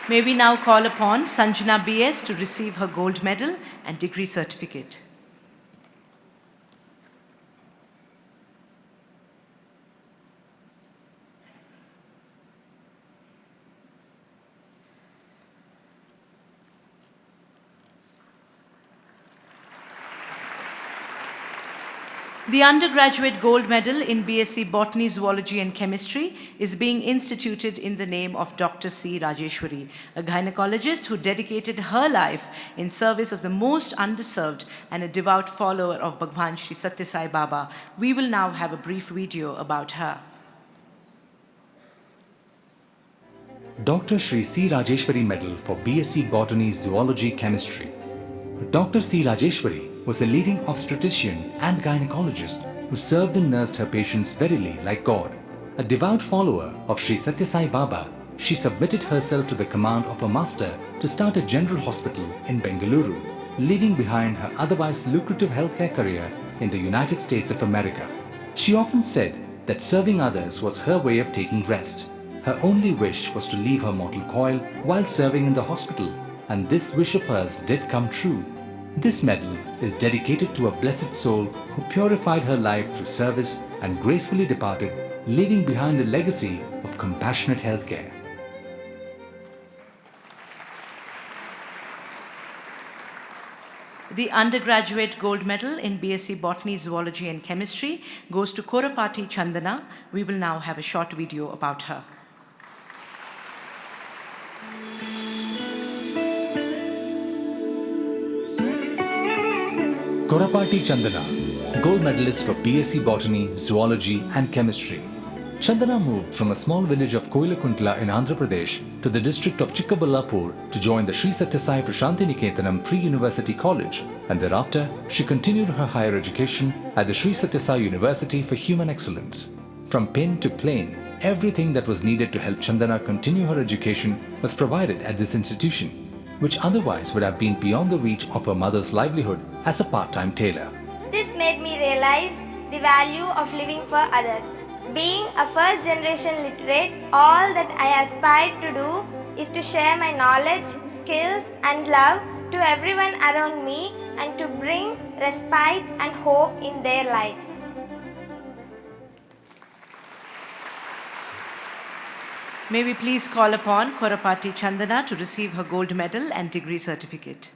May we now call upon Sanjana BS to receive her gold medal and degree certificate. The undergraduate gold medal in BSc Botany, Zoology and Chemistry is being instituted in the name of Dr. C. Rajeshwari, a gynecologist who dedicated her life in service of the most underserved and a devout follower of Bhagwan Sri Sathya Sai Baba. We will now have a brief video about her. Dr. Shri C. Rajeshwari Medal for BSc Botany, Zoology, Chemistry. Dr. C. Rajeshwari was a leading obstetrician and gynecologist who served and nursed her patients verily like God. A devout follower of Sri Sathya Sai Baba, she submitted herself to the command of a master to start a general hospital in Bengaluru, leaving behind her otherwise lucrative healthcare career in the United States of America. She often said that serving others was her way of taking rest. Her only wish was to leave her mortal coil while serving in the hospital, and this wish of hers did come true. This medal is dedicated to a blessed soul who purified her life through service and gracefully departed, leaving behind a legacy of compassionate healthcare. The undergraduate gold medal in BSc Botany, Zoology and Chemistry goes to Korapati Chandana. We will now have a short video about her. Korapati Chandana, gold medalist for BSc Botany, Zoology and Chemistry. Chandana moved from a small village of Koilakuntla in Andhra Pradesh to the district of Chikkaballapur to join the Sri Sathya Sai Prashanti Niketanam Pre-University College, and thereafter she continued her higher education at the Sri Sathya Sai University for Human Excellence. From pin to plane, everything that was needed to help Chandana continue her education was provided at this institution, which otherwise would have been beyond the reach of her mother's livelihood as a part-time tailor. This made me realize the value of living for others. Being a first-generation literate, all that I aspire to do is to share my knowledge, skills and love to everyone around me and to bring respite and hope in their lives. May we please call upon Korapati Chandana to receive her gold medal and degree certificate.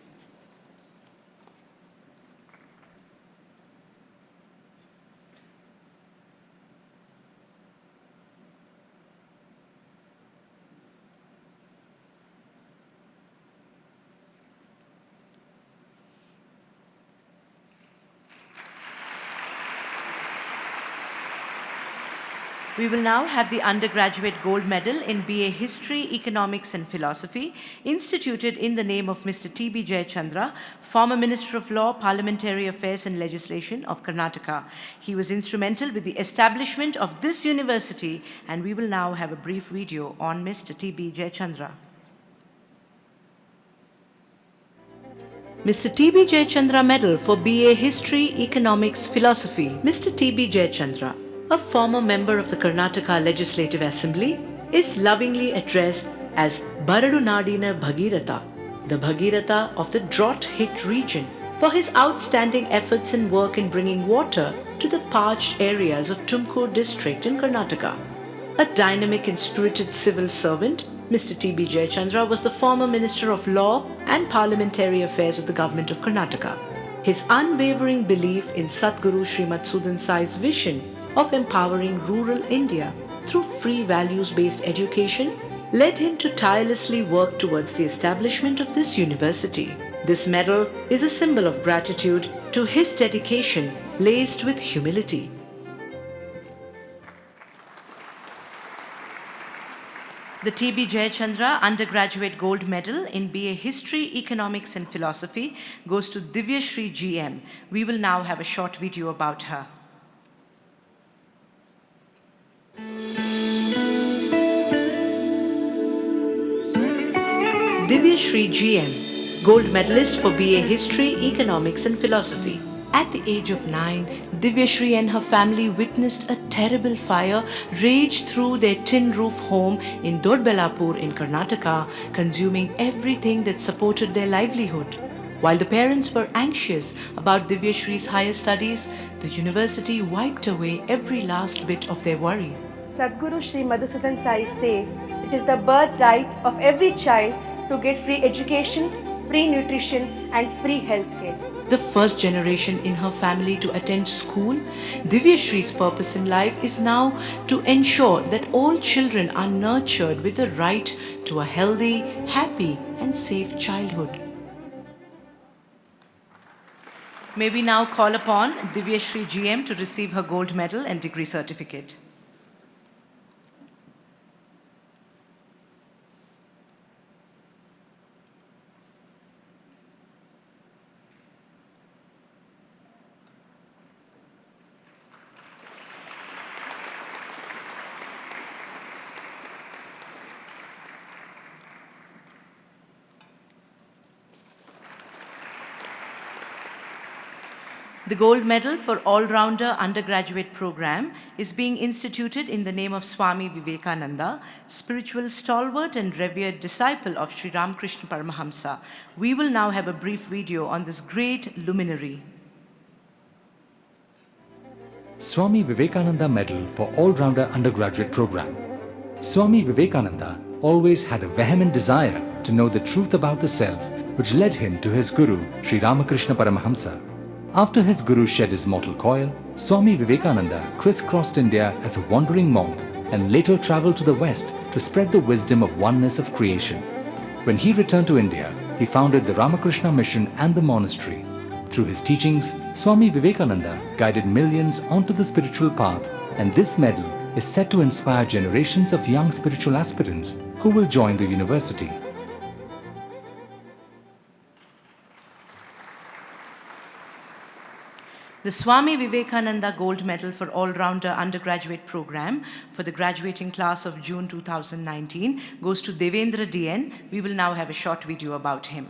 We will now have the undergraduate gold medal in BA History, Economics and Philosophy, instituted in the name of Mr. T.B. Jayachandra, former Minister of Law, Parliamentary Affairs and Legislation of Karnataka. He was instrumental with the establishment of this university, and we will now have a brief video on Mr. T.B. Jayachandra. Mr. T.B. Jayachandra Medal for BA History, Economics, Philosophy. Mr. T.B. Jayachandra, a former member of the Karnataka Legislative Assembly, is lovingly addressed as Baradu Nadina Bhagirata, the Bhagirata of the drought-hit region, for his outstanding efforts and work in bringing water to the parched areas of Tumkur district in Karnataka. A dynamic and spirited civil servant, Mr. T.B. Jayachandra was the former Minister of Law and Parliamentary Affairs of the Government of Karnataka. His unwavering belief in Sadguru Sri Madhusudan Sai's vision of empowering rural India through free values-based education led him to tirelessly work towards the establishment of this university. This medal is a symbol of gratitude to his dedication laced with humility. The T.B. Jayachandra Undergraduate Gold Medal in BA History, Economics and Philosophy goes to Divyashree GM. We will now have a short video about her. Divyashree GM, Gold Medalist for BA History, Economics and Philosophy. At the age of 9, Divyashree and her family witnessed a terrible fire rage through their tin roof home in Dodbellapur in Karnataka, consuming everything that supported their livelihood. While the parents were anxious about Divyashree's higher studies, the university wiped away every last bit of their worry. Sadguru Sri Madhusudan Sai says it is the birthright of every child to get free education, free nutrition and free healthcare. The first generation in her family to attend school, Divyashree's purpose in life is now to ensure that all children are nurtured with the right to a healthy, happy and safe childhood. May we now call upon Divyashree GM to receive her gold medal and degree certificate. The Gold Medal for All-Rounder Undergraduate Program is being instituted in the name of Swami Vivekananda, spiritual stalwart and revered disciple of Sri Ramakrishna Paramahamsa. We will now have a brief video on this great luminary. Swami Vivekananda Medal for All-Rounder Undergraduate Program. Swami Vivekananda always had a vehement desire to know the truth about the self, which led him to his Guru, Sri Ramakrishna Paramahamsa. After his Guru shed his mortal coil, Swami Vivekananda crisscrossed India as a wandering monk and later travelled to the West to spread the wisdom of oneness of creation. When he returned to India, he founded the Ramakrishna Mission and the monastery. Through his teachings, Swami Vivekananda guided millions onto the spiritual path, and this medal is set to inspire generations of young spiritual aspirants who will join the university. The Swami Vivekananda Gold Medal for All-Rounder Undergraduate Program for the graduating class of June 2019 goes to Devendra DN. We will now have a short video about him.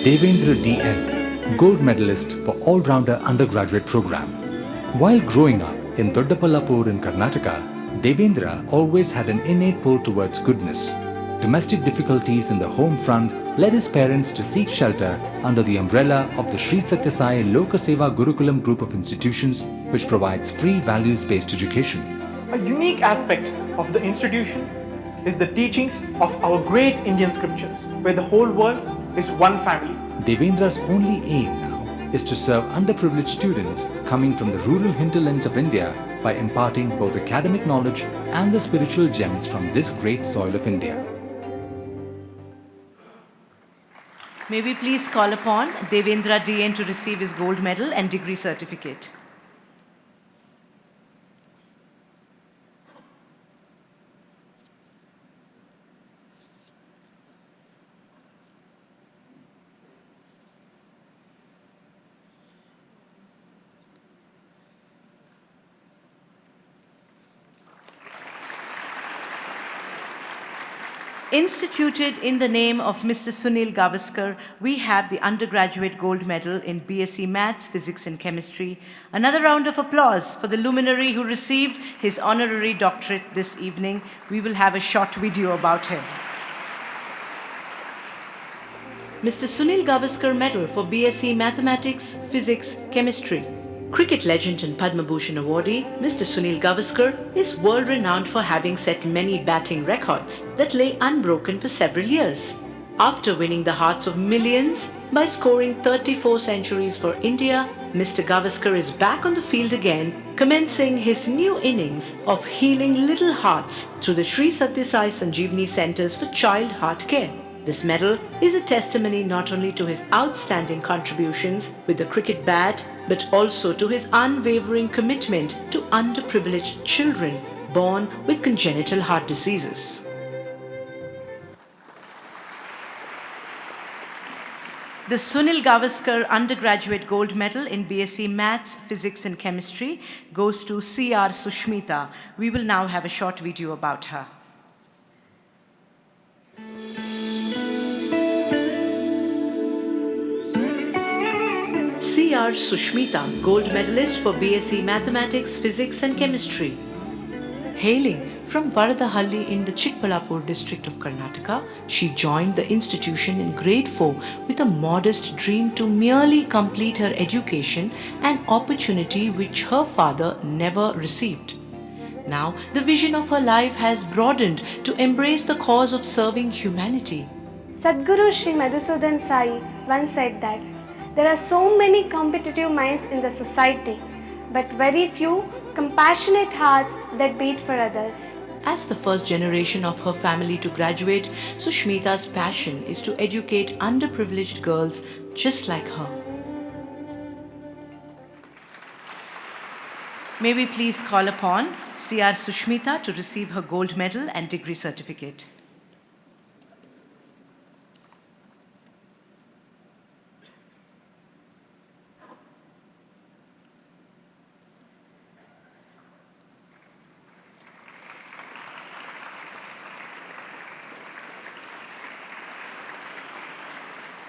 Devendra DN, Gold Medalist for All-Rounder Undergraduate Program. While growing up in Dodbellapur in Karnataka, Devendra always had an innate pull towards goodness. Domestic difficulties in the home front led his parents to seek shelter under the umbrella of the Sri Sathya Sai Lokaseva Gurukulam group of institutions, which provides free values-based education. A unique aspect of the institution is the teachings of our great Indian scriptures, where the whole world is one family. Devendra's only aim now is to serve underprivileged students coming from the rural hinterlands of India by imparting both academic knowledge and the spiritual gems from this great soil of India. May we please call upon Devendra DN to receive his gold medal and degree certificate. Instituted in the name of Mr. Sunil Gavaskar, we have the undergraduate gold medal in BSc Maths, Physics and Chemistry. Another round of applause for the luminary who received his honorary doctorate this evening. We will have a short video about him. Mr. Sunil Gavaskar Medal for BSc Mathematics, Physics, Chemistry. Cricket legend and Padma Bhushan awardee, Mr. Sunil Gavaskar is world-renowned for having set many batting records that lay unbroken for several years. After winning the hearts of millions by scoring 34 centuries for India Mr. Gavaskar is back on the field again, commencing his new innings of healing little hearts through the Sri Sathya Sai Sanjeevani Centers for Child Heart Care. This medal is a testimony not only to his outstanding contributions with the cricket bat, but also to his unwavering commitment to underprivileged children born with congenital heart diseases. The Sunil Gavaskar Undergraduate Gold Medal in BSc Maths, Physics and Chemistry goes to C.R. Sushmita. We will now have a short video about her. C.R. Sushmita, Gold Medalist for BSc Mathematics, Physics and Chemistry. Hailing from Varadahalli in the Chikbalapur district of Karnataka, she joined the institution in grade 4 with a modest dream to merely complete her education, an opportunity which her father never received. Now, the vision of her life has broadened to embrace the cause of serving humanity. Sadguru Sri Madhusudan Sai once said that there are so many competitive minds in the society, but very few compassionate hearts that beat for others. As the first generation of her family to graduate, Sushmita's passion is to educate underprivileged girls just like her. May we please call upon C.R. Sushmita to receive her gold medal and degree certificate.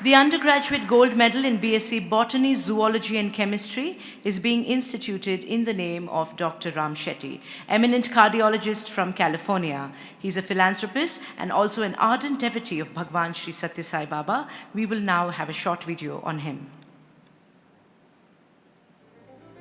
The undergraduate gold medal in BSc Botany, Zoology and Chemistry is being instituted in the name of Dr. Ram Shetty, eminent cardiologist from California. He's a philanthropist and also an ardent devotee of Bhagwan Sri Sathya Sai Baba. We will now have a short video on him.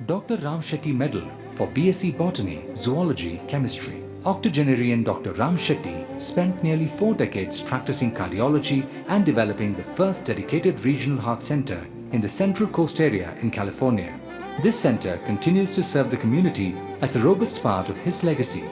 Dr. Ram Shetty Medal for BSc Botany, Zoology, Chemistry. Octogenarian Dr. Ram Shetty spent nearly 4 decades practicing cardiology and developing the first dedicated regional heart center in the Central Coast area in California. This center continues to serve the community as a robust part of his legacy.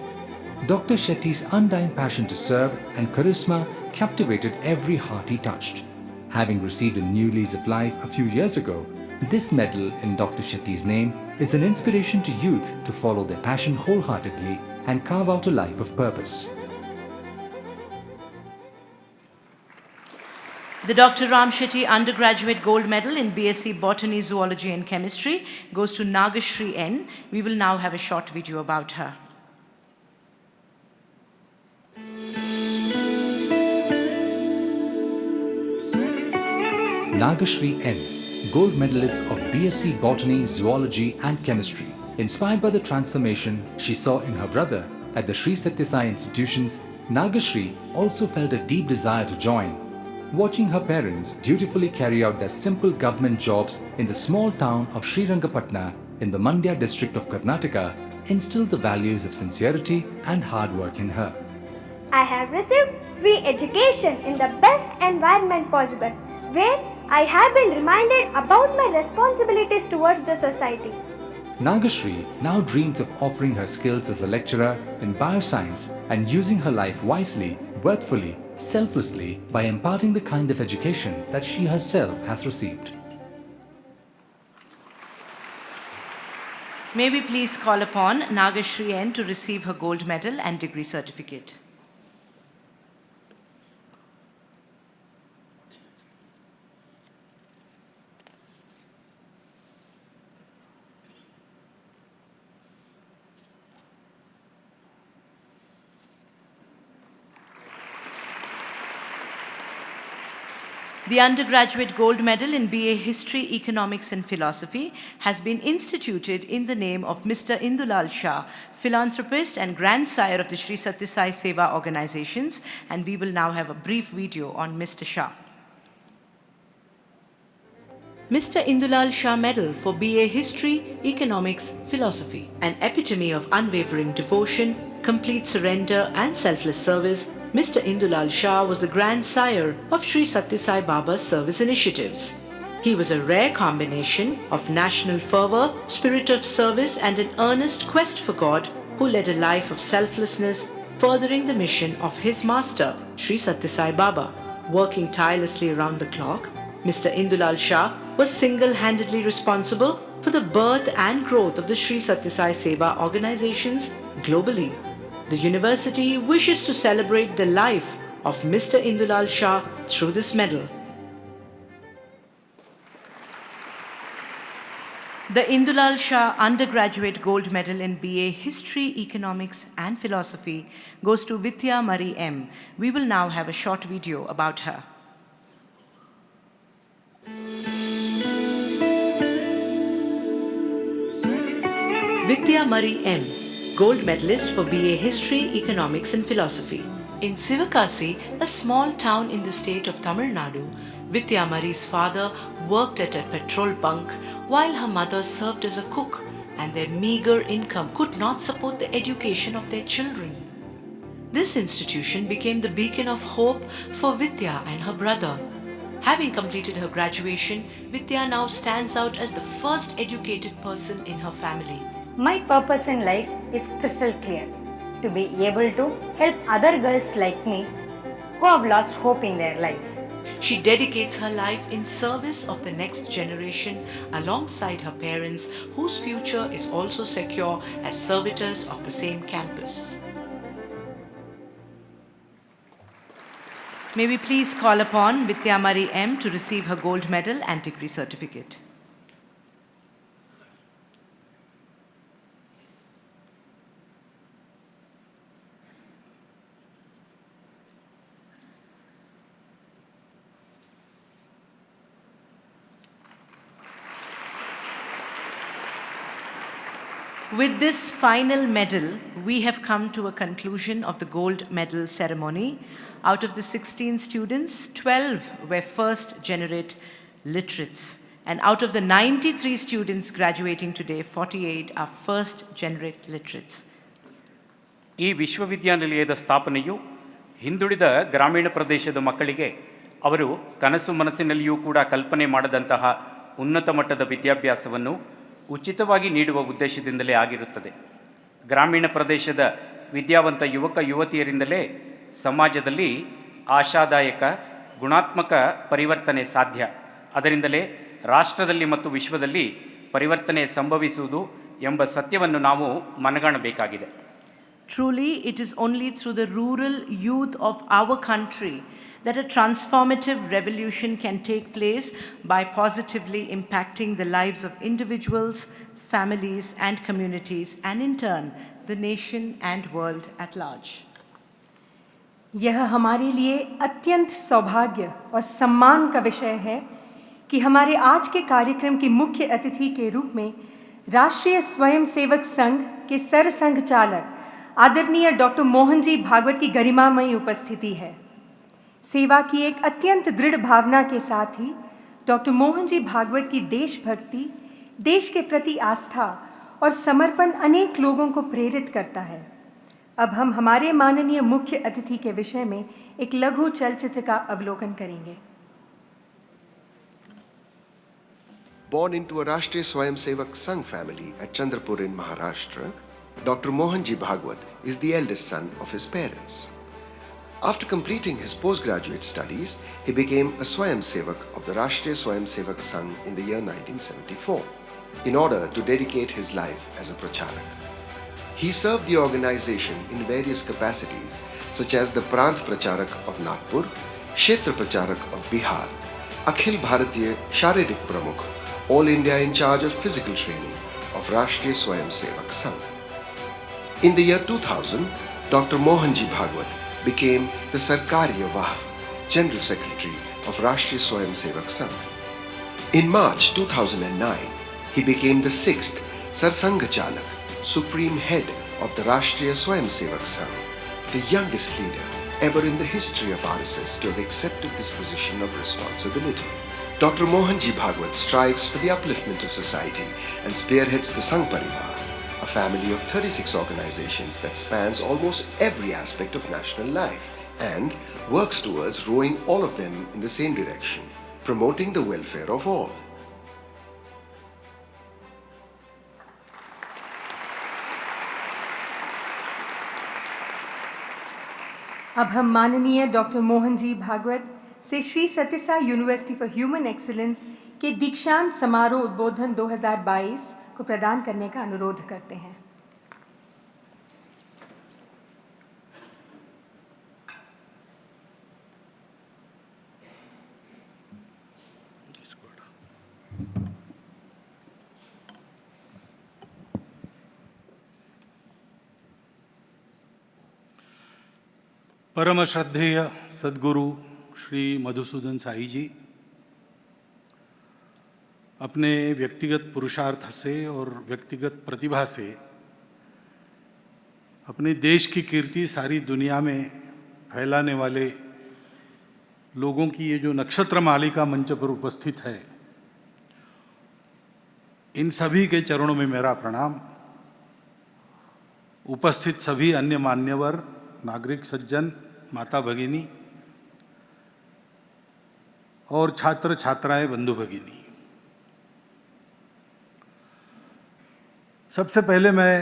Dr. Shetty's undying passion to serve and charisma captivated every heart he touched. Having received a new lease of life a few years ago, this medal in Dr. Shetty's name is an inspiration to youth to follow their passion wholeheartedly and carve out a life of purpose. The Dr. Ram Shetty Undergraduate Gold Medal in BSc Botany, Zoology and Chemistry goes to Nagashri N. We will now have a short video about her. Nagashri N, Gold Medalist of BSc Botany, Zoology and Chemistry. Inspired by the transformation she saw in her brother at the Sri Sathya Sai institutions, Nagashri also felt a deep desire to join. Watching her parents dutifully carry out their simple government jobs in the small town of Srirangapatna in the Mandya district of Karnataka instilled the values of sincerity and hard work in her. I have received free education in the best environment possible, where I have been reminded about my responsibilities towards the society. Nagashri now dreams of offering her skills as a lecturer in bioscience and using her life wisely, worthfully, selflessly by imparting the kind of education that she herself has received. May we please call upon Nagashri N to receive her gold medal and degree certificate. The undergraduate gold medal in BA History, Economics and Philosophy has been instituted in the name of Mr. Indulal Shah, philanthropist and grandsire of the Sri Sathya Sai Seva organizations, and we will now have a brief video on Mr. Shah. Mr. Indulal Shah Medal for BA History, Economics, Philosophy, an epitome of unwavering devotion, complete surrender and selfless service. Mr. Indulal Shah was the grandsire of Sri Sathya Sai Baba's service initiatives. He was a rare combination of national fervour, spirit of service, and an earnest quest for God, who led a life of selflessness, furthering the mission of his master, Sri Sathya Sai Baba. Working tirelessly around the clock, Mr. Indulal Shah was single-handedly responsible for the birth and growth of the Sri Sathya Sai Seva organizations globally. The university wishes to celebrate the life of Mr. Indulal Shah through this medal. The Indulal Shah Undergraduate Gold Medal in BA History, Economics and Philosophy goes to Vidya Mari M. We will now have a short video about her. Vidya Mari M, Gold Medalist for BA History, Economics and Philosophy. In Sivakasi, a small town in the state of Tamil Nadu, Vidya Mari's father worked at a petrol bunk while her mother served as a cook, and their meager income could not support the education of their children. This institution became the beacon of hope for Vidya and her brother. Having completed her graduation, Vidya now stands out as the first educated person in her family. My purpose in life is crystal clear: to be able to help other girls like me who have lost hope in their lives. She dedicates her life in service of the next generation alongside her parents, whose future is also secure as servitors of the same campus. May we please call upon Vidya Mari M to receive her gold medal and degree certificate. With this final medal, we have come to a conclusion of the gold medal ceremony. Out of the 16 students, 12 were first-generate literates. And out of the 93 students graduating today, 48 are first-generate literates. ಈ ವಿಶ್ವವಿದ್ಯಾನಿಲಯದ ಸ್ಥಾಪನೆಯು ಹಿಂದುಳಿದ ಗ್ರಾಮೀಣ ಪ್ರದೇಶದ ಮಕ್ಕಳಿಗೆ ಅವರು ಕನಸು ಮನಸ್ಸಿನಲ್ಲಿಯೂ ಕೂಡ ಕಲ್ಪನೆ ಮಾಡದಂತಹ ಉನ್ನತ ಮಟ್ಟದ ವಿದ್ಯಾಭ್ಯಾಸವನ್ನು ಉಚಿತವಾಗಿ ನೀಡುವ ಉದ್ದೇಶದಿಂದಲೇ ಆಗಿರುತ್ತದೆ. ಗ್ರಾಮೀಣ ಪ್ರದೇಶದ ವಿದ್ಯಾವಂತ ಯುವಕ ಯುವತಿಯರಿಂದಲೇ ಸಮಾಜದಲ್ಲಿ ಆಶಾದಾಯಕ ಗುಣಾತ್ಮಕ ಪರಿವರ್ತನೆ ಸಾಧ್ಯ. ಅದರಿಂದಲೇ ರಾಷ್ಟ್ರದಲ್ಲಿ ಮತ್ತು ವಿಶ್ವದಲ್ಲಿ ಪರಿವರ್ತನೆ ಸಂಭವಿಸುವುದು ಎಂಬ ಸತ್ಯವನ್ನು ನಾವು ಮನಗಾಣಬೇಕಾಗಿದೆ. Truly, it is only through the rural youth of our country that a transformative revolution can take place by positively impacting the lives of individuals, families, and communities, and in turn, the nation and world at large. यह हमारे लिए अत्यंत सौभाग्य और सम्मान का विषय है कि हमारे आज के कार्यक्रम के मुख्य अतिथि के रूप में राष्ट्रीय स्वयंसेवक संघ के सरसंघचालक आदरणीय डॉक्टर मोहन जी भागवत की गरिमामयी उपस्थिति है. सेवा की एक अत्यंत दृढ़ भावना के साथ ही डॉक्टर मोहन जी भागवत की देशभक्ति, देश के प्रति आस्था और समर्पण अनेक लोगों को प्रेरित करता है. अब हम हमारे माननीय मुख्य अतिथि के विषय में एक लघु चलचित्र का अवलोकन करेंगे. Born into a Rashtriya Swayamsevak Sangh family at Chandrapur in Maharashtra, Dr. Mohan Ji Bhagwat is the eldest son of his parents. After completing his postgraduate studies, he became a Swayamsevak of the Rashtriya Swayamsevak Sangh in the year 1974 in order to dedicate his life as a pracharak. He served the organization in various capacities such as the Prant Pracharak of Nagpur, Kshetra Pracharak of Bihar, Akhil Bharatiya Sharirik Pramukh, All India in charge of physical training of Rashtriya Swayamsevak Sangh. In the year 2000, Dr. Mohan Ji Bhagwat became the Sarkariya Vah, General Secretary of Rashtriya Swayamsevak Sangh. In March 2009, he became the 6th Sarsanghchalak, Supreme Head of the Rashtriya Swayamsevak Sangh, the youngest leader ever in the history of RSS to have accepted this position of responsibility. Dr. Mohan Ji Bhagwat strives for the upliftment of society and spearheads the Sangh Parivar, a family of 36 organizations that spans almost every aspect of national life and works towards rowing all of them in the same direction, promoting the welfare of all. अब हम माननीय doctor Mohan ji Bhagavat से श्री सत्य Sai university for human excellence के दीक्षांत समारोह उद्बोधन 2022 को प्रदान करने का अनुरोध करते हैं। परम श्रद्धेय सद्गुरु श्री मधुसूदन साई जी अपने व्यक्तिगत पुरुषार्थ से और व्यक्तिगत प्रतिभा से अपने देश की कीर्ति सारी दुनिया में फैलाने वाले लोगों की ये जो नक्षत्र मालिका मंच पर उपस्थित है, इन सभी के चरणों में मेरा प्रणाम। उपस्थित सभी अन्य मान्यवर, नागरिक सज्जन, माता भगिनी और छात्र छात्राएं, बंधु भगिनी, सबसे पहले मैं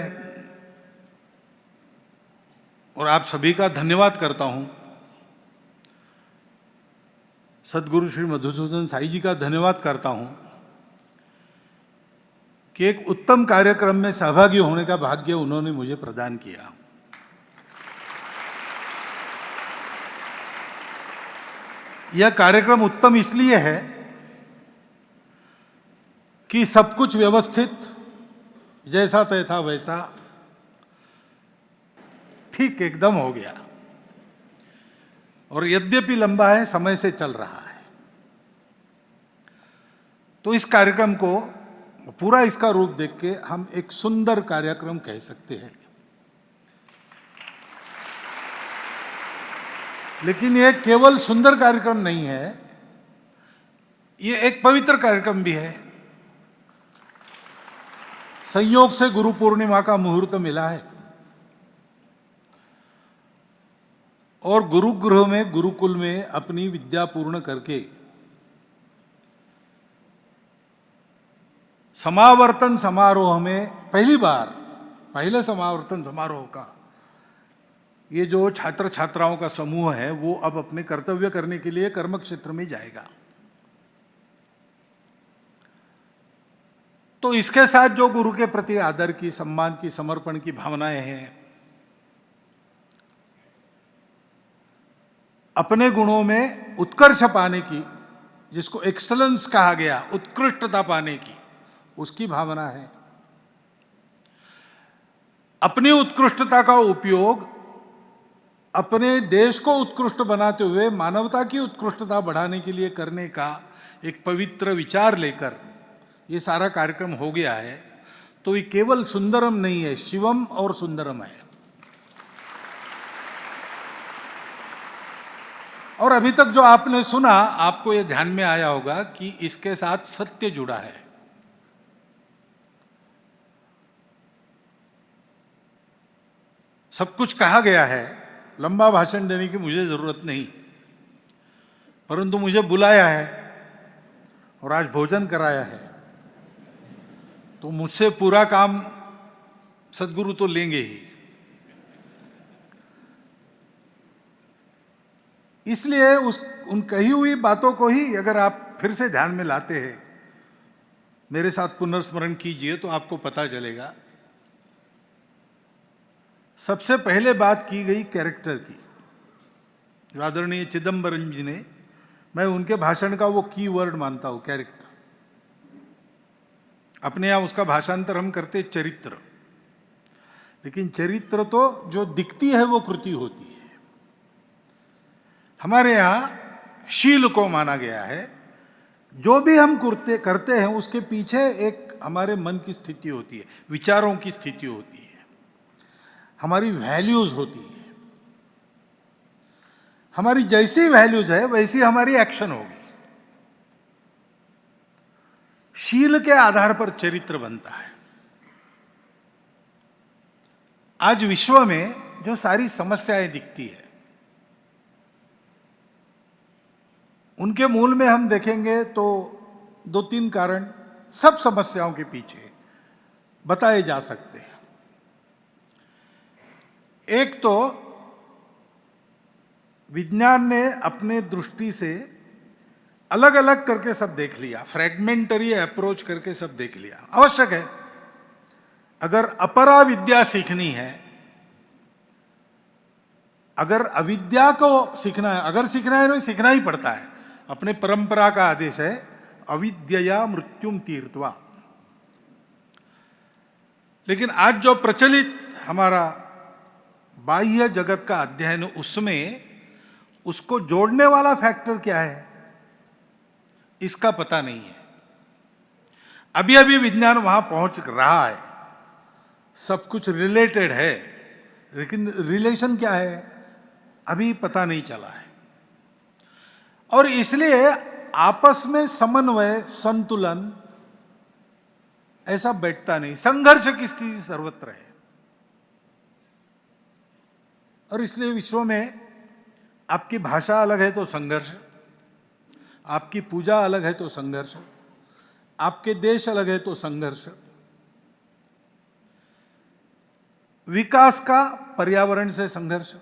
और आप सभी का धन्यवाद करता हूं। सद्गुरु श्री मधुसूदन साई जी का धन्यवाद करता हूं कि एक उत्तम कार्यक्रम में सहभागी होने का भाग्य उन्होंने मुझे प्रदान किया। यह कार्यक्रम उत्तम इसलिए है कि सब कुछ व्यवस्थित, जैसा तय था वैसा ठीक एकदम हो गया, और यद्यपि लंबा है, समय से चल रहा है। तो इस कार्यक्रम को पूरा इसका रूप देख के हम एक सुंदर कार्यक्रम कह सकते हैं। लेकिन ये केवल सुंदर कार्यक्रम नहीं है, ये एक पवित्र कार्यक्रम भी है। संयोग से गुरु पूर्णिमा का मुहूर्त मिला है और गुरुगृह में, गुरुकुल में अपनी विद्या पूर्ण करके समावर्तन समारोह में पहली बार, पहले समावर्तन समारोह का ये जो छात्र छात्राओं का समूह है वो अब अपने कर्तव्य करने के लिए कर्म क्षेत्र में जाएगा। तो इसके साथ जो गुरु के प्रति आदर की, सम्मान की, समर्पण की भावनाएं हैं, अपने गुणों में उत्कर्ष पाने की, जिसको एक्सलेंस कहा गया, उत्कृष्टता पाने की, उसकी भावना है। अपनी उत्कृष्टता का उपयोग अपने देश को उत्कृष्ट बनाते हुए मानवता की उत्कृष्टता बढ़ाने के लिए करने का एक पवित्र विचार लेकर ये सारा कार्यक्रम हो गया है। तो ये केवल सुंदरम नहीं है, शिवम और सुंदरम है। और अभी तक जो आपने सुना, आपको ये ध्यान में आया होगा कि इसके साथ सत्य जुड़ा है। सब कुछ कहा गया है, लंबा भाषण देने की मुझे जरूरत नहीं, परंतु मुझे बुलाया है और आज भोजन कराया है, तो मुझसे पूरा काम सद्गुरु तो लेंगे ही। इसलिए उन कही हुई बातों को ही अगर आप फिर से ध्यान में लाते हैं, मेरे साथ पुनर्स्मरण कीजिए तो आपको पता चलेगा। सबसे पहले बात की गई कैरेक्टर की, जो आदरणीय चिदम्बरम जी ने, मैं उनके भाषण का वो की वर्ड मानता हूं, कैरेक्टर। अपने यहाँ उसका भाषांतर हम करते चरित्र, लेकिन चरित्र तो जो दिखती है वो कृति होती है। हमारे यहाँ शील को माना गया है। जो भी हम करते हैं उसके पीछे एक हमारे मन की स्थिति होती है, विचारों की स्थिति होती है, हमारी वैल्यूज होती है। हमारी जैसी वैल्यूज है वैसी हमारी एक्शन होगी। शील के आधार पर चरित्र बनता है। आज विश्व में जो सारी समस्याएं दिखती है, उनके मूल में हम देखेंगे तो 2-3 कारण सब समस्याओं के पीछे बताए जा सकते हैं। एक तो विज्ञान ने अपने दृष्टि से अलग अलग करके सब देख लिया, फ्रैगमेंटरी अप्रोच करके सब देख लिया। आवश्यक है, अगर अपरा विद्या सीखनी है, अगर अविद्या को सीखना है, अगर सीखना है तो सीखना ही पड़ता है। अपने परंपरा का आदेश है, अविद्यया मृत्युम तीर्थवा। लेकिन आज जो प्रचलित हमारा बाह्य जगत का अध्ययन, उसमें उसको जोड़ने वाला फैक्टर क्या है, इसका पता नहीं है। अभी अभी विज्ञान वहां पहुंच रहा है, सब कुछ रिलेटेड है, लेकिन रिलेशन क्या है अभी पता नहीं चला है। और इसलिए आपस में समन्वय, संतुलन ऐसा बैठता नहीं, संघर्ष की स्थिति सर्वत्र है। और इसलिए विश्व में आपकी भाषा अलग है तो संघर्ष, आपकी पूजा अलग है तो संघर्ष, आपके देश अलग है तो संघर्ष, विकास का पर्यावरण से संघर्ष,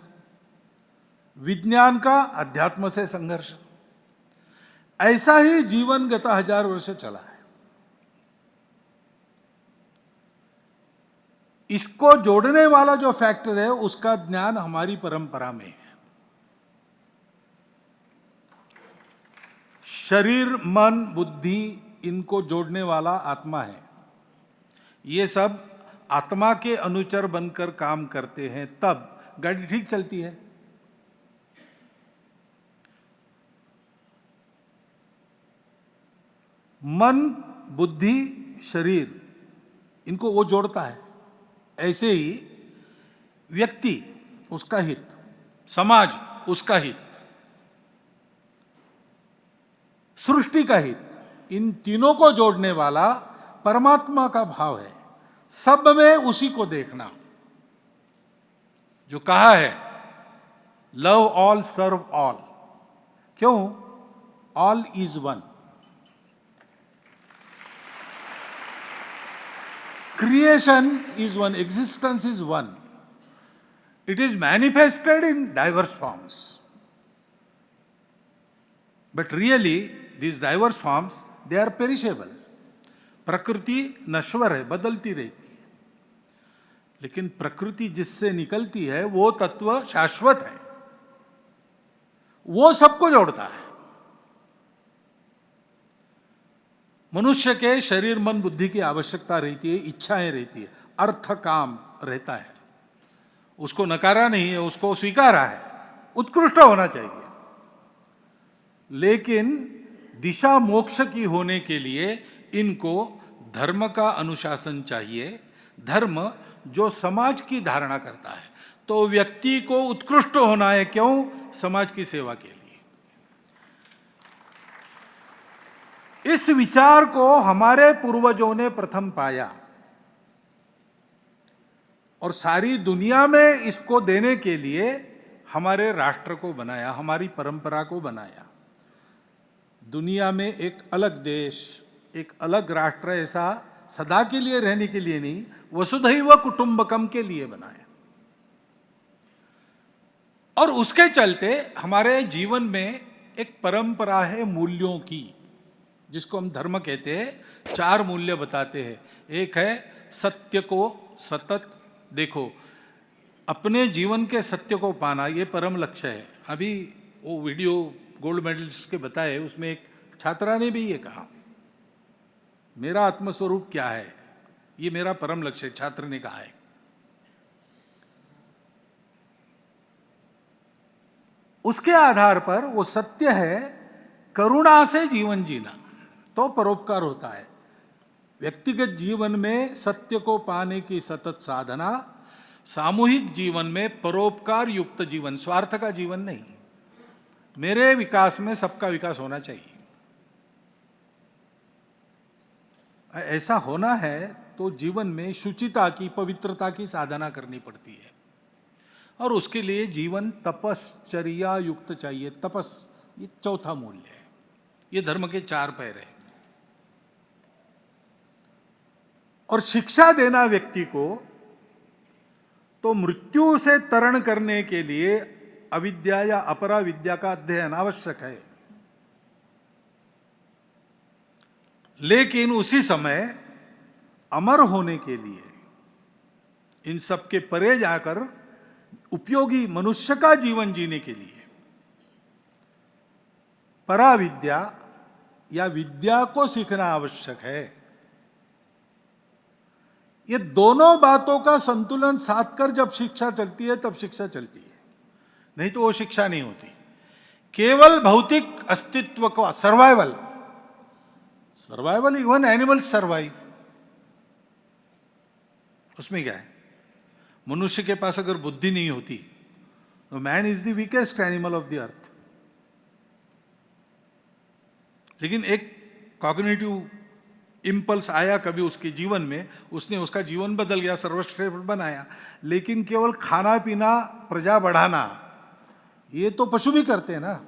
विज्ञान का अध्यात्म से संघर्ष। ऐसा ही जीवन गत 1000 वर्ष चला है। इसको जोड़ने वाला जो फैक्टर है, उसका ज्ञान हमारी परंपरा में है। शरीर, मन, बुद्धि, इनको जोड़ने वाला आत्मा है। ये सब आत्मा के अनुचर बनकर काम करते हैं, तब गाड़ी ठीक चलती है। मन, बुद्धि, शरीर, इनको वो जोड़ता है। ऐसे ही व्यक्ति, उसका हित, समाज, उसका हित, सृष्टि का हित, इन तीनों को जोड़ने वाला परमात्मा का भाव है। सब में उसी को देखना, जो कहा है लव ऑल सर्व ऑल। क्यों? All is one. Creation is one, existence is one. It is manifested in diverse forms. But really, these diverse forms, they are perishable. प्रकृति नश्वर है, बदलती रहती है। लेकिन प्रकृति जिससे निकलती है वो तत्व शाश्वत है, वो सबको जोड़ता है। मनुष्य के शरीर, मन, बुद्धि की आवश्यकता रहती है, इच्छाएं रहती है, अर्थ काम रहता है। उसको नकारा नहीं है, उसको स्वीकारा है, उत्कृष्ट होना चाहिए। लेकिन दिशा मोक्ष की होने के लिए इनको धर्म का अनुशासन चाहिए। धर्म जो समाज की धारणा करता है, तो व्यक्ति को उत्कृष्ट होना है। क्यों? समाज की सेवा के लिए। इस विचार को हमारे पूर्वजों ने प्रथम पाया और सारी दुनिया में इसको देने के लिए हमारे राष्ट्र को बनाया, हमारी परंपरा को बनाया। दुनिया में एक अलग देश, एक अलग राष्ट्र ऐसा सदा के लिए रहने के लिए नहीं, वसुधैव कुटुंबकम के लिए बनाया। और उसके चलते हमारे जीवन में एक परंपरा है मूल्यों की, जिसको हम धर्म कहते हैं। 4 मूल्य बताते हैं। एक है सत्य को सतत देखो, अपने जीवन के सत्य को पाना, ये परम लक्ष्य है। अभी वो वीडियो गोल्ड मेडलिस्ट के बताए, उसमें एक छात्रा ने भी ये कहा, मेरा आत्मस्वरूप क्या है, ये मेरा परम लक्ष्य, छात्र ने कहा है। उसके आधार पर वो सत्य है करुणा से जीवन जीना, तो परोपकार होता है। व्यक्तिगत जीवन में सत्य को पाने की सतत साधना, सामूहिक जीवन में परोपकार युक्त जीवन, स्वार्थ का जीवन नहीं। मेरे विकास में सबका विकास होना चाहिए। ऐसा होना है तो जीवन में शुचिता की, पवित्रता की साधना करनी पड़ती है। और उसके लिए जीवन तपश्चर्या युक्त चाहिए। तपस, ये चौथा मूल्य है। ये धर्म के 4 पैर हैं। और शिक्षा देना व्यक्ति को तो मृत्यु से तरण करने के लिए अविद्या या अपरा विद्या का अध्ययन आवश्यक है, लेकिन उसी समय अमर होने के लिए इन सब के परे जाकर उपयोगी मनुष्य का जीवन जीने के लिए पराविद्या या विद्या को सीखना आवश्यक है। ये दोनों बातों का संतुलन साध कर जब शिक्षा चलती है तब शिक्षा चलती है, नहीं तो वो शिक्षा नहीं होती। केवल भौतिक अस्तित्व को सर्वाइवल, इवन एनिमल्स सर्वाइव, उसमें क्या है? मनुष्य के पास अगर बुद्धि नहीं होती तो man is the weakest animal of the earth. लेकिन एक कॉग्निटिव इंपल्स आया कभी उसके जीवन में, उसने उसका जीवन बदल गया, सर्वश्रेष्ठ बनाया। लेकिन केवल खाना पीना, प्रजा बढ़ाना, ये तो पशु भी करते हैं ना।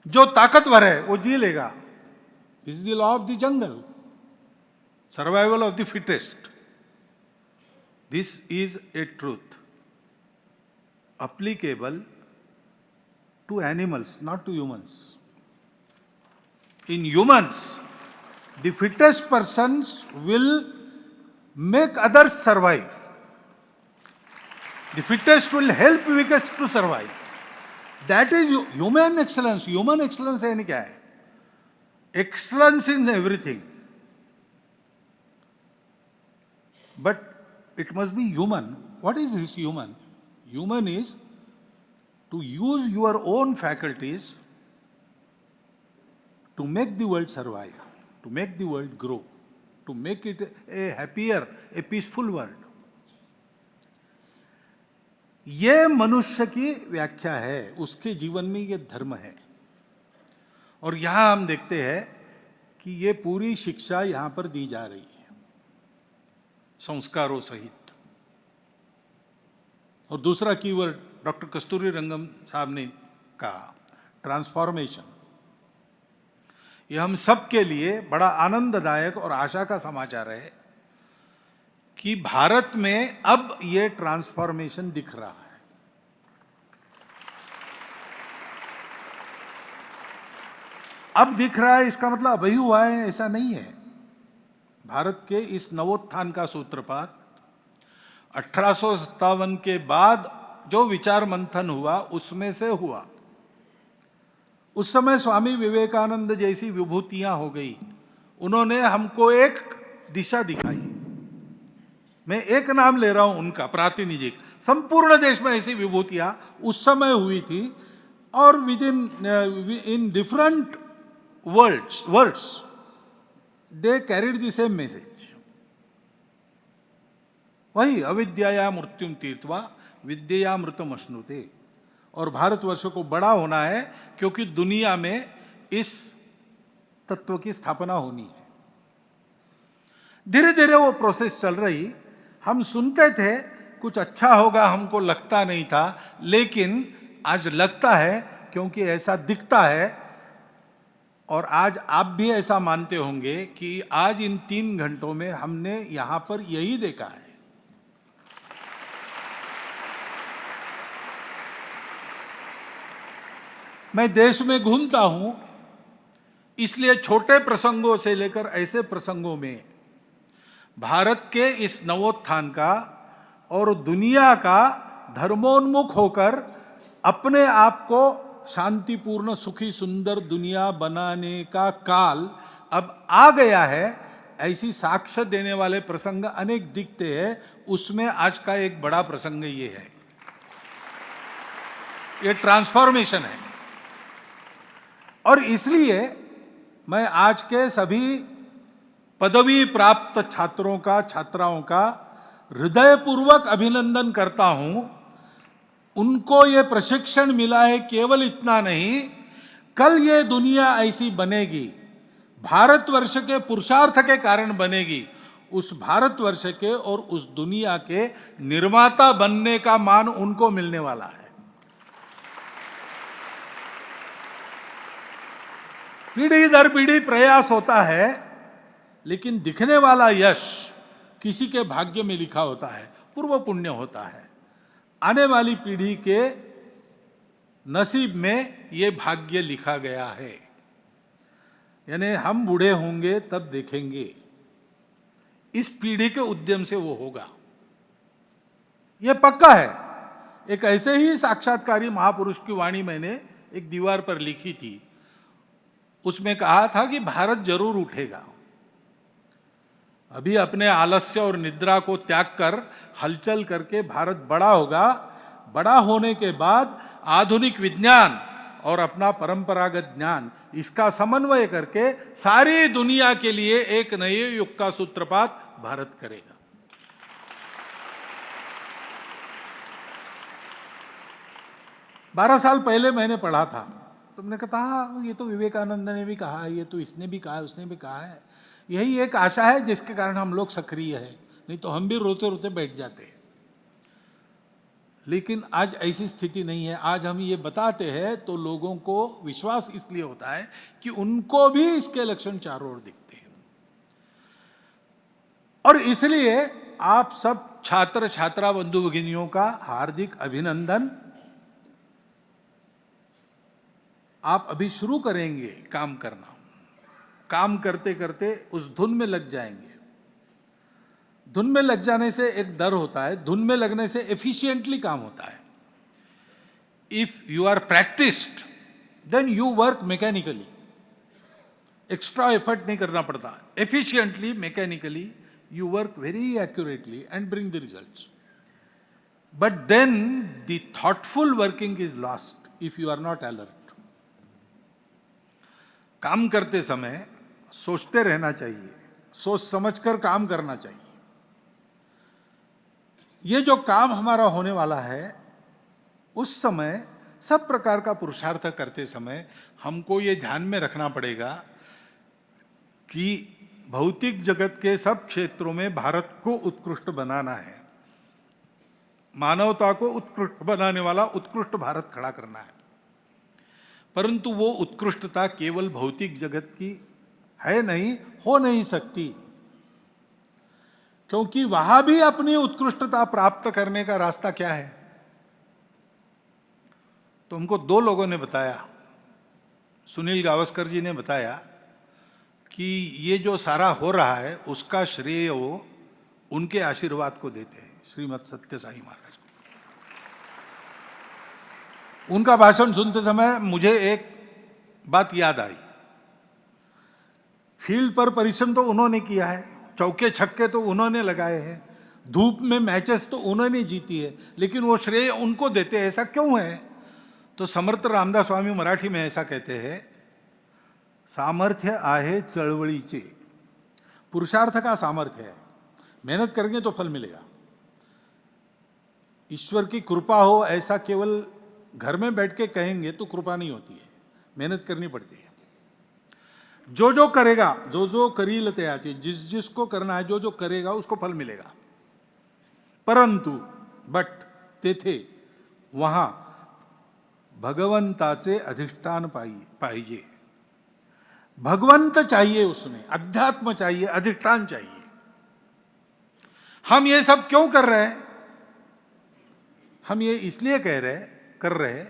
जो ताकतवर है वो जी लेगा, is the law of the jungle, survival of the fittest. This is a truth applicable to animals, not to humans. In humans, the fittest persons will make others survive. The fittest will help weakest to survive. That is human excellence. Human excellence यानी क्या है? Excellence in everything. But it must be human. What is this human? Human is to use your own faculties to make the world survive, to make the world grow, to make it a happier, a peaceful world. ये मनुष्य की व्याख्या है, उसके जीवन में ये धर्म है। और यहां हम देखते हैं कि ये पूरी शिक्षा यहां पर दी जा रही है, संस्कारों सहित। और दूसरा कीवर्ड डॉक्टर कस्तूरी रंगम साहब ने कहा, ट्रांसफॉर्मेशन। यह हम सब के लिए बड़ा आनंददायक और आशा का समाचार है कि भारत में अब ये ट्रांसफॉर्मेशन दिख रहा है। अब दिख रहा है, इसका मतलब अभी हुआ है ऐसा नहीं है। भारत के इस नवोत्थान का सूत्रपात 1857 के बाद जो विचार मंथन हुआ उसमें से हुआ। उस समय स्वामी विवेकानंद जैसी विभूतियां हो गई, उन्होंने हमको एक दिशा दिखाई। मैं एक नाम ले रहा हूं उनका, प्रातिनिधिक। संपूर्ण देश में ऐसी विभूतियां उस समय हुई थी, और with in different words they carried the same message. वही अविद्या मृत्युम तीर्थवा विद्या मृतम अश्नुते। और भारतवर्ष को बड़ा होना है क्योंकि दुनिया में इस तत्व की स्थापना होनी है। धीरे धीरे वो प्रोसेस चल रही। हम सुनते थे कुछ अच्छा होगा, हमको लगता नहीं था, लेकिन आज लगता है क्योंकि ऐसा दिखता है। और आज आप भी ऐसा मानते होंगे कि आज इन 3 घंटों में हमने यहां पर यही देखा है। मैं देश में घूमता हूं, इसलिए छोटे प्रसंगों से लेकर ऐसे प्रसंगों में भारत के इस नवोत्थान का और दुनिया का धर्मोन्मुख होकर अपने आप को शांतिपूर्ण सुखी सुंदर दुनिया बनाने का काल अब आ गया है, ऐसी साक्ष्य देने वाले प्रसंग अनेक दिखते हैं। उसमें आज का एक बड़ा प्रसंग ये है, ये ट्रांसफॉर्मेशन है। और इसलिए मैं आज के सभी पदवी प्राप्त छात्रों का, छात्राओं का हृदयपूर्वक अभिनंदन करता हूं। उनको ये प्रशिक्षण मिला है, केवल इतना नहीं, कल ये दुनिया ऐसी बनेगी, भारतवर्ष के पुरुषार्थ के कारण बनेगी। उस भारतवर्ष के और उस दुनिया के निर्माता बनने का मान उनको मिलने वाला है। पीढ़ी दर पीढ़ी प्रयास होता है, लेकिन दिखने वाला यश किसी के भाग्य में लिखा होता है, पूर्व पुण्य होता है। आने वाली पीढ़ी के नसीब में ये भाग्य लिखा गया है। यानी हम बूढ़े होंगे तब देखेंगे, इस पीढ़ी के उद्यम से वो होगा, ये पक्का है। एक ऐसे ही साक्षात्कारी महापुरुष की वाणी मैंने एक दीवार पर लिखी थी। उसमें कहा था कि भारत जरूर उठेगा। अभी अपने आलस्य और निद्रा को त्याग कर हलचल करके भारत बड़ा होगा। बड़ा होने के बाद आधुनिक विज्ञान और अपना परंपरागत ज्ञान, इसका समन्वय करके सारी दुनिया के लिए एक नए युग का सूत्रपात भारत करेगा। बारह साल पहले मैंने पढ़ा था, तुमने कहा ये तो विवेकानंद ने भी कहा है, ये तो इसने भी कहा है, उसने भी कहा है। यही एक आशा है जिसके कारण हम लोग सक्रिय हैं, नहीं तो हम भी रोते रोते बैठ जाते हैं। लेकिन आज ऐसी स्थिति नहीं है। आज हम ये बताते हैं तो लोगों को विश्वास इसलिए होता है कि उनको भी इसके लक्षण चारों ओर दिखते हैं। और इसलिए आप सब छात्र छात्रा बंधु भगिनियों का हार्दिक अभिनंदन। आप अभी शुरू करेंगे काम करना, काम करते करते उस धुन में लग जाएंगे। धुन में लग जाने से एक डर होता है, धुन में लगने से एफिशिएंटली काम होता है। If you are practised then you work mechanically, extra effort नहीं करना पड़ता। Efficiently, mechanically you work very accurately and bring the results. But then the thoughtful working is lost if you are not alert. काम करते समय सोचते रहना चाहिए, सोच समझकर काम करना चाहिए। ये जो काम हमारा होने वाला है, उस समय सब प्रकार का पुरुषार्थ करते समय हमको ये ध्यान में रखना पड़ेगा कि भौतिक जगत के सब क्षेत्रों में भारत को उत्कृष्ट बनाना है। मानवता को उत्कृष्ट बनाने वाला उत्कृष्ट भारत खड़ा करना है। परंतु वो उत्कृष्टता केवल भौतिक जगत की है नहीं, हो नहीं सकती, क्योंकि वहां भी अपनी उत्कृष्टता प्राप्त करने का रास्ता क्या है? तो हमको दो लोगों ने बताया, सुनील गावस्कर जी ने बताया कि ये जो सारा हो रहा है उसका श्रेय वो उनके आशीर्वाद को देते हैं, श्रीमद सत्य साई महाराज को। उनका भाषण सुनते समय मुझे एक बात याद आई। फील्ड पर परिश्रम तो उन्होंने किया है, चौके छक्के तो उन्होंने लगाए हैं, धूप में मैचेस तो उन्होंने जीती है, लेकिन वो श्रेय उनको देते हैं। ऐसा क्यों है? तो समर्थ रामदास स्वामी मराठी में ऐसा कहते हैं, सामर्थ्य आहे चळवळीचे। पुरुषार्थ का सामर्थ्य है, मेहनत करेंगे तो फल मिलेगा। ईश्वर की कृपा हो ऐसा केवल घर में बैठ के कहेंगे तो कृपा नहीं होती है, मेहनत करनी पड़ती है। जो जो करेगा, जो जो करील त्याचे, जिस जिसको करना है, जो जो करेगा उसको फल मिलेगा। परंतु बट तेथे वहां भगवंताचे अधिष्ठान पाहिजे। भगवंत चाहिए, उसमें अध्यात्म चाहिए, अधिष्ठान चाहिए। हम ये सब क्यों कर रहे हैं? हम ये इसलिए कर रहे हैं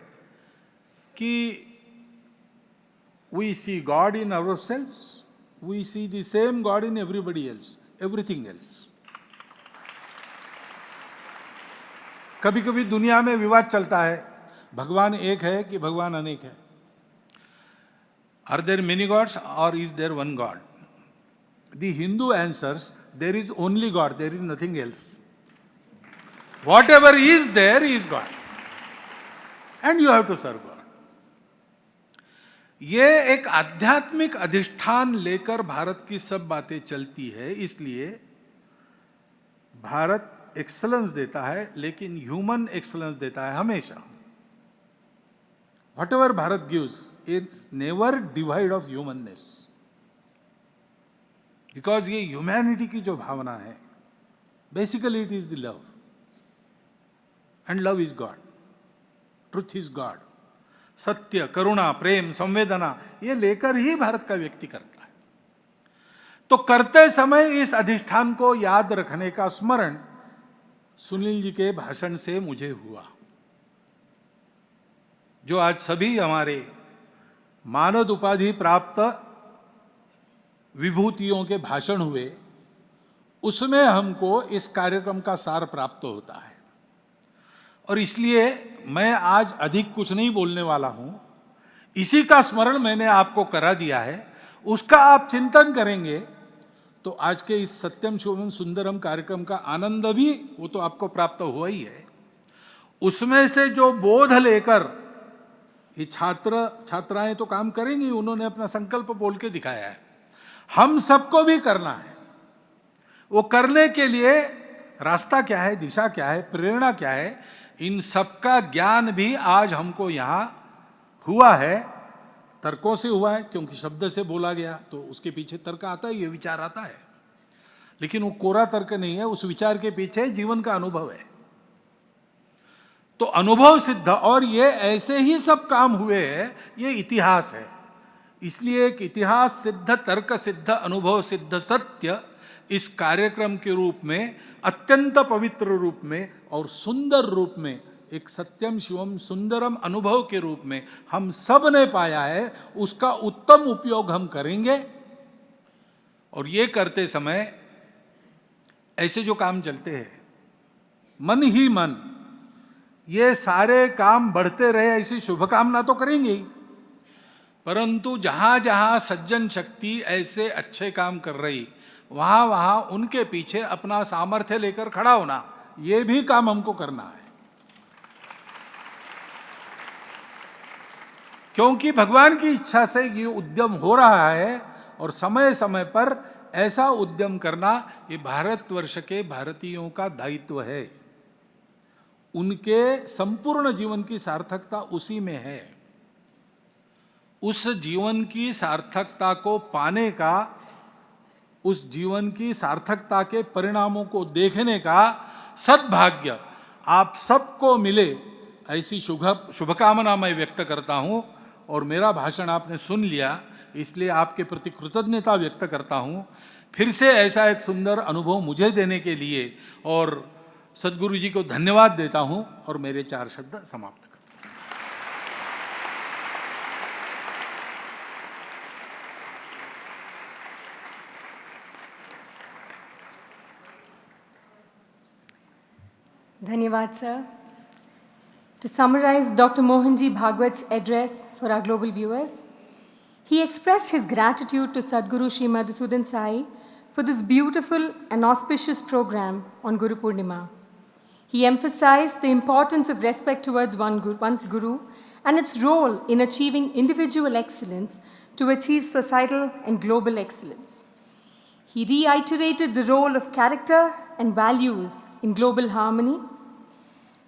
कि we see God in ourselves, we see the same God in everybody else, everything else. कभी कभी दुनिया में विवाद चलता है, भगवान एक है कि भगवान अनेक है। Are there many gods or is there one God? The Hindu answers, there is only God, there is nothing else. Whatever is there is God. And you have to serve God. ये एक आध्यात्मिक अधिष्ठान लेकर भारत की सब बातें चलती है। इसलिए भारत एक्सलेंस देता है, लेकिन ह्यूमन एक्सलेंस देता है हमेशा। Whatever Bharat gives, it's never divide of humanness. Because ये ह्यूमैनिटी की जो भावना है, basically it is the love. And love is God. Truth is God. सत्य, करुणा, प्रेम, संवेदना, ये लेकर ही भारत का व्यक्ति करता है। तो करते समय इस अधिष्ठान को याद रखने का स्मरण सुनील जी के भाषण से मुझे हुआ। जो आज सभी हमारे मानद उपाधि प्राप्त विभूतियों के भाषण हुए, उसमें हमको इस कार्यक्रम का सार प्राप्त होता है। और इसलिए मैं आज अधिक कुछ नहीं बोलने वाला हूं। इसी का स्मरण मैंने आपको करा दिया है, उसका आप चिंतन करेंगे तो आज के इस सत्यम शिवम सुंदरम कार्यक्रम का आनंद भी वो तो आपको प्राप्त हुआ ही है। उसमें से जो बोध लेकर ये छात्राएं तो काम करेंगी, उन्होंने अपना संकल्प बोल के दिखाया है, हम सबको भी करना है। वो करने के लिए रास्ता क्या है, दिशा क्या है, प्रेरणा क्या है, इन सबका ज्ञान भी आज हमको यहाँ हुआ है। तर्कों से हुआ है, क्योंकि शब्द से बोला गया तो उसके पीछे तर्क आता है, ये विचार आता है, लेकिन वो कोरा तर्क नहीं है, उस विचार के पीछे जीवन का अनुभव है। तो अनुभव सिद्ध, और ये ऐसे ही सब काम हुए हैं, ये इतिहास है। इसलिए एक इतिहास सिद्ध, तर्क सिद्ध, अनुभव सिद्ध सत्य इस कार्यक्रम के रूप में, अत्यंत पवित्र रूप में और सुंदर रूप में, एक सत्यम शिवम सुंदरम अनुभव के रूप में हम सब ने पाया है, उसका उत्तम उपयोग हम करेंगे। और ये करते समय ऐसे जो काम चलते हैं, मन ही मन ये सारे काम बढ़ते रहे, ऐसी शुभकामना तो करेंगे ही, परंतु जहां जहां सज्जन शक्ति ऐसे अच्छे काम कर रही, वहां वहां उनके पीछे अपना सामर्थ्य लेकर खड़ा होना, ये भी काम हमको करना है। क्योंकि भगवान की इच्छा से ये उद्यम हो रहा है, और समय समय पर ऐसा उद्यम करना ये भारतवर्ष के भारतीयों का दायित्व है। उनके संपूर्ण जीवन की सार्थकता उसी में है। उस जीवन की सार्थकता को पाने का, उस जीवन की सार्थकता के परिणामों को देखने का सद्भाग्य आप सबको मिले, ऐसी शुभकामना मैं व्यक्त करता हूं। और मेरा भाषण आपने सुन लिया, इसलिए आपके प्रति कृतज्ञता व्यक्त करता हूं। फिर से ऐसा एक सुंदर अनुभव मुझे देने के लिए और सद्गुरु जी को धन्यवाद देता हूं और मेरे 4 शब्द समाप्त करता हूं। धन्यवाद sir. To summarize Dr. Mohan Ji Bhagwat's address for our global viewers, he expressed his gratitude to Sadguru Sri Madhusudan Sai for this beautiful and auspicious program on Guru Purnima. He emphasized the importance of respect towards one's Guru and its role in achieving individual excellence to achieve societal and global excellence. He reiterated the role of character and values in global harmony,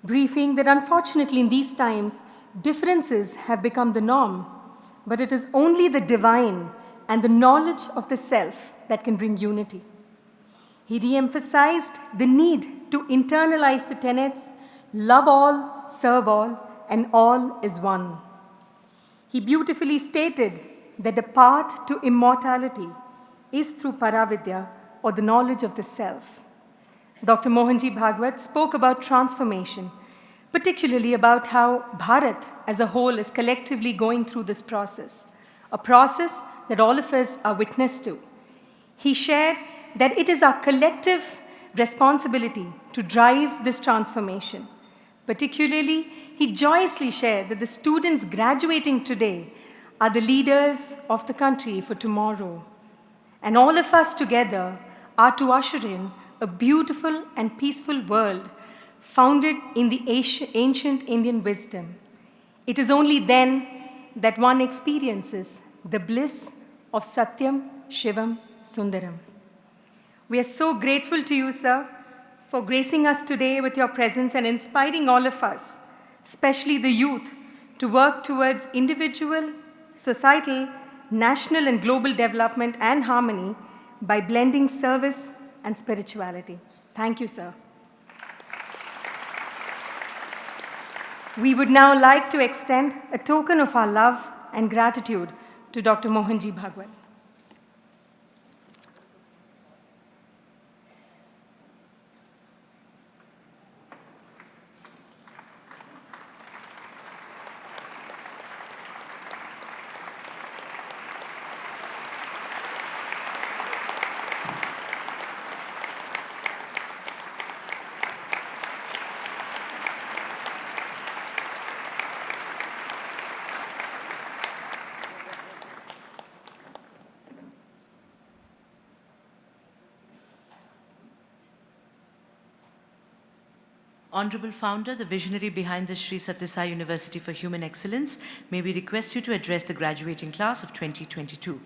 briefing that unfortunately in these times, differences have become the norm, but it is only the divine and the knowledge of the self that can bring unity. He re-emphasized the need to internalize the tenets, love all, serve all, and all is one. He beautifully stated that the path to immortality is through Paravidya, or the knowledge of the self. Dr. Mohanji Bhagwat spoke about transformation, particularly about how Bharat as a whole is collectively going through this process, a process that all of us are witness to. He shared that it is our collective responsibility to drive this transformation. Particularly, he joyously shared that the students graduating today are the leaders of the country for tomorrow. And all of us together are to usher in a beautiful and peaceful world founded in the ancient Indian wisdom. It is only then that one experiences the bliss of Satyam, Shivam, Sundaram. We are so grateful to you, sir, for gracing us today with your presence and inspiring all of us, especially the youth, to work towards individual, societal, national and global development and harmony by blending service and spirituality. Thank you, sir. We would now like to extend a token of our love and gratitude to Dr. Mohanji Bhagwat. Honourable Founder, the visionary behind the Sri Sathya Sai University for Human Excellence, may we request you to address the graduating class of 2022.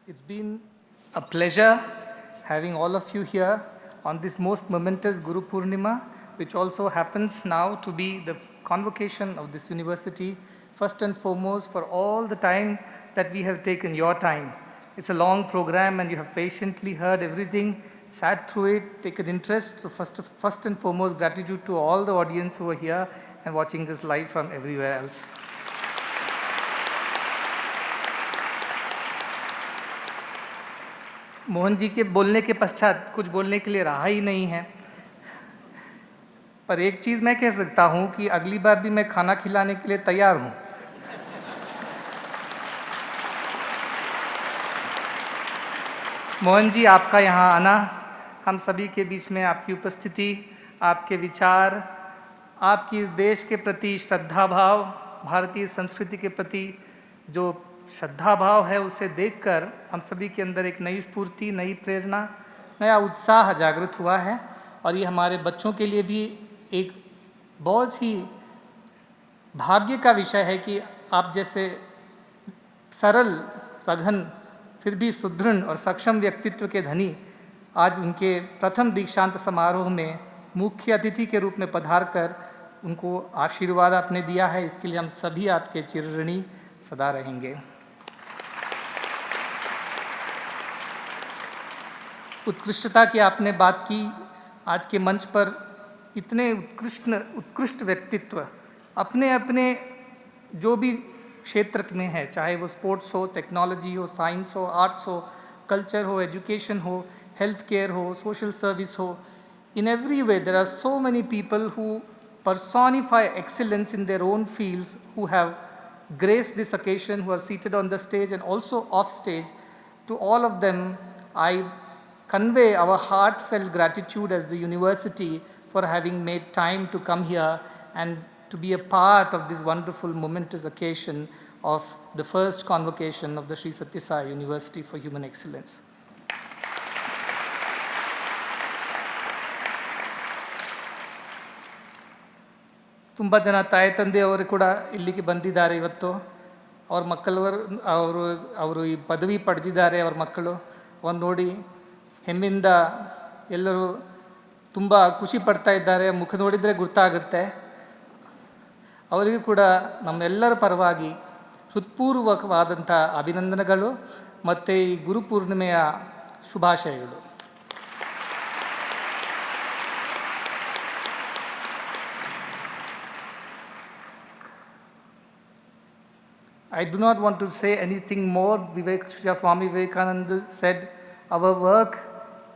It's been a pleasure having all of you here on this most momentous Guru Purnima, which also happens now to be the convocation of this university, first and foremost for all the time that we have taken your time. It's a long program and you have patiently heard everything, sat through it, taken interest. So first and foremost, gratitude to all the audience who are here and watching this live from everywhere else. Mohan ji के बोलने के पश्चात कुछ बोलने के लिए रहा ही नहीं है, पर एक चीज़ मैं कह सकता हूँ कि अगली बार भी मैं खाना खिलाने के लिए तैयार हूँ। मोहन जी, आपका यहाँ आना, हम सभी के बीच में आपकी उपस्थिति, आपके विचार, आपकी इस देश के प्रति श्रद्धा भाव, भारतीय संस्कृति के प्रति जो श्रद्धा भाव है, उसे देखकर हम सभी के अंदर एक नई स्फूर्ति, नई प्रेरणा, नया उत्साह जागृत हुआ है। और ये हमारे बच्चों के लिए भी एक बहुत ही भाग्य का विषय है कि आप जैसे सरल, सघन, फिर भी सुदृढ़ और सक्षम व्यक्तित्व के धनी आज उनके प्रथम दीक्षांत समारोह में मुख्य अतिथि के रूप में पधार कर उनको आशीर्वाद आपने दिया है। इसके लिए हम सभी आपके चिरऋणी सदा रहेंगे। उत्कृष्टता की आपने बात की। आज के मंच पर इतने उत्कृष्ट व्यक्तित्व अपने अपने जो भी क्षेत्र में है, चाहे वो स्पोर्ट्स हो, टेक्नोलॉजी हो, साइंस हो, आर्ट्स हो, कल्चर हो, एजुकेशन हो, हेल्थ केयर हो, सोशल सर्विस हो, in every way there are so many people who personify excellence in their own fields, who have graced this occasion, who are seated on the stage and also off stage. To all of them, I convey our heartfelt gratitude as the university for having made time to come here and to be a part of this wonderful momentous occasion of the first convocation of the Sri Sathya Sai University for Human Excellence. ತುಂಬ ಜನ ತಾಯಿ ತಂದೆಯವರು ಕೂಡ ಇಲ್ಲಿಗೆ ಬಂದಿದ್ದಾರೆ ಇವತ್ತು. ಅವ್ರ ಅವರು ಈ ಪದವಿ ಪಡೆದಿದ್ದಾರೆ. ಅವ್ರ ಮಕ್ಕಳು ಅವ್ರು ನೋಡಿ ಹೆಮ್ಮಿಂದ ಎಲ್ಲರೂ ತುಂಬ ಖುಷಿ ಪಡ್ತಾ ಇದ್ದಾರೆ. ಮುಖ ನೋಡಿದರೆ ಗೊತ್ತಾಗುತ್ತೆ. ಅವರಿಗೂ ಕೂಡ ನಮ್ಮೆಲ್ಲರ ಪರವಾಗಿ ಹೃತ್ಪೂರ್ವಕವಾದಂಥ ಅಭಿನಂದನೆಗಳು ಮತ್ತು ಈ ಗುರುಪೂರ್ಣಿಮೆಯ ಶುಭಾಶಯಗಳು. I do not want to say anything more. Swami Vivekananda said, our work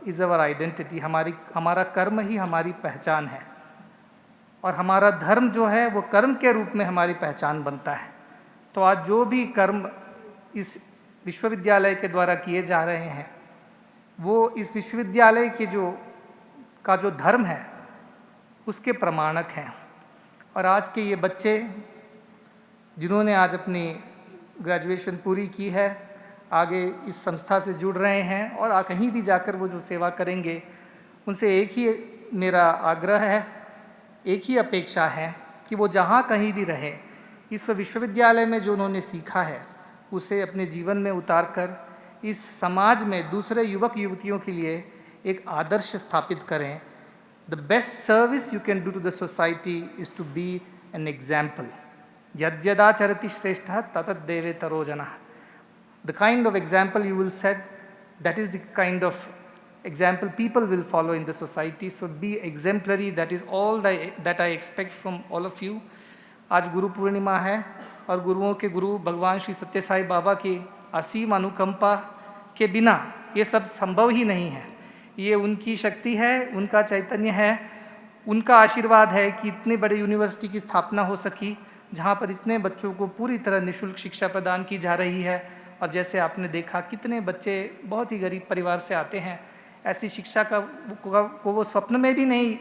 is our identity. हमारा कर्म ही हमारी पहचान है और हमारा धर्म जो है वो कर्म के रूप में हमारी पहचान बनता है. तो आज जो भी कर्म इस विश्वविद्यालय के द्वारा किए जा रहे हैं वो इस विश्वविद्यालय के जो धर्म है उसके प्रमाणक हैं. और आज के ये बच्चे जिन्होंने आज अपनी ग्रेजुएशन पूरी की है, आगे इस संस्था से जुड़ रहे हैं और कहीं भी जाकर वो जो सेवा करेंगे, उनसे एक ही मेरा आग्रह है, एक ही अपेक्षा है कि वो जहाँ कहीं भी रहे, इस विश्वविद्यालय में जो उन्होंने सीखा है उसे अपने जीवन में उतार कर इस समाज में दूसरे युवक युवतियों के लिए एक आदर्श स्थापित करें. The best service you can do to the society is to be an example. यद्यदाचरति श्रेष्ठः ततद्देवेतरो जनः. The kind of example you will set, that is the kind of example people will follow in the society. So be exemplary. That is all that I expect from all of you. आज गुरु पूर्णिमा है और गुरुओं के गुरु भगवान श्री सत्य साई बाबा की असीम अनुकंपा के बिना ये सब संभव ही नहीं है. ये उनकी शक्ति है, उनका चैतन्य है, उनका आशीर्वाद है कि इतने बड़े यूनिवर्सिटी की स्थापना हो सकी जहाँ पर इतने बच्चों को पूरी तरह निःशुल्क शिक्षा प्रदान की जा रही है. और जैसे आपने देखा कितने बच्चे बहुत ही गरीब परिवार से आते हैं, ऐसी शिक्षा को वो स्वप्न में भी नहीं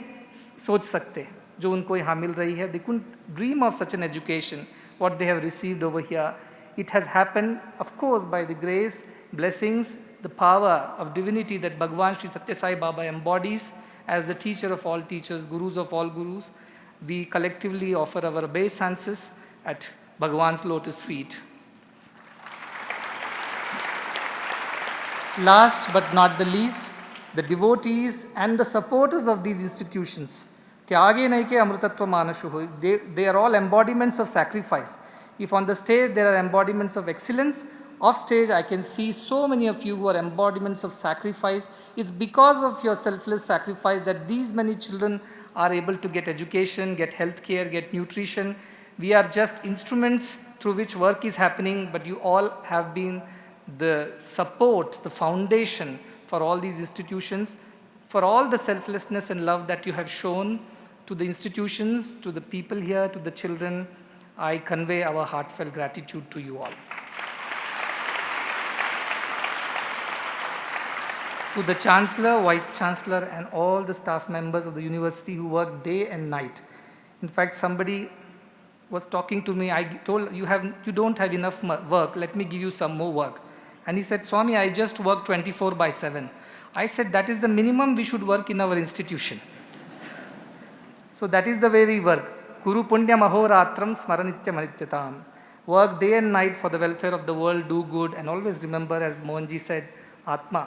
सोच सकते जो उनको यहाँ मिल रही है. They couldn't dream of such an education, what they have received over here. It has happened, of course, by the grace, blessings, the power of divinity that Bhagwan Sri Sathya Sai Baba embodies as the teacher of all teachers, gurus of all gurus. We collectively offer our obeisances at Bhagwan's lotus feet. Last but not the least, the devotees and the supporters of these institutions. Tyage naike amrutatva manashu hoy. They are all embodiments of sacrifice. If on the stage there are embodiments of excellence, off stage I can see so many of you who are embodiments of sacrifice. It's because of your selfless sacrifice that these many children are able to get education, get health care, get nutrition. We are just instruments through which work is happening, but you all have been the support, the foundation for all these institutions, for all the selflessness and love that you have shown to the institutions, to the people here, to the children. I convey our heartfelt gratitude to you all. To the Chancellor, Vice Chancellor and all the staff members of the university who work day and night. In fact, somebody was talking to me, I told, you don't have enough work, let me give you some more work. And he said, Swami, I just work 24/7. I said, that is the minimum we should work in our institution. So that is the way we work. Kuru punya mahoratram smaranitya manityatam. Work day and night for the welfare of the world, do good, and always remember, as Mohanji said, Atma,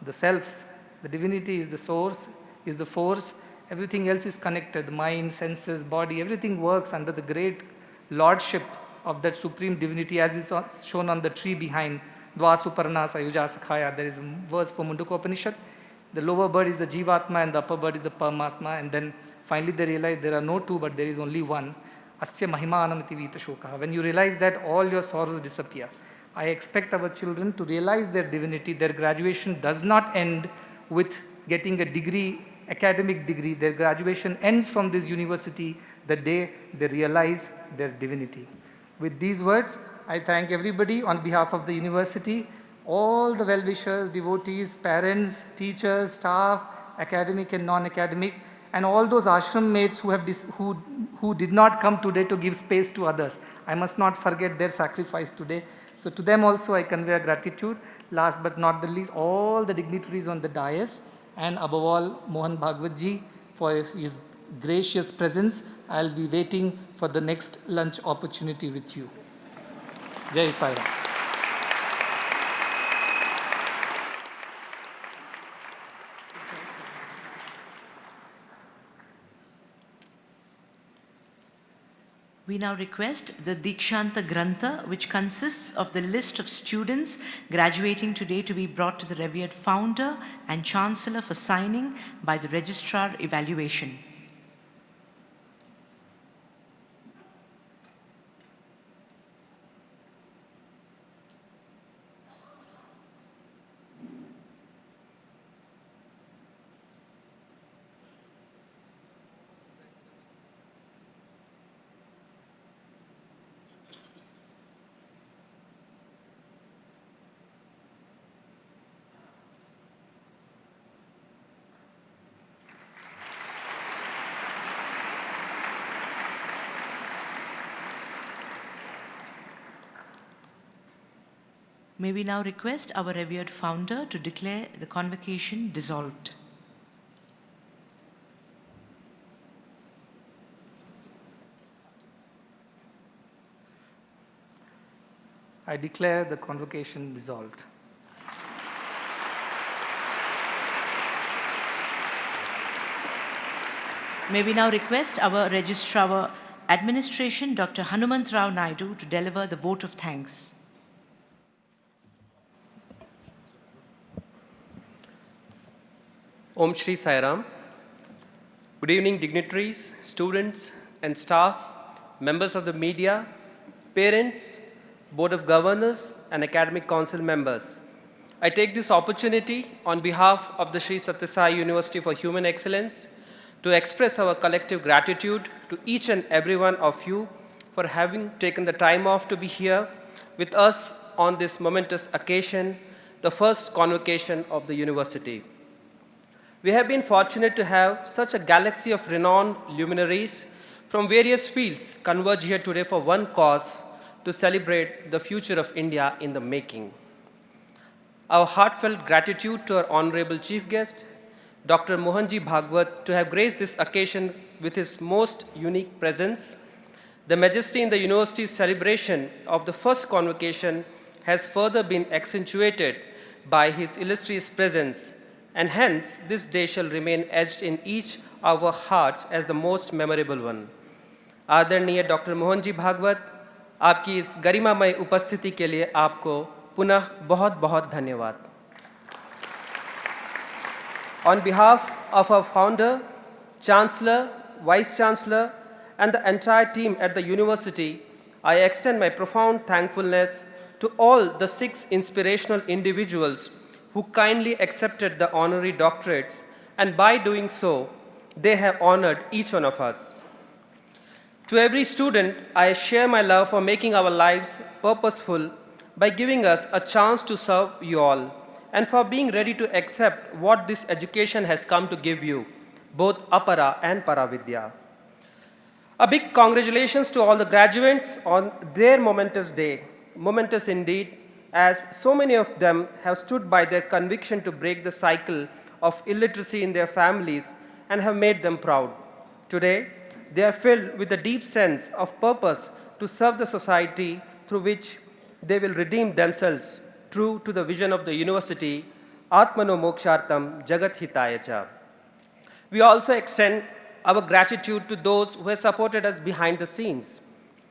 the self, the divinity is the source, is the force. Everything else is connected. The mind, senses, body, everything works under the great lordship of that supreme divinity, as is shown on the tree behind. Dvasuparna Sayuja Sakhaya. There is a verse from Mundaka Upanishad. The lower bird is the Jivatma and the upper bird is the Paramatma. And then finally they realize there are no two, but there is only one. Asya Mahima Anamati Vita Shoka. When you realize that, all your sorrows disappear. I expect our children to realize their divinity. Their graduation does not end with getting a degree, academic degree. Their graduation ends from this university the day they realize their divinity. With these words, I thank everybody on behalf of the university, all the well-wishers, devotees, parents, teachers, staff, academic and non-academic, and all those ashram mates who did not come today to give space to others. I must not forget their sacrifice today. So to them also I convey a gratitude. Last but not the least, all the dignitaries on the dais, and above all, Mohan Bhagwat ji for his gracious presence. I'll be waiting for the next lunch opportunity with you. Jai Sai Ram. We now request the Dikshanta Grantha, which consists of the list of students graduating today, to be brought to the revered founder and Chancellor for signing by the Registrar evaluation. May we now request our revered founder to declare the convocation dissolved. I declare the convocation dissolved. May we now request our Registrar Administration, Dr. Hanumanth Naidu, to deliver the vote of thanks. Om Shri Sai Ram. Good evening, dignitaries, students and staff, members of the media, parents, Board of Governors and Academic Council members. I take this opportunity on behalf of the Sri Sathya Sai University for Human Excellence to express our collective gratitude to each and every one of you for having taken the time off to be here with us on this momentous occasion, the first convocation of the university. We have been fortunate to have such a galaxy of renowned luminaries from various fields converge here today for one cause, to celebrate the future of India in the making. Our heartfelt gratitude to our Honourable Chief Guest, Dr. Mohan Bhagwat, to have graced this occasion with his most unique presence. The majesty in the university's celebration of the first convocation has further been accentuated by his illustrious presence, and hence this day shall remain etched in each of our hearts as the most memorable one. Adaraniya Dr. Mohan Bhagwat, आपकी इस गरिमामय उपस्थिति के लिए आपको पुनः बहुत बहुत धन्यवाद. On behalf of our founder, Chancellor, Vice Chancellor, and the entire team at the university, I extend my profound thankfulness to all the 6 inspirational individuals who kindly accepted the honorary doctorates, and by doing so, they have honored each one of us. To every student, I share my love for making our lives purposeful by giving us a chance to serve you all, and for being ready to accept what this education has come to give you, both Apara and Paravidya. A big congratulations to all the graduates on their momentous day, momentous indeed, as so many of them have stood by their conviction to break the cycle of illiteracy in their families and have made them proud. Today, they are filled with a deep sense of purpose to serve the society through which they will redeem themselves, true to the vision of the university, Atmano Mokshartam Jagat Hitaya Cha. We also extend our gratitude to those who have supported us behind the scenes,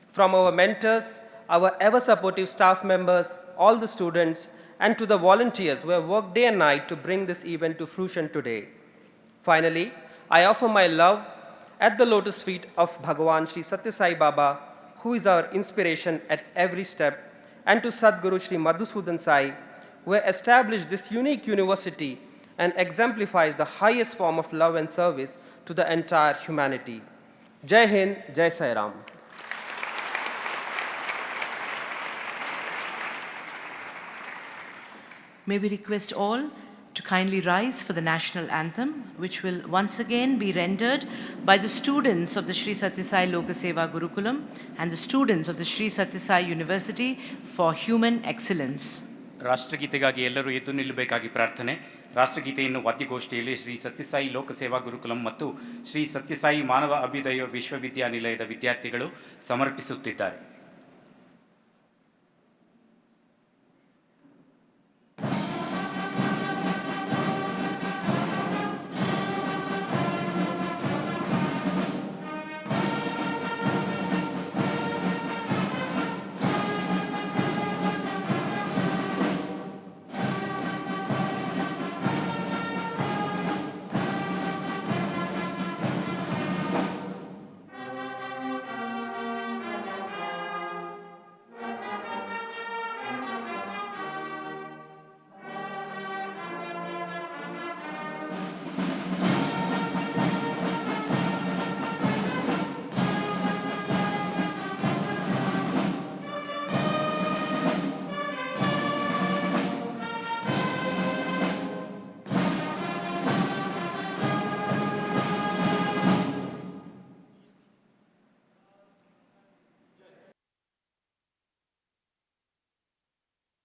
from our mentors, our ever-supportive staff members, all the students, and to the volunteers who have worked day and night to bring this event to fruition today. Finally, I offer my love at the lotus feet of Bhagavan Sri Sathya Sai Baba, who is our inspiration at every step, and to Sadguru Sri Madhusudan Sai, who has established this unique university and exemplifies the highest form of love and service to the entire humanity. Jai Hind, Jai Sai Ram. May we request all to kindly rise for the national anthem, which will once again be rendered by the students of the Sri Sathya Sai Lokaseva Gurukulam and the students of the Sri Sathya Sai University for Human Excellence. ರಾಷ್ಟ್ರಗೀತೆಗಾಗಿ ಎಲ್ಲರೂ ಎದ್ದು ನಿಲ್ಲಬೇಕಾಗಿ ಪ್ರಾರ್ಥನೆ. ರಾಷ್ಟ್ರಗೀತೆಯನ್ನು ವಾದ್ಯಗೋಷ್ಠಿಯಲ್ಲಿ ಶ್ರೀ ಸತ್ಯಸಾಯಿ ಲೋಕಸೇವಾ ಗುರುಕುಲಂ ಮತ್ತು ಶ್ರೀ ಸತ್ಯಸಾಯಿ ಮಾನವ ಅಭ್ಯುದಯ ವಿಶ್ವವಿದ್ಯಾನಿಲಯದ ವಿದ್ಯಾರ್ಥಿಗಳು ಸಮರ್ಪಿಸುತ್ತಿದ್ದಾರೆ.